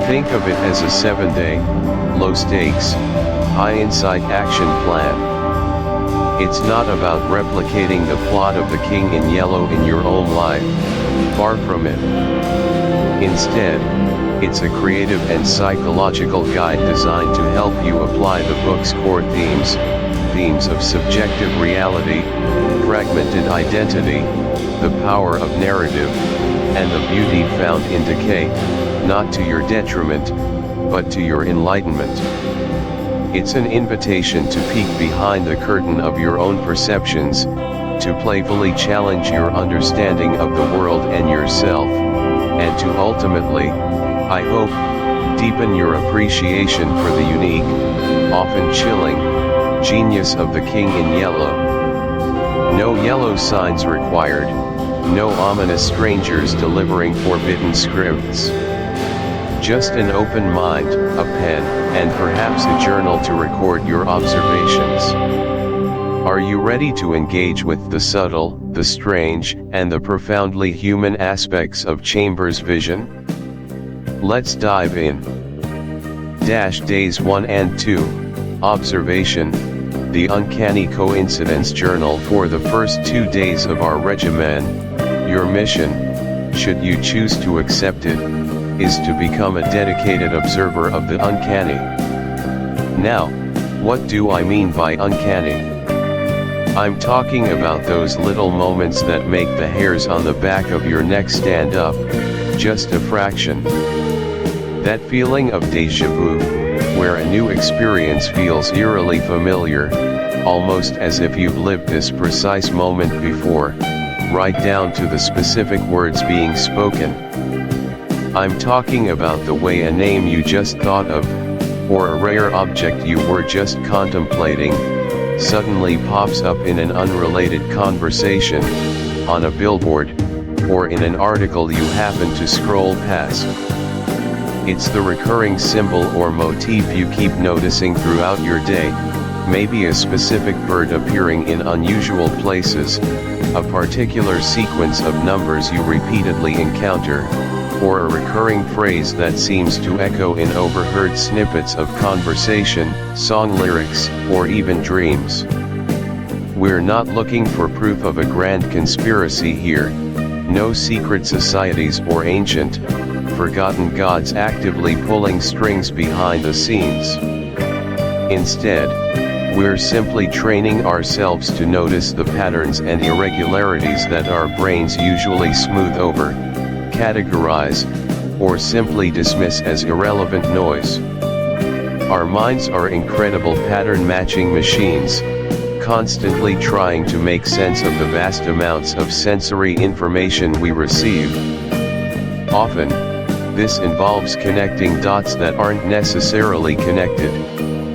Think of it as a 7-day, low-stakes, high-insight action plan. It's not about replicating the plot of The King in Yellow in your own life, far from it. Instead, it's a creative and psychological guide designed to help you apply the book's core themes of subjective reality, fragmented identity, the power of narrative, and the beauty found in decay, not to your detriment, but to your enlightenment. It's an invitation to peek behind the curtain of your own perceptions, to playfully challenge your understanding of the world and yourself, and to ultimately, I hope, deepen your appreciation for the unique, often chilling, genius of the King in Yellow. No yellow signs required, no ominous strangers delivering forbidden scripts. Just an open mind, a pen, and perhaps a journal to record your observations. Are you ready to engage with the subtle, the strange, and the profoundly human aspects of Chambers' vision? Let's dive in. Days 1 and 2, Observation, the Uncanny Coincidence Journal for the first 2 days of our regimen. Your mission, should you choose to accept it, is to become a dedicated observer of the uncanny. Now, what do I mean by uncanny? I'm talking about those little moments that make the hairs on the back of your neck stand up, just a fraction. That feeling of déjà vu, where a new experience feels eerily familiar, almost as if you've lived this precise moment before, right down to the specific words being spoken. I'm talking about the way a name you just thought of, or a rare object you were just contemplating, suddenly pops up in an unrelated conversation, on a billboard, or in an article you happen to scroll past. It's the recurring symbol or motif you keep noticing throughout your day, maybe a specific bird appearing in unusual places, a particular sequence of numbers you repeatedly encounter, or a recurring phrase that seems to echo in overheard snippets of conversation, song lyrics, or even dreams. We're not looking for proof of a grand conspiracy here, no secret societies or ancient, forgotten gods actively pulling strings behind the scenes. Instead, we're simply training ourselves to notice the patterns and irregularities that our brains usually smooth over, categorize, or simply dismiss as irrelevant noise. Our minds are incredible pattern-matching machines, constantly trying to make sense of the vast amounts of sensory information we receive. Often, this involves connecting dots that aren't necessarily connected,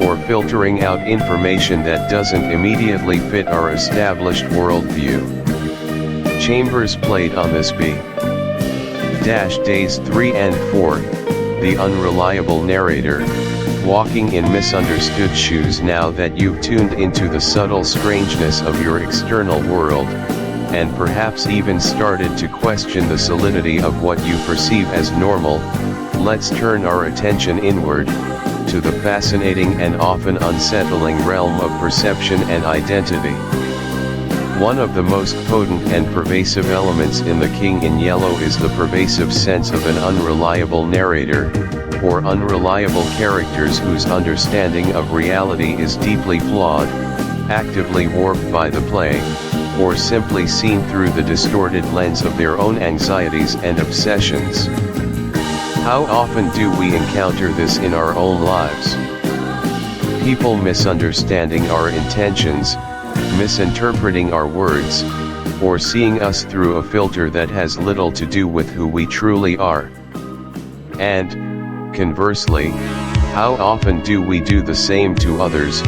or filtering out information that doesn't immediately fit our established worldview. Chambers played on this beat. Days 3 and 4, the unreliable narrator, walking in misunderstood shoes now that you've tuned into the subtle strangeness of your external world, and perhaps even started to question the solidity of what you perceive as normal. Let's turn our attention inward, to the fascinating and often unsettling realm of perception and identity. One of the most potent and pervasive elements in The King in Yellow is the pervasive sense of an unreliable narrator, or unreliable characters whose understanding of reality is deeply flawed, actively warped by the play, or simply seen through the distorted lens of their own anxieties and obsessions. How often do we encounter this in our own lives? People misunderstanding our intentions, misinterpreting our words, or seeing us through a filter that has little to do with who we truly are. And, conversely, how often do we do the same to others,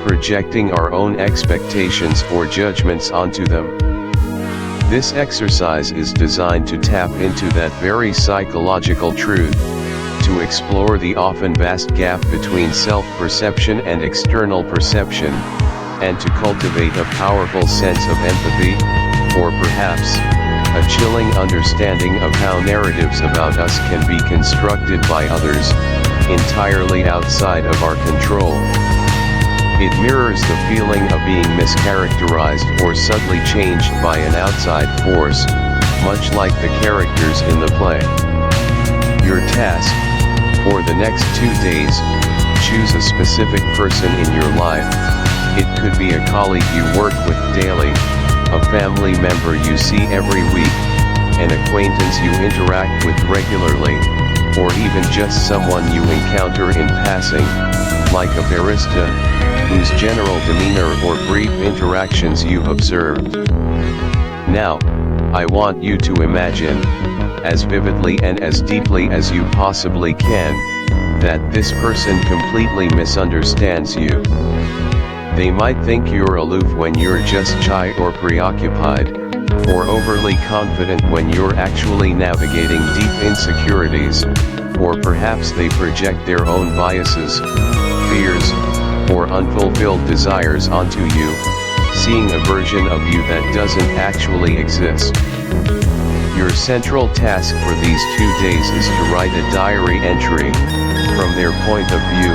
projecting our own expectations or judgments onto them? This exercise is designed to tap into that very psychological truth, to explore the often vast gap between self-perception and external perception, and to cultivate a powerful sense of empathy, or perhaps, a chilling understanding of how narratives about us can be constructed by others, entirely outside of our control. It mirrors the feeling of being mischaracterized or subtly changed by an outside force, much like the characters in the play. Your task, for the next 2 days, choose a specific person in your life. It could be a colleague you work with daily, a family member you see every week, an acquaintance you interact with regularly, or even just someone you encounter in passing, like a barista, whose general demeanor or brief interactions you've observed. Now, I want you to imagine, as vividly and as deeply as you possibly can, that this person completely misunderstands you. They might think you're aloof when you're just shy or preoccupied, or overly confident when you're actually navigating deep insecurities, or perhaps they project their own biases, fears, or unfulfilled desires onto you, seeing a version of you that doesn't actually exist. Your central task for these 2 days is to write a diary entry, from their point of view,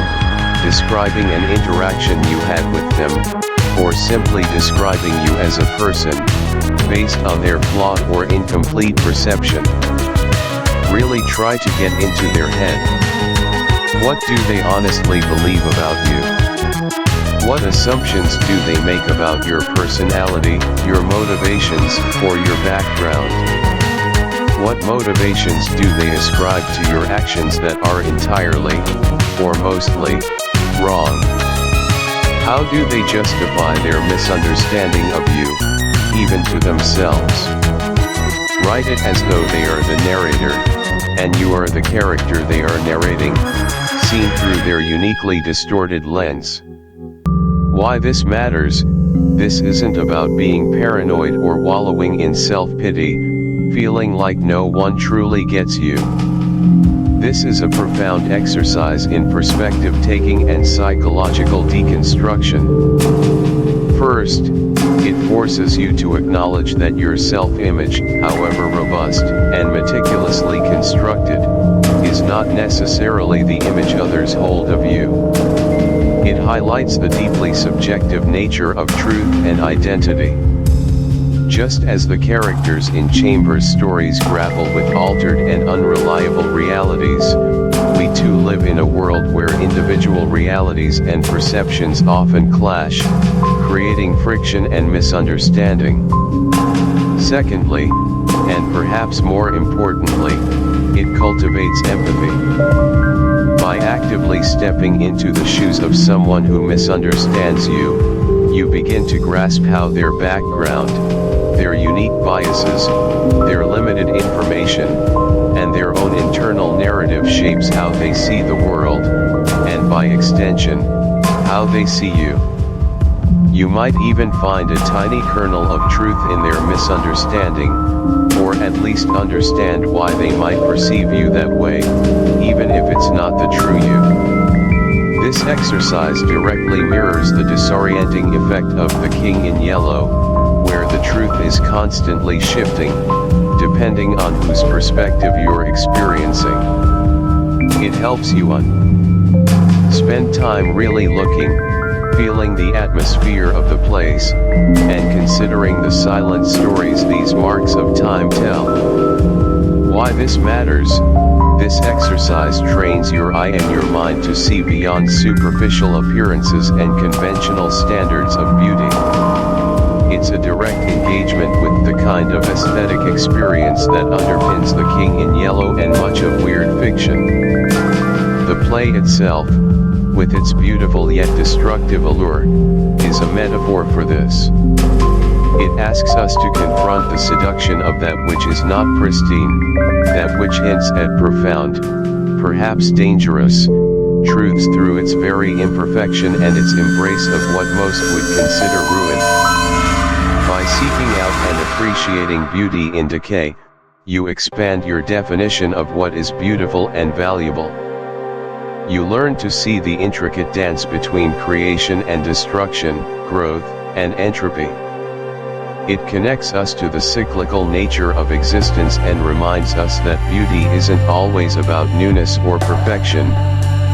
describing an interaction you had with them, or simply describing you as a person, based on their flawed or incomplete perception. Really try to get into their head. What do they honestly believe about you? What assumptions do they make about your personality, your motivations, or your background? What motivations do they ascribe to your actions that are entirely, or mostly, wrong? How do they justify their misunderstanding of you, even to themselves? Write it as though they are the narrator, and you are the character they are narrating, seen through their uniquely distorted lens. Why this matters: this isn't about being paranoid or wallowing in self-pity, feeling like no one truly gets you. This is a profound exercise in perspective-taking and psychological deconstruction. First, it forces you to acknowledge that your self-image, however robust and meticulously constructed, is not necessarily the image others hold of you. It highlights the deeply subjective nature of truth and identity. Just as the characters in Chambers' stories grapple with altered and unreliable realities, we too live in a world where individual realities and perceptions often clash, creating friction and misunderstanding. Secondly, and perhaps more importantly, it cultivates empathy. By actively stepping into the shoes of someone who misunderstands you, you begin to grasp how their background, their unique biases, their limited information, and their own internal narrative shapes how they see the world, and by extension, how they see you. You might even find a tiny kernel of truth in their misunderstanding, or at least understand why they might perceive you that way, even if it's not the true you. This exercise directly mirrors the disorienting effect of The King in Yellow, where the truth is constantly shifting, depending on whose perspective you're experiencing. It helps you spend time really looking, feeling the atmosphere of the place, and considering the silent stories these marks of time tell. Why this matters: this exercise trains your eye and your mind to see beyond superficial appearances and conventional standards of beauty. It's a direct engagement with the kind of aesthetic experience that underpins The King in Yellow and much of weird fiction. The play itself, with its beautiful yet destructive allure, is a metaphor for this. It asks us to confront the seduction of that which is not pristine, that which hints at profound, perhaps dangerous, truths through its very imperfection and its embrace of what most would consider ruin. By seeking out and appreciating beauty in decay, you expand your definition of what is beautiful and valuable. You learn to see the intricate dance between creation and destruction, growth and entropy. It connects us to the cyclical nature of existence and reminds us that beauty isn't always about newness or perfection,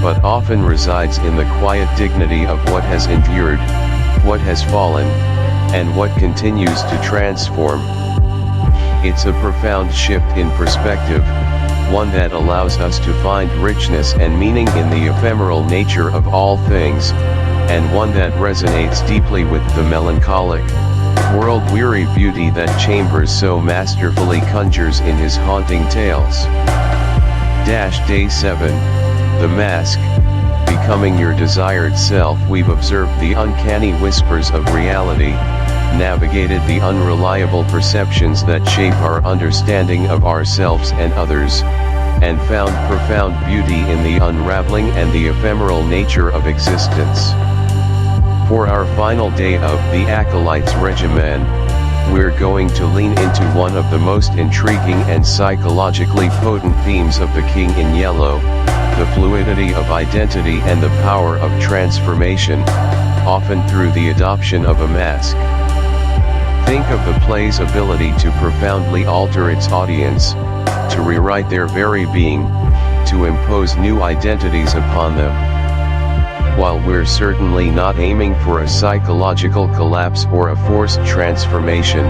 but often resides in the quiet dignity of what has endured, what has fallen, and what continues to transform. It's a profound shift in perspective, one that allows us to find richness and meaning in the ephemeral nature of all things, and one that resonates deeply with the melancholic, world-weary beauty that Chambers so masterfully conjures in his haunting tales. Day 7, The Mask, Becoming Your Desired Self. We've observed the uncanny whispers of reality, navigated the unreliable perceptions that shape our understanding of ourselves and others, and found profound beauty in the unraveling and the ephemeral nature of existence. For our final day of the Acolyte's regimen, we're going to lean into one of the most intriguing and psychologically potent themes of The King in Yellow, the fluidity of identity and the power of transformation, often through the adoption of a mask. Think of the play's ability to profoundly alter its audience, to rewrite their very being, to impose new identities upon them. While we're certainly not aiming for a psychological collapse or a forced transformation,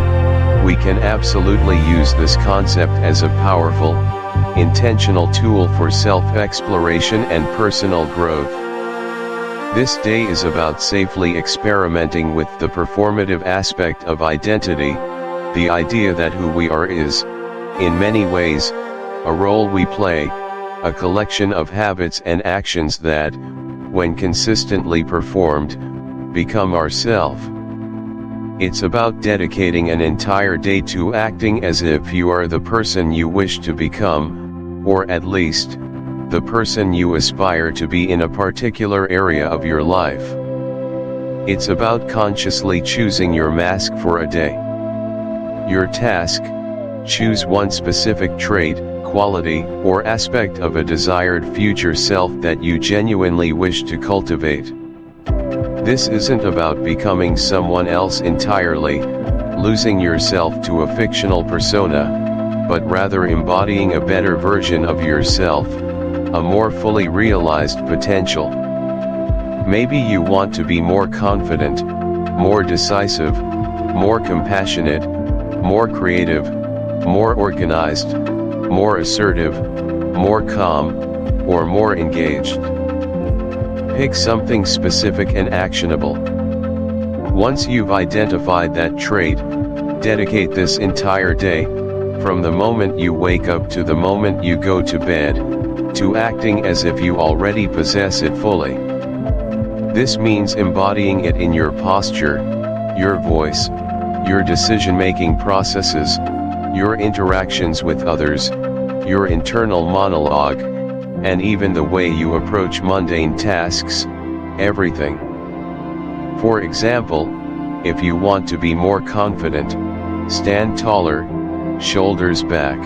we can absolutely use this concept as a powerful, intentional tool for self-exploration and personal growth. This day is about safely experimenting with the performative aspect of identity, the idea that who we are is, in many ways, a role we play, a collection of habits and actions that, when consistently performed, become ourself. It's about dedicating an entire day to acting as if you are the person you wish to become, or at least, the person you aspire to be in a particular area of your life. It's about consciously choosing your mask for a day. Your task: choose one specific trait, quality, or aspect of a desired future self that you genuinely wish to cultivate. This isn't about becoming someone else entirely, losing yourself to a fictional persona, but rather embodying a better version of yourself, a more fully realized potential. Maybe you want to be more confident, more decisive, more compassionate, more creative, more organized, more assertive, more calm, or more engaged. Pick something specific and actionable. Once you've identified that trait, dedicate this entire day, from the moment you wake up to the moment you go to bed, to acting as if you already possess it fully. This means embodying it in your posture, your voice, your decision-making processes, your interactions with others, your internal monologue, and even the way you approach mundane tasks, everything. For example, if you want to be more confident, stand taller, shoulders back.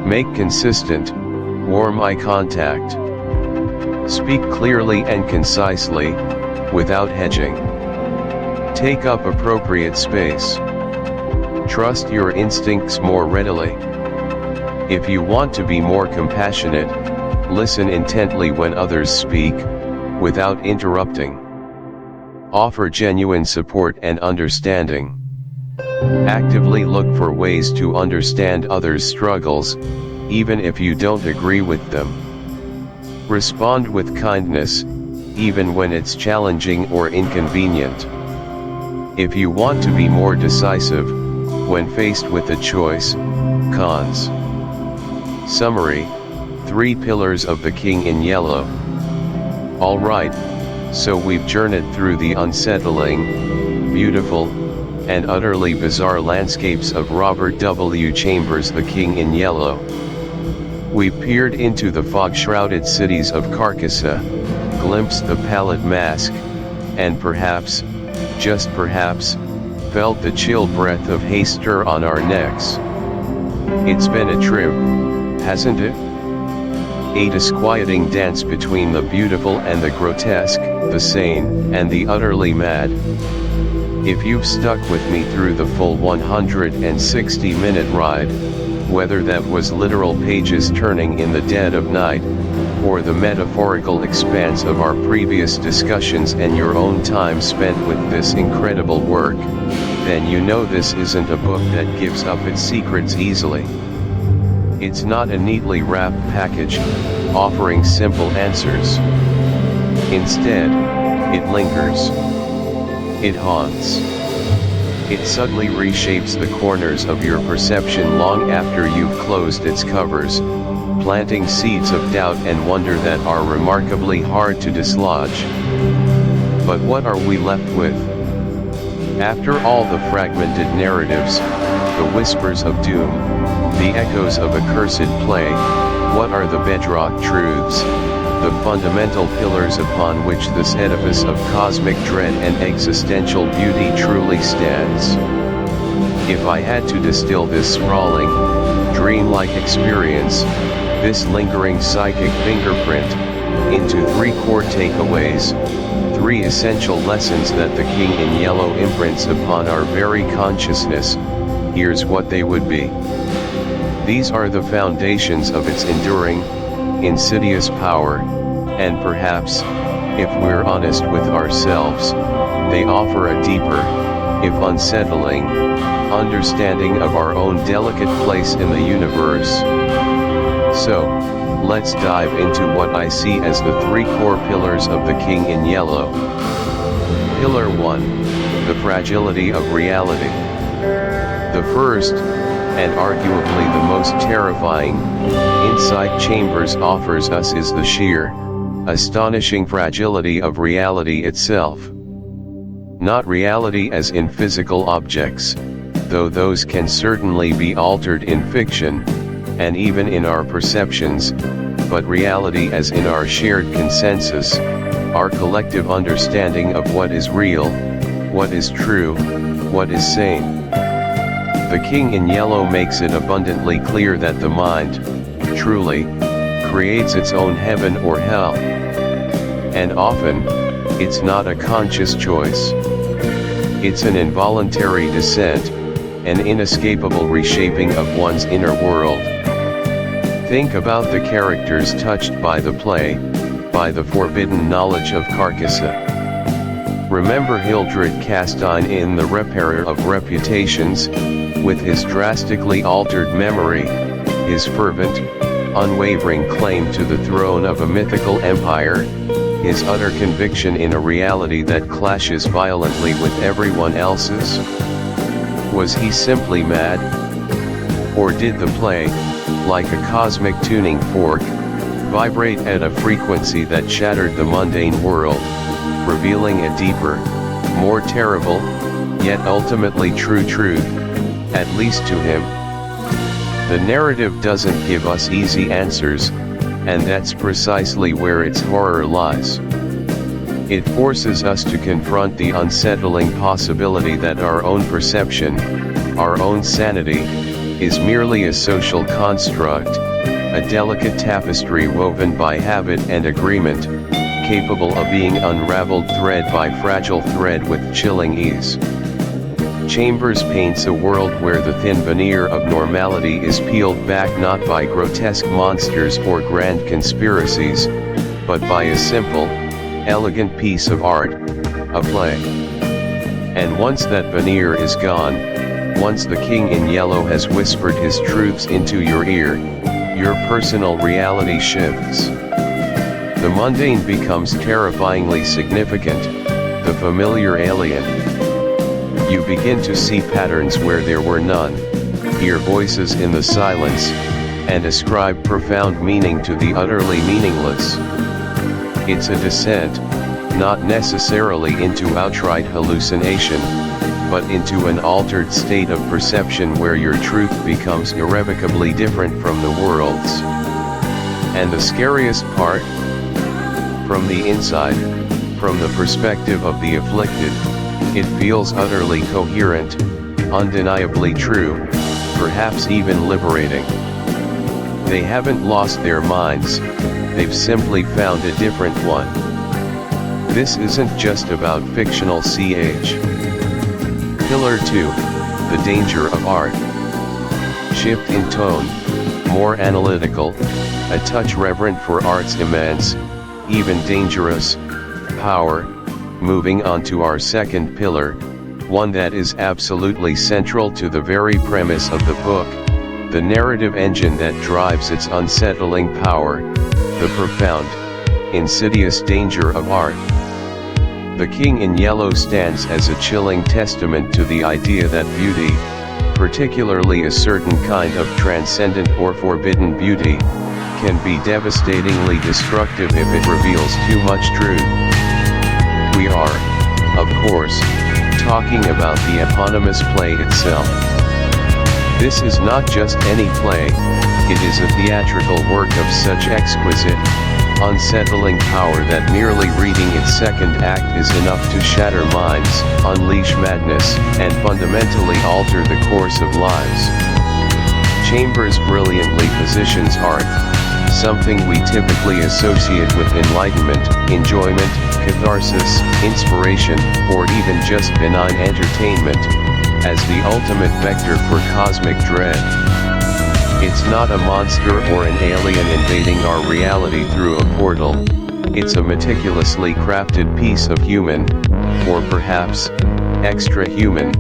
Make consistent, warm eye contact. Speak clearly and concisely, without hedging. Take up appropriate space. Trust your instincts more readily. If you want to be more compassionate, listen intently when others speak, without interrupting. Offer genuine support and understanding. Actively look for ways to understand others' struggles, even if you don't agree with them. Respond with kindness, even when it's challenging or inconvenient. If you want to be more decisive, when faced with a choice, cons. Summary: 3 pillars of The King in Yellow. Alright, so we've journeyed through the unsettling, beautiful, and utterly bizarre landscapes of Robert W. Chambers' The King in Yellow. We peered into the fog-shrouded cities of Carcosa, glimpsed the pallid mask, and perhaps, just perhaps, felt the chill breath of hay stir on our necks. It's been a trip, hasn't it? A disquieting dance between the beautiful and the grotesque, the sane and the utterly mad. If you've stuck with me through the full 160-minute ride, whether that was literal pages turning in the dead of night, or the metaphorical expanse of our previous discussions and your own time spent with this incredible work, then you know this isn't a book that gives up its secrets easily. It's not a neatly wrapped package, offering simple answers. Instead, it lingers. It haunts. It subtly reshapes the corners of your perception long after you've closed its covers, planting seeds of doubt and wonder that are remarkably hard to dislodge. But what are we left with? After all the fragmented narratives, the whispers of doom, the echoes of accursed play, what are the bedrock truths, the fundamental pillars upon which this edifice of cosmic dread and existential beauty truly stands? If I had to distill this sprawling, dreamlike experience, this lingering psychic fingerprint, into 3 core takeaways, 3 essential lessons that the King in Yellow imprints upon our very consciousness, here's what they would be. These are the foundations of its enduring, insidious power, and perhaps, if we're honest with ourselves, they offer a deeper, if unsettling, understanding of our own delicate place in the universe. So, let's dive into what I see as the 3 core pillars of the King in Yellow. Pillar 1, the fragility of reality. The first, and arguably the most terrifying, insight Chambers offers us is the sheer, astonishing fragility of reality itself. Not reality as in physical objects, though those can certainly be altered in fiction, and even in our perceptions, but reality as in our shared consensus, our collective understanding of what is real, what is true, what is sane. The King in Yellow makes it abundantly clear that the mind, truly, creates its own heaven or hell. And often, it's not a conscious choice. It's an involuntary descent, an inescapable reshaping of one's inner world. Think about the characters touched by the play, by the forbidden knowledge of Carcosa. Remember Hildred Castine in The Repairer of Reputations, with his drastically altered memory, his fervent, unwavering claim to the throne of a mythical empire, his utter conviction in a reality that clashes violently with everyone else's? Was he simply mad? Or did the play, like a cosmic tuning fork, vibrate at a frequency that shattered the mundane world, revealing a deeper, more terrible, yet ultimately true truth, at least to him? The narrative doesn't give us easy answers, and that's precisely where its horror lies. It forces us to confront the unsettling possibility that our own perception, our own sanity, is merely a social construct, a delicate tapestry woven by habit and agreement, capable of being unraveled thread by fragile thread with chilling ease. Chambers paints a world where the thin veneer of normality is peeled back not by grotesque monsters or grand conspiracies, but by a simple, elegant piece of art, a play. And once that veneer is gone, once the King in Yellow has whispered his truths into your ear, your personal reality shifts. The mundane becomes terrifyingly significant, the familiar alien. You begin to see patterns where there were none, hear voices in the silence, and ascribe profound meaning to the utterly meaningless. It's a descent, not necessarily into outright hallucination, but into an altered state of perception where your truth becomes irrevocably different from the world's. And the scariest part? From the inside, from the perspective of the afflicted, it feels utterly coherent, undeniably true, perhaps even liberating. They haven't lost their minds, they've simply found a different one. This isn't just about fictional CH. Pillar 2, the danger of art. Shift in tone, more analytical, a touch reverent for art's immense, even dangerous, power. Moving on to our second pillar, one that is absolutely central to the very premise of the book, the narrative engine that drives its unsettling power, the profound, insidious danger of art. The King in Yellow stands as a chilling testament to the idea that beauty, particularly a certain kind of transcendent or forbidden beauty, can be devastatingly destructive if it reveals too much truth. We are, of course, talking about the eponymous play itself. This is not just any play, it is a theatrical work of such exquisite, unsettling power that merely reading its second act is enough to shatter minds, unleash madness, and fundamentally alter the course of lives. Chambers brilliantly positions art, something we typically associate with enlightenment, enjoyment, catharsis, inspiration, or even just benign entertainment, as the ultimate vector for cosmic dread. It's not a monster or an alien invading our reality through a portal, it's a meticulously crafted piece of human, or perhaps, extra-human,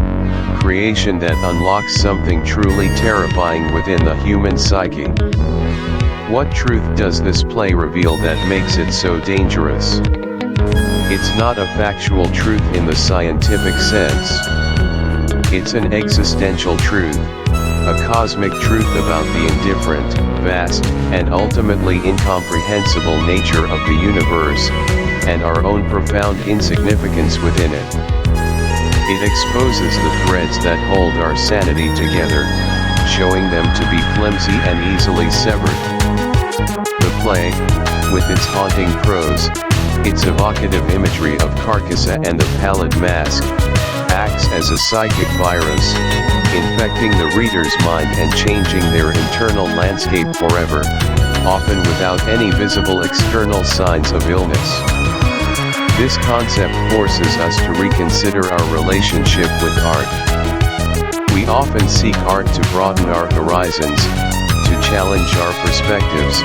creation that unlocks something truly terrifying within the human psyche. What truth does this play reveal that makes it so dangerous? It's not a factual truth in the scientific sense. It's an existential truth, a cosmic truth about the indifferent, vast, and ultimately incomprehensible nature of the universe, and our own profound insignificance within it. It exposes the threads that hold our sanity together, showing them to be flimsy and easily severed. The play, with its haunting prose, its evocative imagery of Carcosa and the pallid mask, acts as a psychic virus, infecting the reader's mind and changing their internal landscape forever, often without any visible external signs of illness. This concept forces us to reconsider our relationship with art. We often seek art to broaden our horizons, to challenge our perspectives,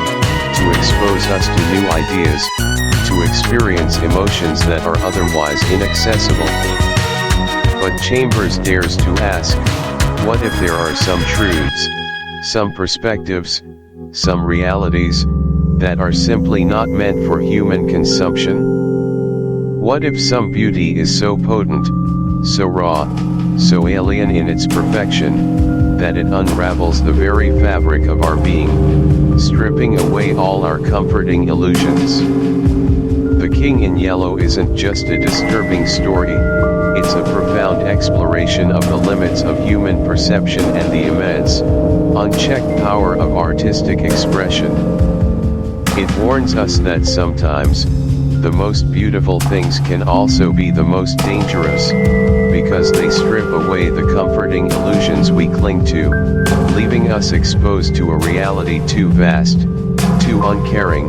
to expose us to new ideas, to experience emotions that are otherwise inaccessible. But Chambers dares to ask, what if there are some truths, some perspectives, some realities, that are simply not meant for human consumption? What if some beauty is so potent, so raw, so alien in its perfection, that it unravels the very fabric of our being, stripping away all our comforting illusions? The King in Yellow isn't just a disturbing story, it's a profound exploration of the limits of human perception and the immense, unchecked power of artistic expression. It warns us that sometimes, the most beautiful things can also be the most dangerous, because they strip away the comforting illusions we cling to, leaving us exposed to a reality too vast, too uncaring,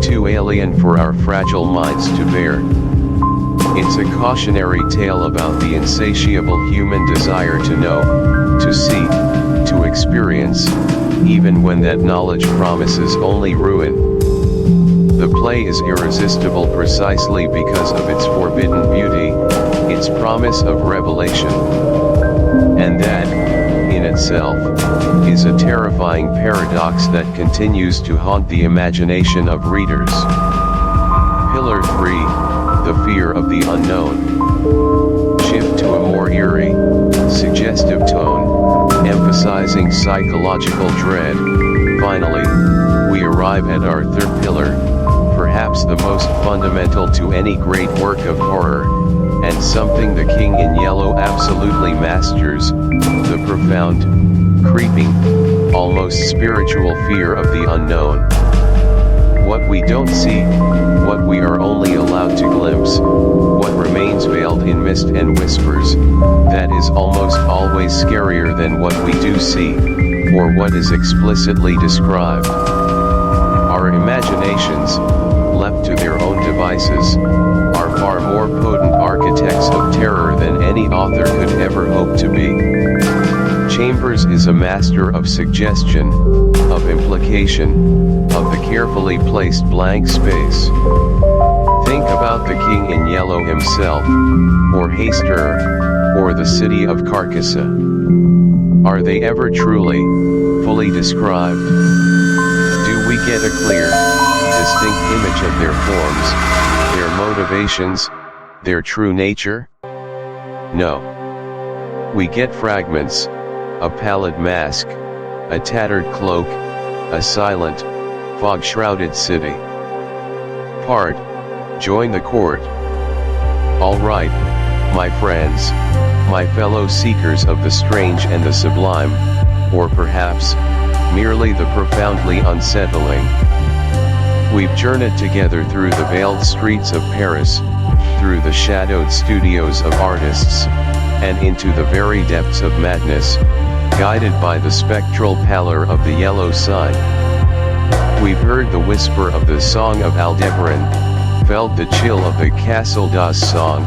too alien for our fragile minds to bear. It's a cautionary tale about the insatiable human desire to know, to see, to experience, even when that knowledge promises only ruin. The play is irresistible precisely because of its forbidden beauty, its promise of revelation. And that, in itself, is a terrifying paradox that continues to haunt the imagination of readers. Pillar 3. The fear of the unknown. Shift to a more eerie, suggestive tone, emphasizing psychological dread. Finally, we arrive at our third pillar, perhaps the most fundamental to any great work of horror, and something the King in Yellow absolutely masters, the profound, creeping, almost spiritual fear of the unknown. What we don't see, what we are only allowed to glimpse, what remains veiled in mist and whispers, that is almost always scarier than what we do see, or what is explicitly described. Our imaginations, left to their own devices, are far more potent architects of terror than any author could ever hope to be. Chambers is a master of suggestion, of implication, of the carefully placed blank space. Think about the King in Yellow himself, or Hastur, or the city of Carcosa. Are they ever truly, fully described? Do we get a clear, distinct image of their forms, their motivations, their true nature? No. We get fragments, a pallid mask, a tattered cloak, a silent, fog-shrouded city. Part, join the court. Alright, my friends, my fellow seekers of the strange and the sublime, or perhaps, merely the profoundly unsettling. We've journeyed together through the veiled streets of Paris, through the shadowed studios of artists, and into the very depths of madness, guided by the spectral pallor of the yellow sign. We've heard the whisper of the Song of Aldebaran, felt the chill of the Castle d'As song,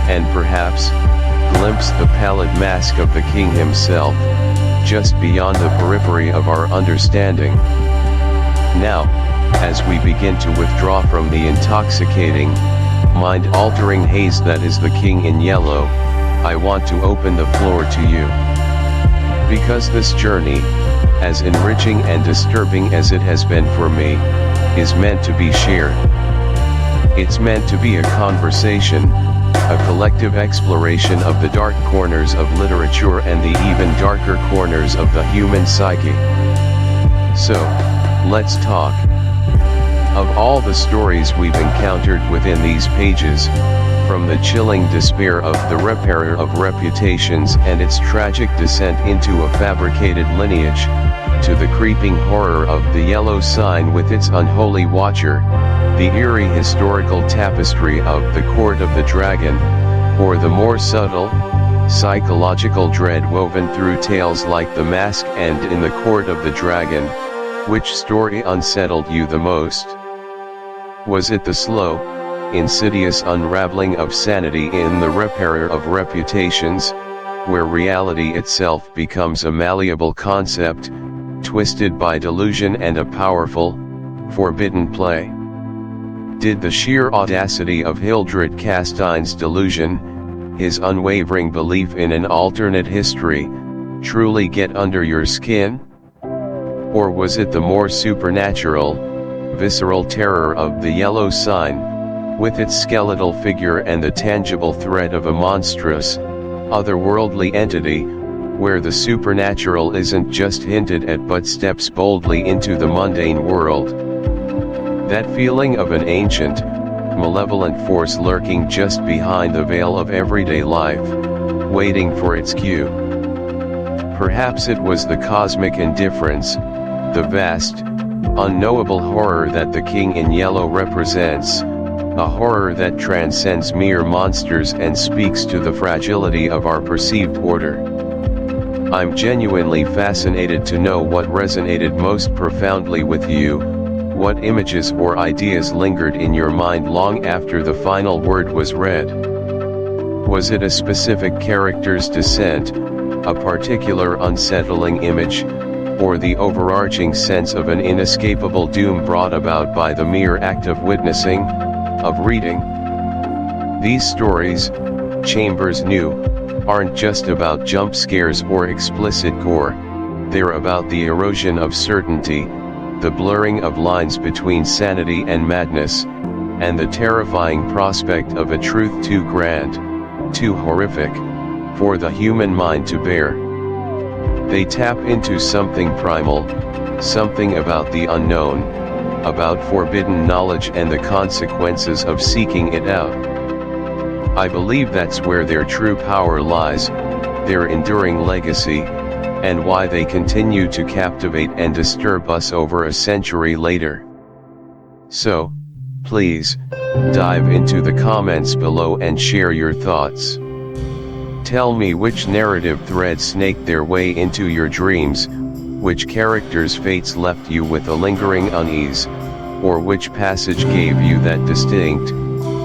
and perhaps, glimpsed the pallid mask of the king himself, just beyond the periphery of our understanding. Now, as we begin to withdraw from the intoxicating, mind-altering haze that is the King in Yellow, I want to open the floor to you. Because this journey, as enriching and disturbing as it has been for me, is meant to be shared. It's meant to be a conversation, a collective exploration of the dark corners of literature and the even darker corners of the human psyche. So, let's talk. Of all the stories we've encountered within these pages, from the chilling despair of the repairer of reputations and its tragic descent into a fabricated lineage, to the creeping horror of the yellow sign with its unholy watcher, the eerie historical tapestry of the Court of the Dragon, or the more subtle, psychological dread woven through tales like The Mask and In the Court of the Dragon, which story unsettled you the most? Was it the slow, insidious unraveling of sanity in the repairer of reputations, where reality itself becomes a malleable concept, twisted by delusion and a powerful, forbidden play? Did the sheer audacity of Hildred Castine's delusion, his unwavering belief in an alternate history, truly get under your skin? Or was it the more supernatural, visceral terror of the yellow sign, with its skeletal figure and the tangible threat of a monstrous, otherworldly entity, where the supernatural isn't just hinted at but steps boldly into the mundane world? That feeling of an ancient, malevolent force lurking just behind the veil of everyday life, waiting for its cue. Perhaps it was the cosmic indifference, the vast, unknowable horror that the King in Yellow represents, a horror that transcends mere monsters and speaks to the fragility of our perceived order. I'm genuinely fascinated to know what resonated most profoundly with you, what images or ideas lingered in your mind long after the final word was read. Was it a specific character's descent, a particular unsettling image, or the overarching sense of an inescapable doom brought about by the mere act of witnessing, of reading? These stories, Chambers knew, aren't just about jump scares or explicit gore, they're about the erosion of certainty, the blurring of lines between sanity and madness, and the terrifying prospect of a truth too grand, too horrific, for the human mind to bear. They tap into something primal, something about the unknown, about forbidden knowledge and the consequences of seeking it out. I believe that's where their true power lies, their enduring legacy, and why they continue to captivate and disturb us over a century later. So, please, dive into the comments below and share your thoughts. Tell me which narrative threads snaked their way into your dreams, which characters' fates left you with a lingering unease, or which passage gave you that distinct,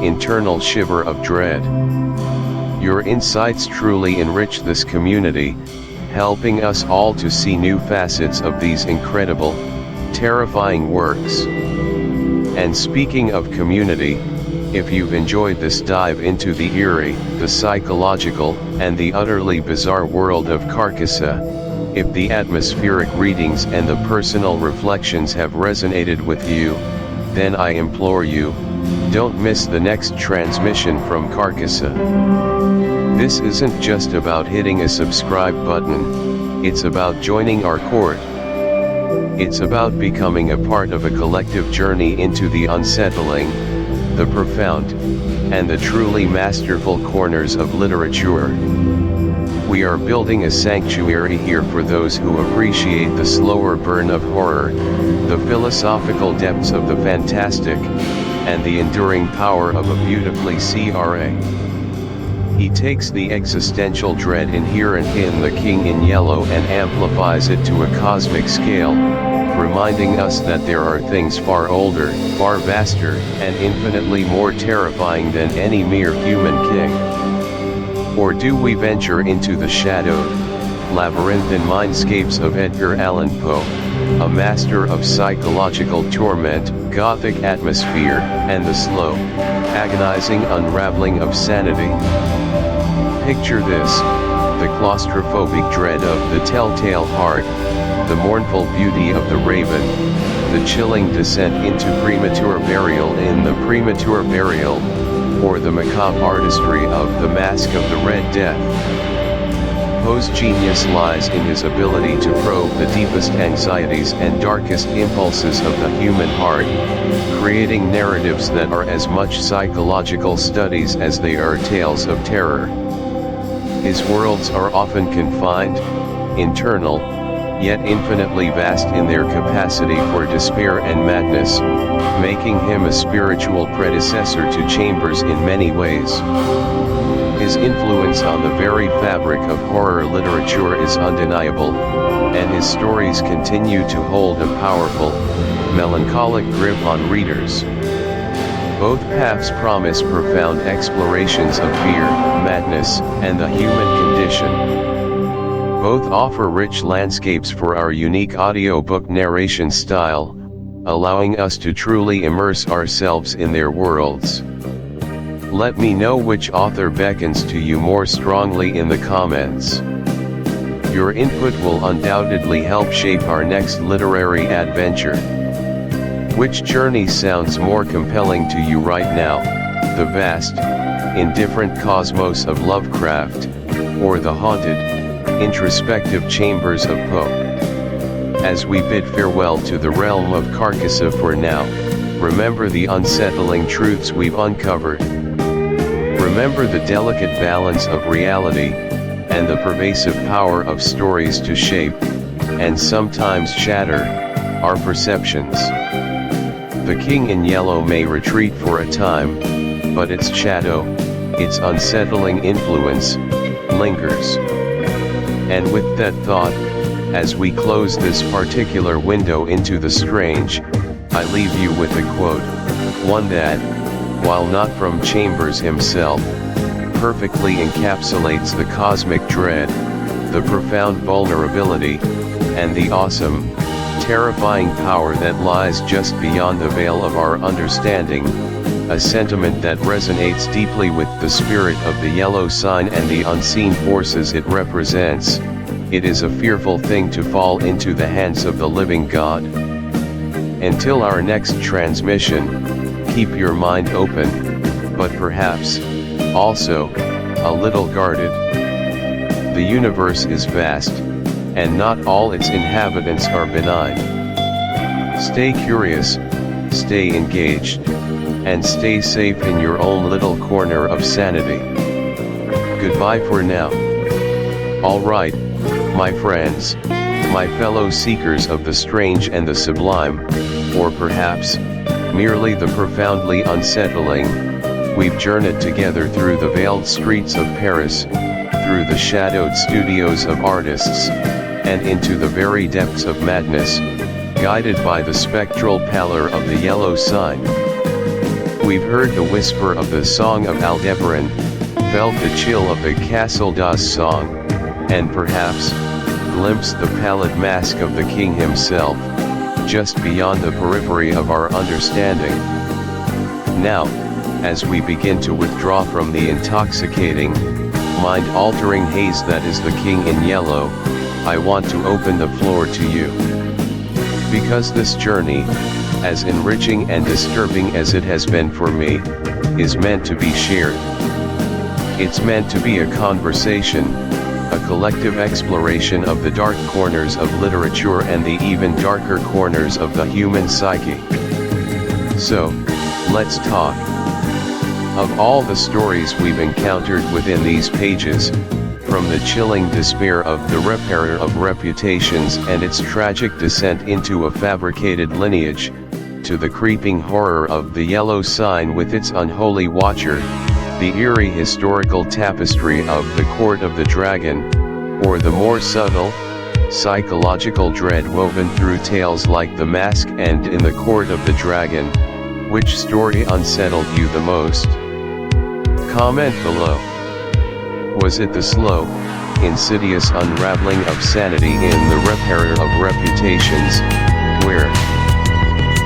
internal shiver of dread. Your insights truly enrich this community, helping us all to see new facets of these incredible, terrifying works. And speaking of community, if you've enjoyed this dive into the eerie, the psychological, and the utterly bizarre world of Carcosa, if the atmospheric readings and the personal reflections have resonated with you, then I implore you, don't miss the next transmission from Carcosa. This isn't just about hitting a subscribe button, it's about joining our court. It's about becoming a part of a collective journey into the unsettling, the profound, and the truly masterful corners of literature. We are building a sanctuary here for those who appreciate the slower burn of horror, the philosophical depths of the fantastic, and the enduring power of a beautifully CRA. He takes the existential dread inherent in The King in Yellow and amplifies it to a cosmic scale, reminding us that there are things far older, far vaster, and infinitely more terrifying than any mere human king. Or do we venture into the shadowed, labyrinthine mindscapes of Edgar Allan Poe, a master of psychological torment, gothic atmosphere, and the slow, agonizing unraveling of sanity? Picture this: the claustrophobic dread of The Telltale Heart, the mournful beauty of The Raven, the chilling descent into premature burial in The Premature Burial, or the macabre artistry of The Mask of the Red Death. Poe's genius lies in his ability to probe the deepest anxieties and darkest impulses of the human heart, creating narratives that are as much psychological studies as they are tales of terror. His worlds are often confined, internal, yet infinitely vast in their capacity for despair and madness, making him a spiritual predecessor to Chambers in many ways. His influence on the very fabric of horror literature is undeniable, and his stories continue to hold a powerful, melancholic grip on readers. Both paths promise profound explorations of fear, madness, and the human condition. Both offer rich landscapes for our unique audiobook narration style, allowing us to truly immerse ourselves in their worlds. Let me know which author beckons to you more strongly in the comments. Your input will undoubtedly help shape our next literary adventure. Which journey sounds more compelling to you right now, the vast, indifferent cosmos of Lovecraft, or the haunted, introspective chambers of Poe? As we bid farewell to the realm of Carcosa for now, remember the unsettling truths we've uncovered. Remember the delicate balance of reality, and the pervasive power of stories to shape, and sometimes shatter, our perceptions. The King in Yellow may retreat for a time, but its shadow, its unsettling influence, lingers. And with that thought, as we close this particular window into the strange, I leave you with a quote, one that, while not from Chambers himself, perfectly encapsulates the cosmic dread, the profound vulnerability, and the awesome, terrifying power that lies just beyond the veil of our understanding, a sentiment that resonates deeply with the spirit of the yellow sign and the unseen forces it represents. It is a fearful thing to fall into the hands of the living God. Until our next transmission, keep your mind open, but perhaps, also, a little guarded. The universe is vast, and not all its inhabitants are benign. Stay curious, stay engaged, and stay safe in your own little corner of sanity. Goodbye for now. Alright, my friends, my fellow seekers of the strange and the sublime, or perhaps, merely the profoundly unsettling, we've journeyed together through the veiled streets of Paris, through the shadowed studios of artists, and into the very depths of madness, guided by the spectral pallor of the yellow sign. We've heard the whisper of the Song of Aldebaran, felt the chill of the Castle d'Oz song, and perhaps, glimpsed the pallid mask of the king himself, just beyond the periphery of our understanding. Now, as we begin to withdraw from the intoxicating, mind-altering haze that is the King in Yellow, I want to open the floor to you. Because this journey, as enriching and disturbing as it has been for me, is meant to be shared. It's meant to be a conversation, a collective exploration of the dark corners of literature and the even darker corners of the human psyche. So, let's talk. Of all the stories we've encountered within these pages, from the chilling despair of the repairer of reputations and its tragic descent into a fabricated lineage, to the creeping horror of the yellow sign with its unholy watcher, the eerie historical tapestry of the Court of the Dragon, or the more subtle, psychological dread woven through tales like The Mask and In the Court of the Dragon, which story unsettled you the most? Comment below. Was it the slow, insidious unraveling of sanity in the repairer of reputations, where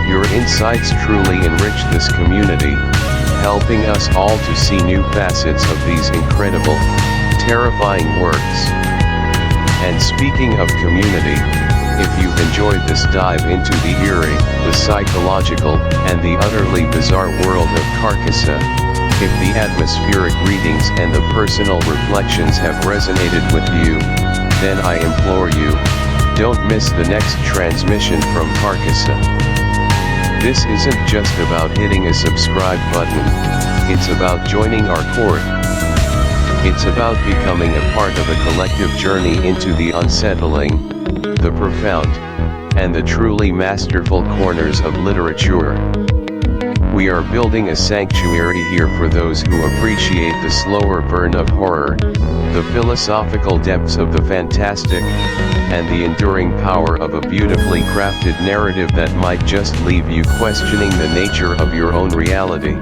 your insights truly enrich this community, helping us all to see new facets of these incredible, terrifying works? And speaking of community, if you've enjoyed this dive into the eerie, the psychological, and the utterly bizarre world of Carcosa, if the atmospheric readings and the personal reflections have resonated with you, then I implore you, don't miss the next transmission from Carcosa. This isn't just about hitting a subscribe button, it's about joining our court. It's about becoming a part of a collective journey into the unsettling, the profound, and the truly masterful corners of literature. We are building a sanctuary here for those who appreciate the slower burn of horror, the philosophical depths of the fantastic, and the enduring power of a beautifully crafted narrative that might just leave you questioning the nature of your own reality.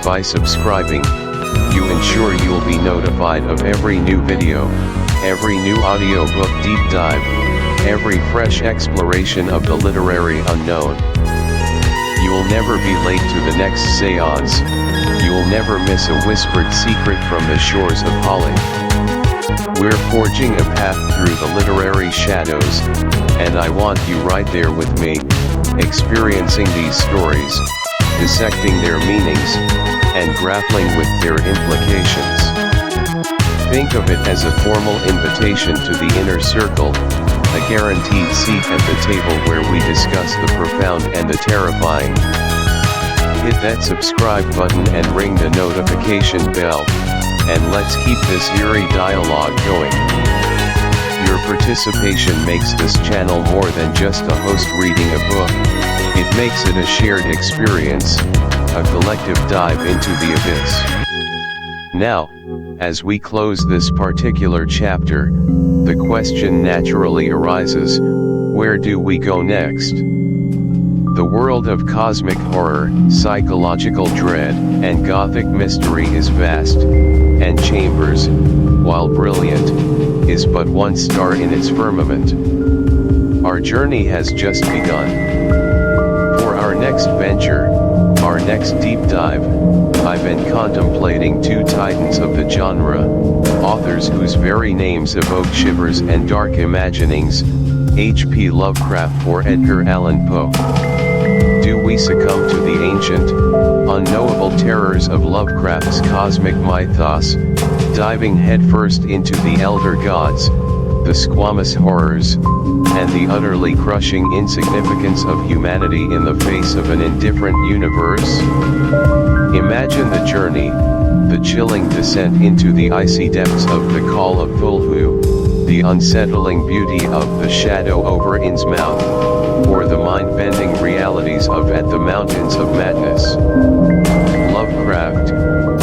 By subscribing, you ensure you'll be notified of every new video, every new audiobook deep dive, every fresh exploration of the literary unknown. You'll never be late to the next seance, you'll never miss a whispered secret from the shores of Holly. We're forging a path through the literary shadows, and I want you right there with me, experiencing these stories, dissecting their meanings, and grappling with their implications. Think of it as a formal invitation to the inner circle, a guaranteed seat at the table where we discuss the profound and the terrifying. Hit that subscribe button and ring the notification bell, and let's keep this eerie dialogue going. Your participation makes this channel more than just a host reading a book, it makes it a shared experience, a collective dive into the abyss. Now, as we close this particular chapter, the question naturally arises, where do we go next? The world of cosmic horror, psychological dread, and gothic mystery is vast, and Chambers, while brilliant, is but one star in its firmament. Our journey has just begun. For our next venture, our next deep dive, I've been contemplating two titans of the genre, authors whose very names evoke shivers and dark imaginings, H.P. Lovecraft or Edgar Allan Poe. Do we succumb to the ancient, unknowable terrors of Lovecraft's cosmic mythos, diving headfirst into the elder gods, the squamous horrors, and the utterly crushing insignificance of humanity in the face of an indifferent universe? Imagine the journey, the chilling descent into the icy depths of the Call of Cthulhu, the unsettling beauty of the shadow over Innsmouth, or the mind-bending realities of At the Mountains of Madness. Lovecraft,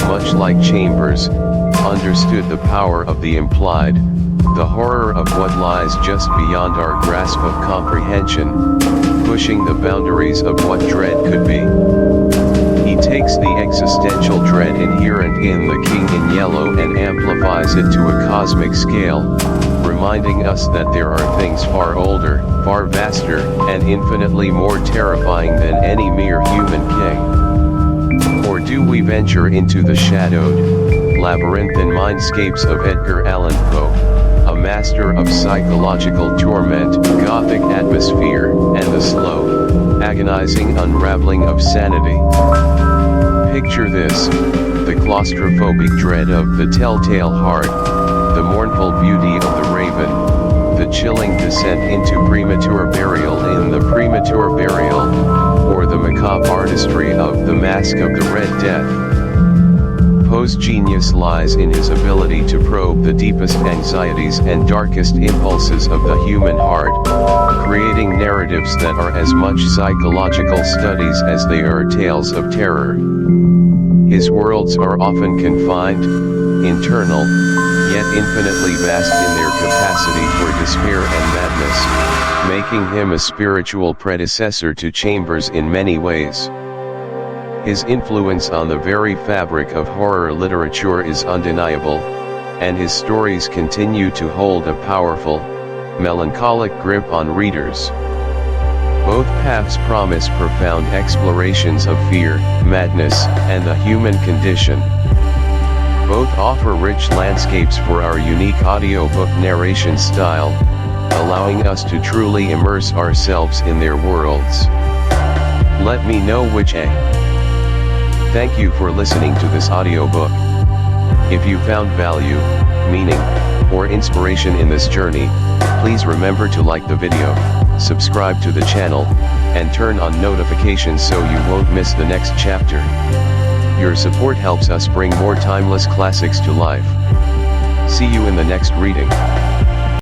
much like Chambers, understood the power of the implied, the horror of what lies just beyond our grasp of comprehension, pushing the boundaries of what dread could be. He takes the existential dread inherent in the King in Yellow and amplifies it to a cosmic scale, reminding us that there are things far older, far vaster, and infinitely more terrifying than any mere human king. Or do we venture into the shadowed, labyrinthine mindscapes of Edgar Allan Poe, a master of psychological torment, gothic atmosphere, and the slow, agonizing unraveling of sanity? Picture this, the claustrophobic dread of the telltale heart, the mournful beauty of the raven, the chilling descent into premature burial in the premature burial, or the macabre artistry of the Mask of the Red Death. Poe's genius lies in his ability to probe the deepest anxieties and darkest impulses of the human heart, creating narratives that are as much psychological studies as they are tales of terror. His worlds are often confined, internal, yet infinitely vast in their capacity for despair and madness, making him a spiritual predecessor to Chambers in many ways. His influence on the very fabric of horror literature is undeniable, and his stories continue to hold a powerful, melancholic grip on readers. Both paths promise profound explorations of fear, madness, and the human condition. Both offer rich landscapes for our unique audiobook narration style, allowing us to truly immerse ourselves in their worlds. Let me know which A. Thank you for listening to this audiobook. If you found value, meaning, or inspiration in this journey, please remember to like the video, subscribe to the channel, and turn on notifications so you won't miss the next chapter. Your support helps us bring more timeless classics to life. See you in the next reading.